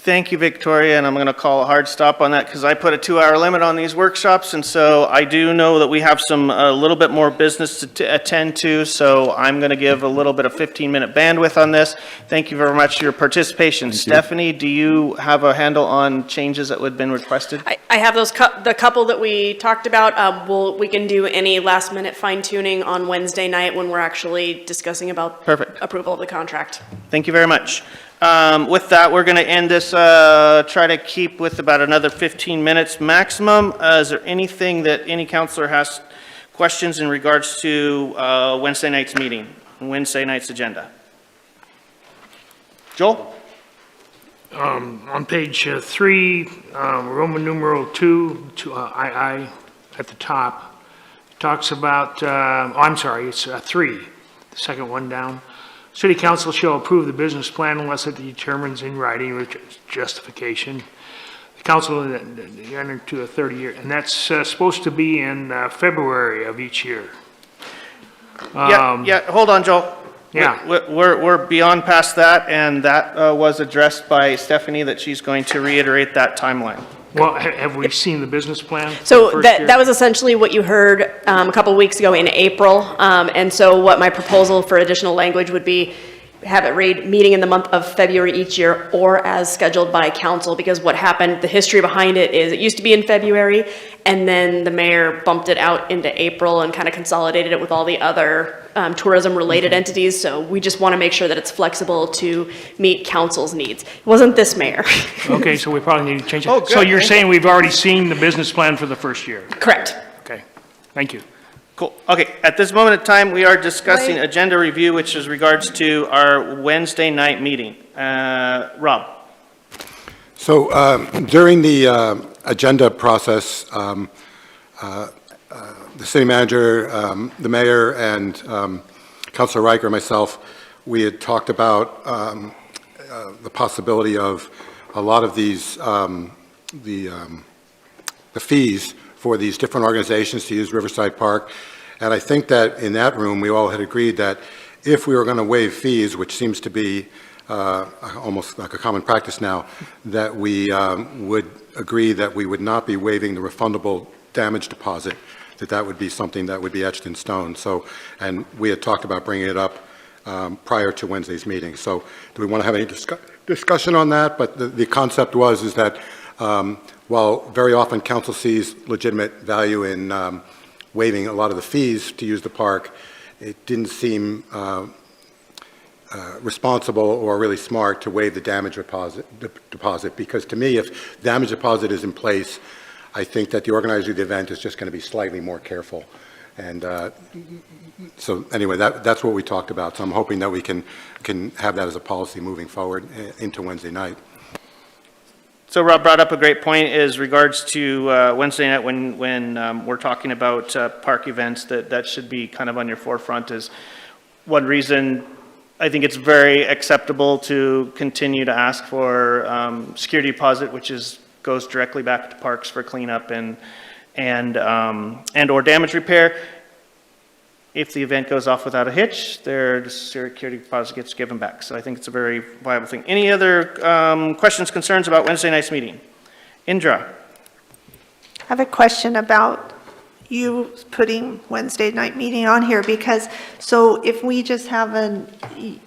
Thank you, Victoria, and I'm going to call a hard stop on that because I put a 2-hour limit on these workshops, and so I do know that we have a little bit more business to attend to, so I'm going to give a little bit of 15-minute bandwidth on this. Thank you very much for your participation. Stephanie, do you have a handle on changes that would have been requested? I have those, the couple that we talked about. We can do any last-minute fine-tuning on Wednesday night when we're actually discussing about approval of the contract. Thank you very much. With that, we're going to end this, try to keep with about another 15 minutes maximum. Is there anything that any counselor has questions in regards to Wednesday night's meeting, Wednesday night's agenda? Joel? On page 3, Roman numeral 2, II at the top, talks about, I'm sorry, it's 3, the second one down. City Council shall approve the business plan unless it determines in writing with justification. The council will enter to a 30-year, and that's supposed to be in February of each year. Yeah, hold on, Joel. Yeah. We're beyond past that, and that was addressed by Stephanie, that she's going to reiterate that timeline. Well, have we seen the business plan? So that was essentially what you heard a couple weeks ago in April. And so what my proposal for additional language would be, have it read meeting in the month of February each year or as scheduled by council, because what happened, the history behind it is it used to be in February, and then the mayor bumped it out into April and kind of consolidated it with all the other tourism related entities. So we just want to make sure that it's flexible to meet council's needs. It wasn't this mayor. Okay, so we probably need to change it. Oh, good. So you're saying we've already seen the business plan for the first year? Correct. Okay, thank you. Cool. Okay, at this moment in time, we are discussing agenda review, which is regards to our Wednesday night meeting. Rob? So during the agenda process, the city manager, the mayor, and Councilor Riker and myself, we had talked about the possibility of a lot of these, the fees for these different organizations to use Riverside Park. And I think that in that room, we all had agreed that if we were going to waive fees, which seems to be almost like a common practice now, that we would agree that we would not be waiving the refundable damage deposit, that would be something that would be etched in stone. So, and we had talked about bringing it up prior to Wednesday's meeting. So do we want to have any discussion on that? But the concept is that while very often council sees legitimate value in waiving a lot of the fees to use the park, it didn't seem responsible or really smart to waive the damage deposit, because to me, if damage deposit is in place, I think that the organizer of the event is just going to be slightly more careful. And so anyway, that's what we talked about. So I'm hoping that we can have that as a policy moving forward into Wednesday night. So Rob brought up a great point is regards to Wednesday night when we're talking about park events, that should be kind of on your forefront. Is one reason I think it's very acceptable to continue to ask for security deposit, which goes directly back to parks for cleanup and or damage repair. If the event goes off without a hitch, their security deposit gets given back. So I think it's a very viable thing. Any other questions, concerns about Wednesday night's meeting? Indra? I have a question about you putting Wednesday night meeting on here because, so if we just have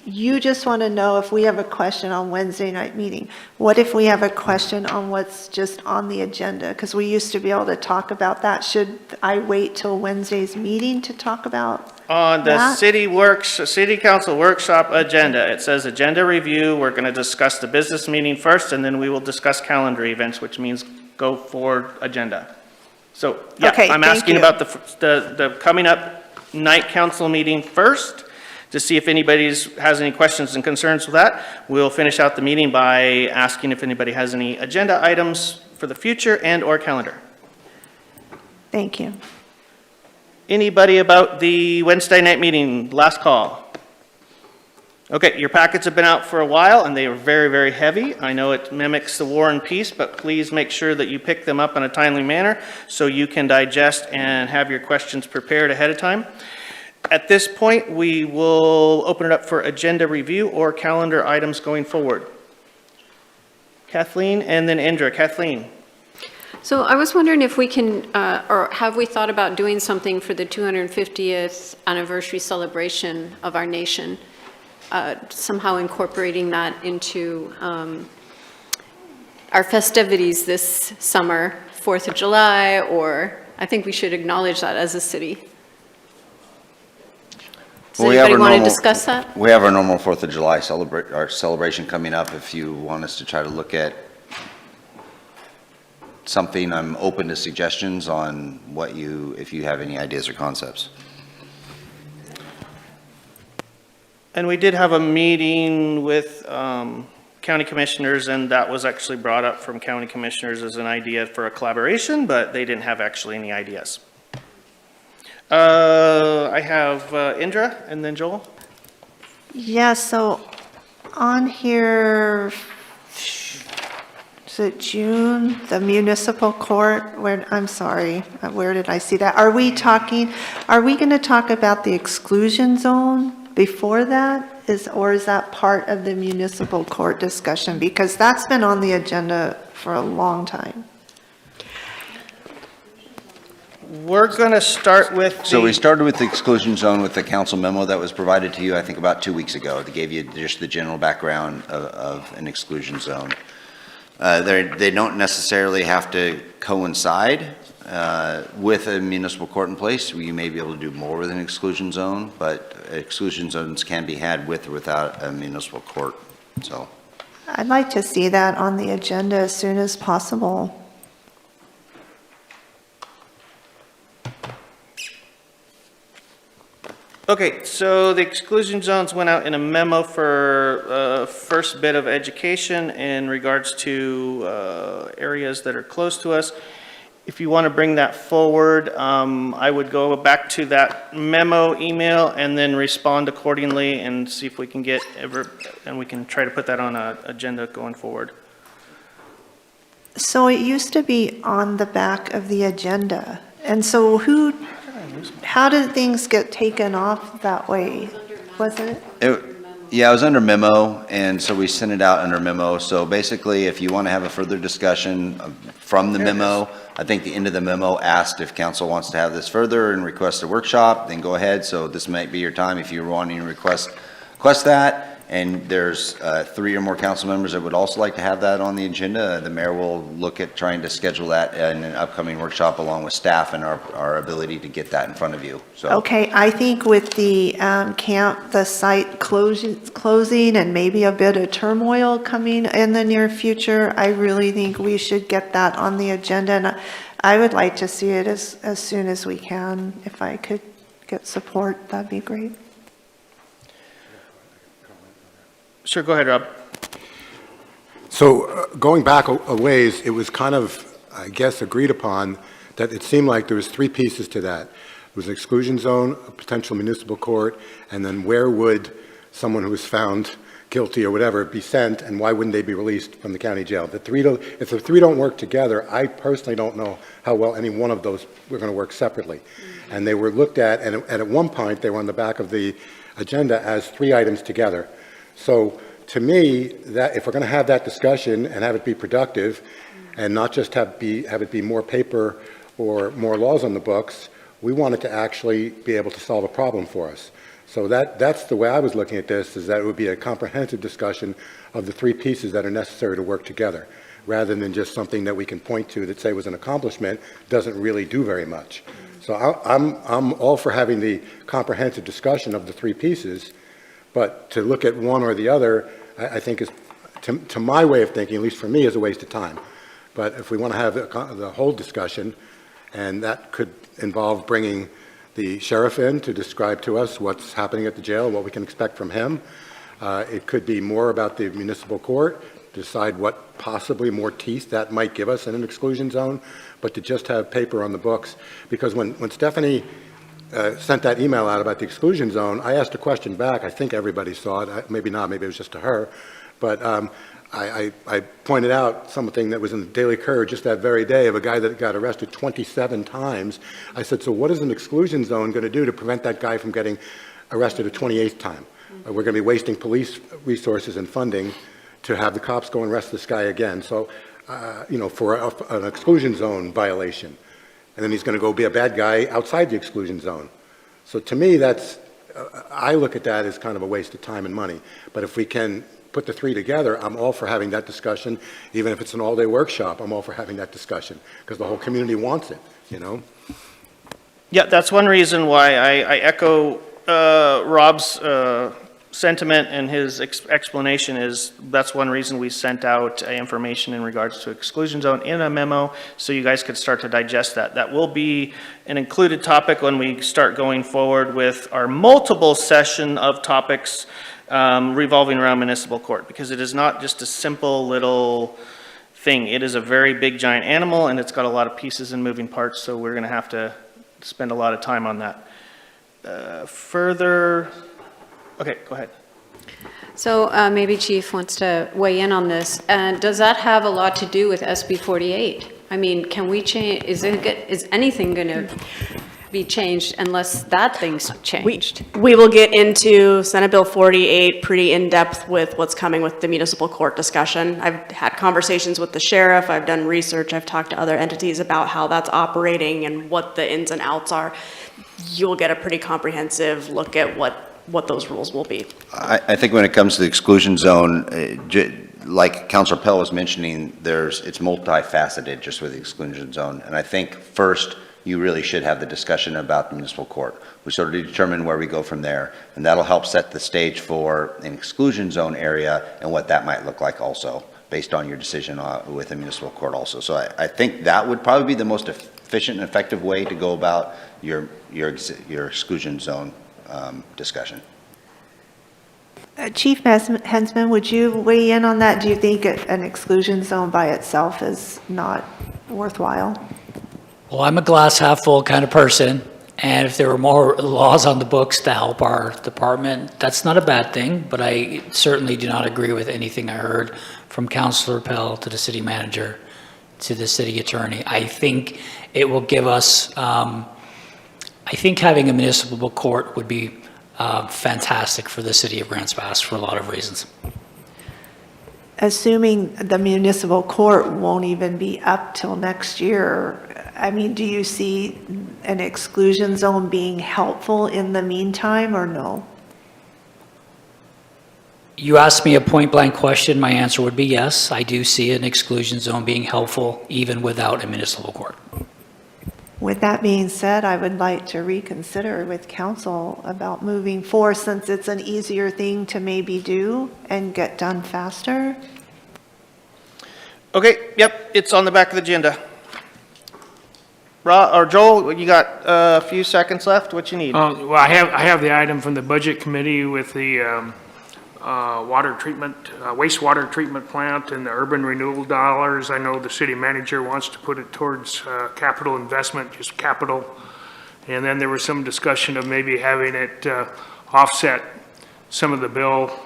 you just want to know if we have a question on Wednesday night meeting. What if we have a question on what's just on the agenda? Because we used to be able to talk about that. Should I wait till Wednesday's meeting to talk about On the that? city council workshop agenda, it says agenda review. We're going to discuss the business meeting first, and then we will discuss calendar events, which means go forward agenda. So, yeah, Okay, I'm thank asking you. about the coming up night council meeting first, to see if anybody has any questions and concerns with that. We'll finish out the meeting by asking if anybody has any agenda items for the future and/or calendar. Thank you. Anybody about the Wednesday night meeting? Last call. Okay, your packets have been out for a while, and they are very, very heavy. I know it mimics the War and Peace, but please make sure that you pick them up in a timely manner so you can digest and have your questions prepared ahead of time. At this point, we will open it up for agenda review or calendar items going forward. Kathleen and then Indra. Kathleen. So I was wondering if we can, or have we thought about doing something for the 250th anniversary celebration of our nation? Somehow incorporating that into our festivities this summer, 4th of July, or I think we should acknowledge that as a city. Does anybody want to discuss that? We have our normal 4th of July celebration coming up. If you want us to try to look at something, I'm open to suggestions on if you have any ideas or concepts. And we did have a meeting with county commissioners, and that was actually brought up from county commissioners as an idea for a collaboration, but they didn't have actually any ideas. I have Indra and then Joel. Yeah, so on here, is it June, the municipal court, I'm sorry, where did I see that? Are we going to talk about the exclusion zone before that? Or is that part of the municipal court discussion? Because that's been on the agenda for a long time. We're going to start with So we started with the exclusion zone with the council memo that was provided to you, I think, about 2 weeks ago. They gave you just the general background of an exclusion zone. They don't necessarily have to coincide with a municipal court in place. You may be able to do more with an exclusion zone, but exclusion zones can be had with or without a municipal court, so. I'd like to see that on the agenda as soon as possible. Okay, so the exclusion zones went out in a memo for first bit of education in regards to areas that are close to us. If you want to bring that forward, I would go back to that memo email and then respond accordingly and see if we can get and we can try to put that on an agenda going forward. So it used to be on the back of the agenda. And so how did things get taken off that way? Was it? Yeah, it was under memo, and so we sent it out under memo. So basically, if you want to have a further discussion from the memo, I think the end of the memo asked if council wants to have this further and request a workshop, then go ahead. So this might be your time if you're wanting to request that. And there's 3 or more council members that would also like to have that on the agenda. The mayor will look at trying to schedule that in an upcoming workshop along with staff and our ability to get that in front of you. So. Okay, I think with the the site closing and maybe a bit of turmoil coming in the near future, I really think we should get that on the agenda. And I would like to see it as soon as we can. If I could get support, that'd be great. Sure, go ahead, Rob. So going back a ways, it was kind of, I guess, agreed upon that it seemed like there was 3 pieces to that. It was an exclusion zone, a potential municipal court, and then where would someone who was found guilty or whatever, be sent, and why wouldn't they be released from the county jail? If the three don't work together, I personally don't know how well any one of those were going to work separately. And they were looked at, and at one point, they were on the back of the agenda as 3 items together. So to me, that if we're going to have that discussion and have it be productive, and not just have it be more paper or more laws on the books, we want it to actually be able to solve a problem for us. So that's the way I was looking at this, is that it would be a comprehensive discussion of the 3 pieces that are necessary to work together, rather than just something that we can point to that say was an accomplishment, doesn't really do very much. So I'm all for having the comprehensive discussion of the 3 pieces, but to look at one or the other, I think is, to my way of thinking, at least for me, is a waste of time. But if we want to have the whole discussion, and that could involve bringing the sheriff in to describe to us what's happening at the jail, what we can expect from him. It could be more about the municipal court, decide what possibly more teeth that might give us in an exclusion zone, but to just have paper on the books. Because when Stephanie sent that email out about the exclusion zone, I asked a question back. I think everybody saw it. Maybe not. Maybe it was just to her. But I pointed out something that was in the Daily Courier just that very day of a guy that got arrested 27 times. I said, so what is an exclusion zone going to do to prevent that guy from getting arrested a 28th time? We're going to be wasting police resources and funding to have the cops go and arrest this guy again. So, for an exclusion zone violation. And then he's going to go be a bad guy outside the exclusion zone. So to me, I look at that as kind of a waste of time and money. But if we can put the 3 together, I'm all for having that discussion. Even if it's an all-day workshop, I'm all for having that discussion, because the whole community wants it, Yeah, that's one reason why I echo Rob's sentiment, and his explanation is that's one reason we sent out information in regards to exclusion zone in a memo, so you guys could start to digest that. That will be an included topic when we start going forward with our multiple session of topics revolving around municipal court, because it is not just a simple little thing. It is a very big giant animal, and it's got a lot of pieces and moving parts, so we're going to have to spend a lot of time on that. Okay, go ahead. So maybe Chief wants to weigh in on this. Does that have a lot to do with SB 48? I mean, can we change, is anything going to be changed unless that thing's changed? We will get into Senate Bill 48 pretty in-depth with what's coming with the municipal court discussion. I've had conversations with the sheriff, I've done research, I've talked to other entities about how that's operating and what the ins and outs are. You'll get a pretty comprehensive look at what those rules will be. I think when it comes to the exclusion zone, like Councilor Pell was mentioning, it's multifaceted just with the exclusion zone. And I think first, you really should have the discussion about the municipal court. We sort of determine where we go from there, and that'll help set the stage for an exclusion zone area and what that might look like also, based on your decision with the municipal court also. So I think that would probably be the most efficient and effective way to go about your exclusion zone discussion. Chief Hensman, would you weigh in on that? Do you think an exclusion zone by itself is not worthwhile? Well, I'm a glass half full kind of person, and if there were more laws on the books to help our department, that's not a bad thing, but I certainly do not agree with anything I heard from Councilor Pell to the city manager to the city attorney. I think it will give us, I think having a municipal court would be fantastic for the city of Grants Pass for a lot of reasons. Assuming the municipal court won't even be up till next year, I mean, do you see an exclusion zone being helpful in the meantime, or no? You asked me a point-blank question, my answer would be yes. I do see an exclusion zone being helpful even without a municipal court. With that being said, I would like to reconsider with council about moving forward, since it's an easier thing to maybe do and get done faster. Okay, yep, it's on the back of the agenda. Joel, you got a few seconds left. What you need? Well, I have the item from the budget committee with the water treatment, wastewater treatment plant and the urban renewal dollars. I know the city manager wants to put it towards capital investment, just capital. And then there was some discussion of maybe having it offset some of the bill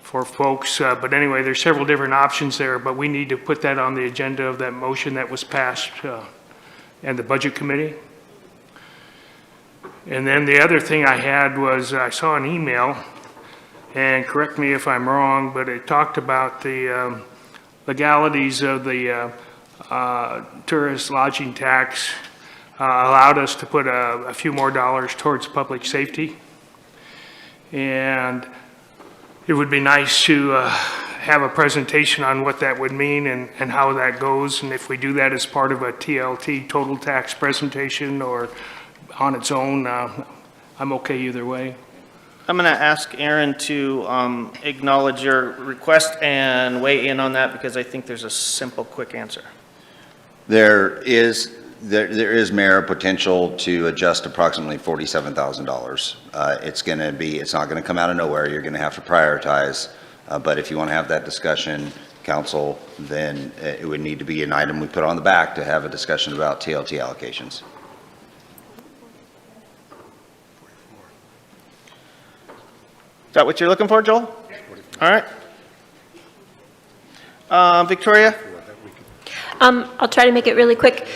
for folks. But anyway, there's several different options there, but we need to put that on the agenda of that motion that was passed and the Budget Committee. And then the other thing I had was I saw an email, and correct me if I'm wrong, but it talked about the legalities of the tourist lodging tax allowed us to put a few more dollars towards public safety. And it would be nice to have a presentation on what that would mean and how that goes. And if we do that as part of a TLT, total tax presentation, or on its own, I'm okay either way. I'm going to ask Aaron to acknowledge your request and weigh in on that, because I think there's a simple, quick answer. There is Mayor potential to adjust approximately $47,000. It's not going to come out of nowhere. You're going to have to prioritize. But if you want to have that discussion, council, then it would need to be an item we put on the back to have a discussion about TLT allocations. Is that what you're looking for, Joel? All right. Victoria? I'll try to make it really quick.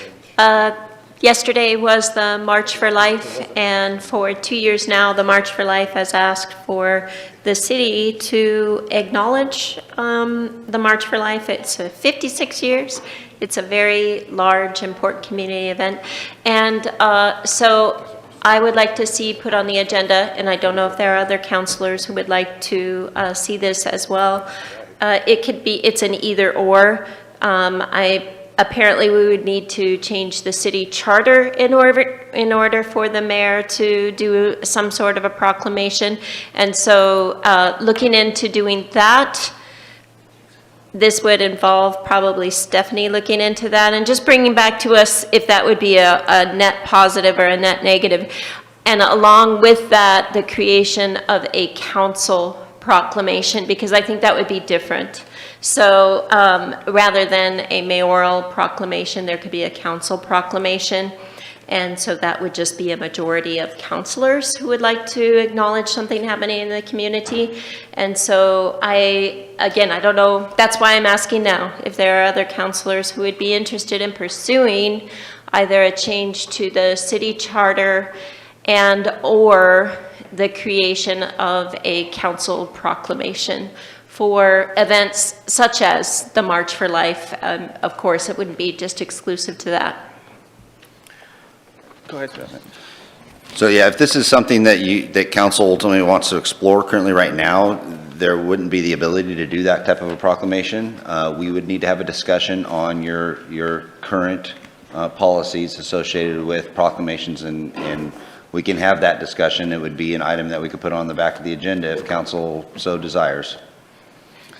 Yesterday was the March for Life, and for 2 years now, the March for Life has asked for the city to acknowledge the March for Life. It's 56 years. It's a very large, important community event. And so I would like to see put on the agenda, and I don't know if there are other counselors who would like to see this as well. It's an either or. Apparently, we would need to change the city charter in order for the mayor to do some sort of a proclamation. And so looking into doing that, this would involve probably Stephanie looking into that and just bringing back to us if that would be a net positive or a net negative. And along with that, the creation of a council proclamation, because I think that would be different. So rather than a mayoral proclamation, there could be a council proclamation. And so that would just be a majority of councilors who would like to acknowledge something happening in the community. And so I don't know, that's why I'm asking now, if there are other councilors who would be interested in pursuing either a change to the city charter and or the creation of a council proclamation for events such as the March for Life. Of course, it wouldn't be just exclusive to that. Go ahead. So yeah, if this is something that council ultimately wants to explore currently right now, there wouldn't be the ability to do that type of a proclamation. We would need to have a discussion on your current policies associated with proclamations, and we can have that discussion. It would be an item that we could put on the back of the agenda if council so desires.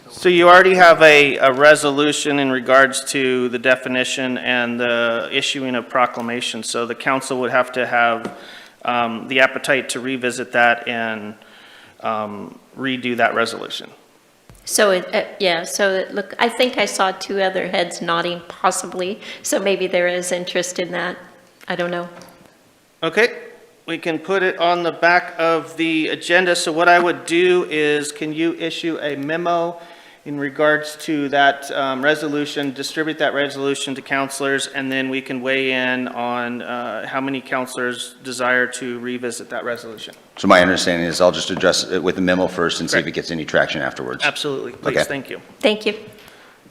So you already have a resolution in regards to the definition and the issuing of proclamations. So the council would have to have the appetite to revisit that and redo that resolution. So look, I think I saw two other heads nodding possibly. So maybe there is interest in that. I don't know. Okay, we can put it on the back of the agenda. So what I would do is, can you issue a memo in regards to that resolution, distribute that resolution to councilors, and then we can weigh in on how many councilors desire to revisit that resolution. So my understanding is I'll just address it with a memo first and see if it gets any traction afterwards. Absolutely, please, Okay. thank you. Thank you.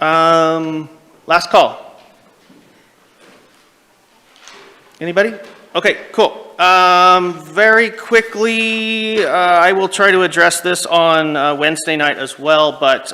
Last call. Anybody? Okay, cool. Very quickly, I will try to address this on Wednesday night as well, but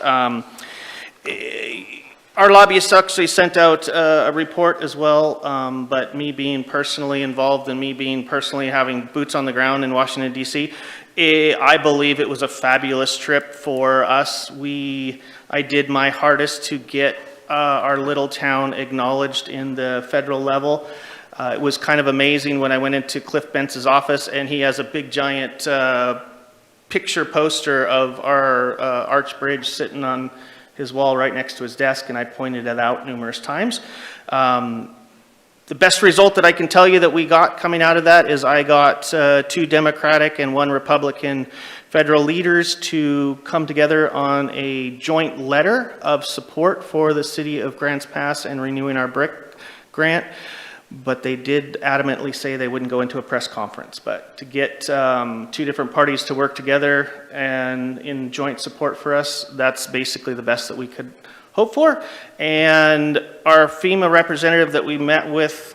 our lobbyists actually sent out a report as well, but me being personally involved and me being personally having boots on the ground in Washington, D.C., I believe it was a fabulous trip for us. I did my hardest to get our little town acknowledged in the federal level. It was kind of amazing when I went into Cliff Bentz's office and he has a big giant picture poster of our Arch Bridge sitting on his wall right next to his desk, and I pointed it out numerous times. The best result that I can tell you that we got coming out of that is I got 2 Democratic and 1 Republican federal leaders to come together on a joint letter of support for the city of Grants Pass and renewing our BRIC grant. But they did adamantly say they wouldn't go into a press conference. But to get two different parties to work together and in joint support for us, that's basically the best that we could hope for. And our FEMA representative that we met with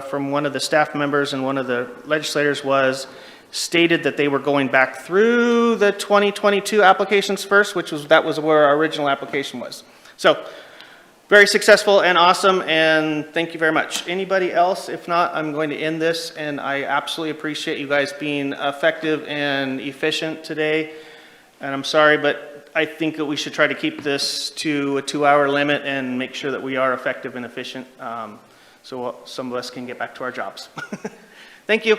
from one of the staff members and one of the legislators stated that they were going back through the 2022 applications first, that was where our original application was. So very successful and awesome, and thank you very much. Anybody else? If not, I'm going to end this, and I absolutely appreciate you guys being effective and efficient today. And I'm sorry, but I think that we should try to keep this to a 2-hour limit and make sure that we are effective and efficient, so some of us can get back to our jobs. Thank you.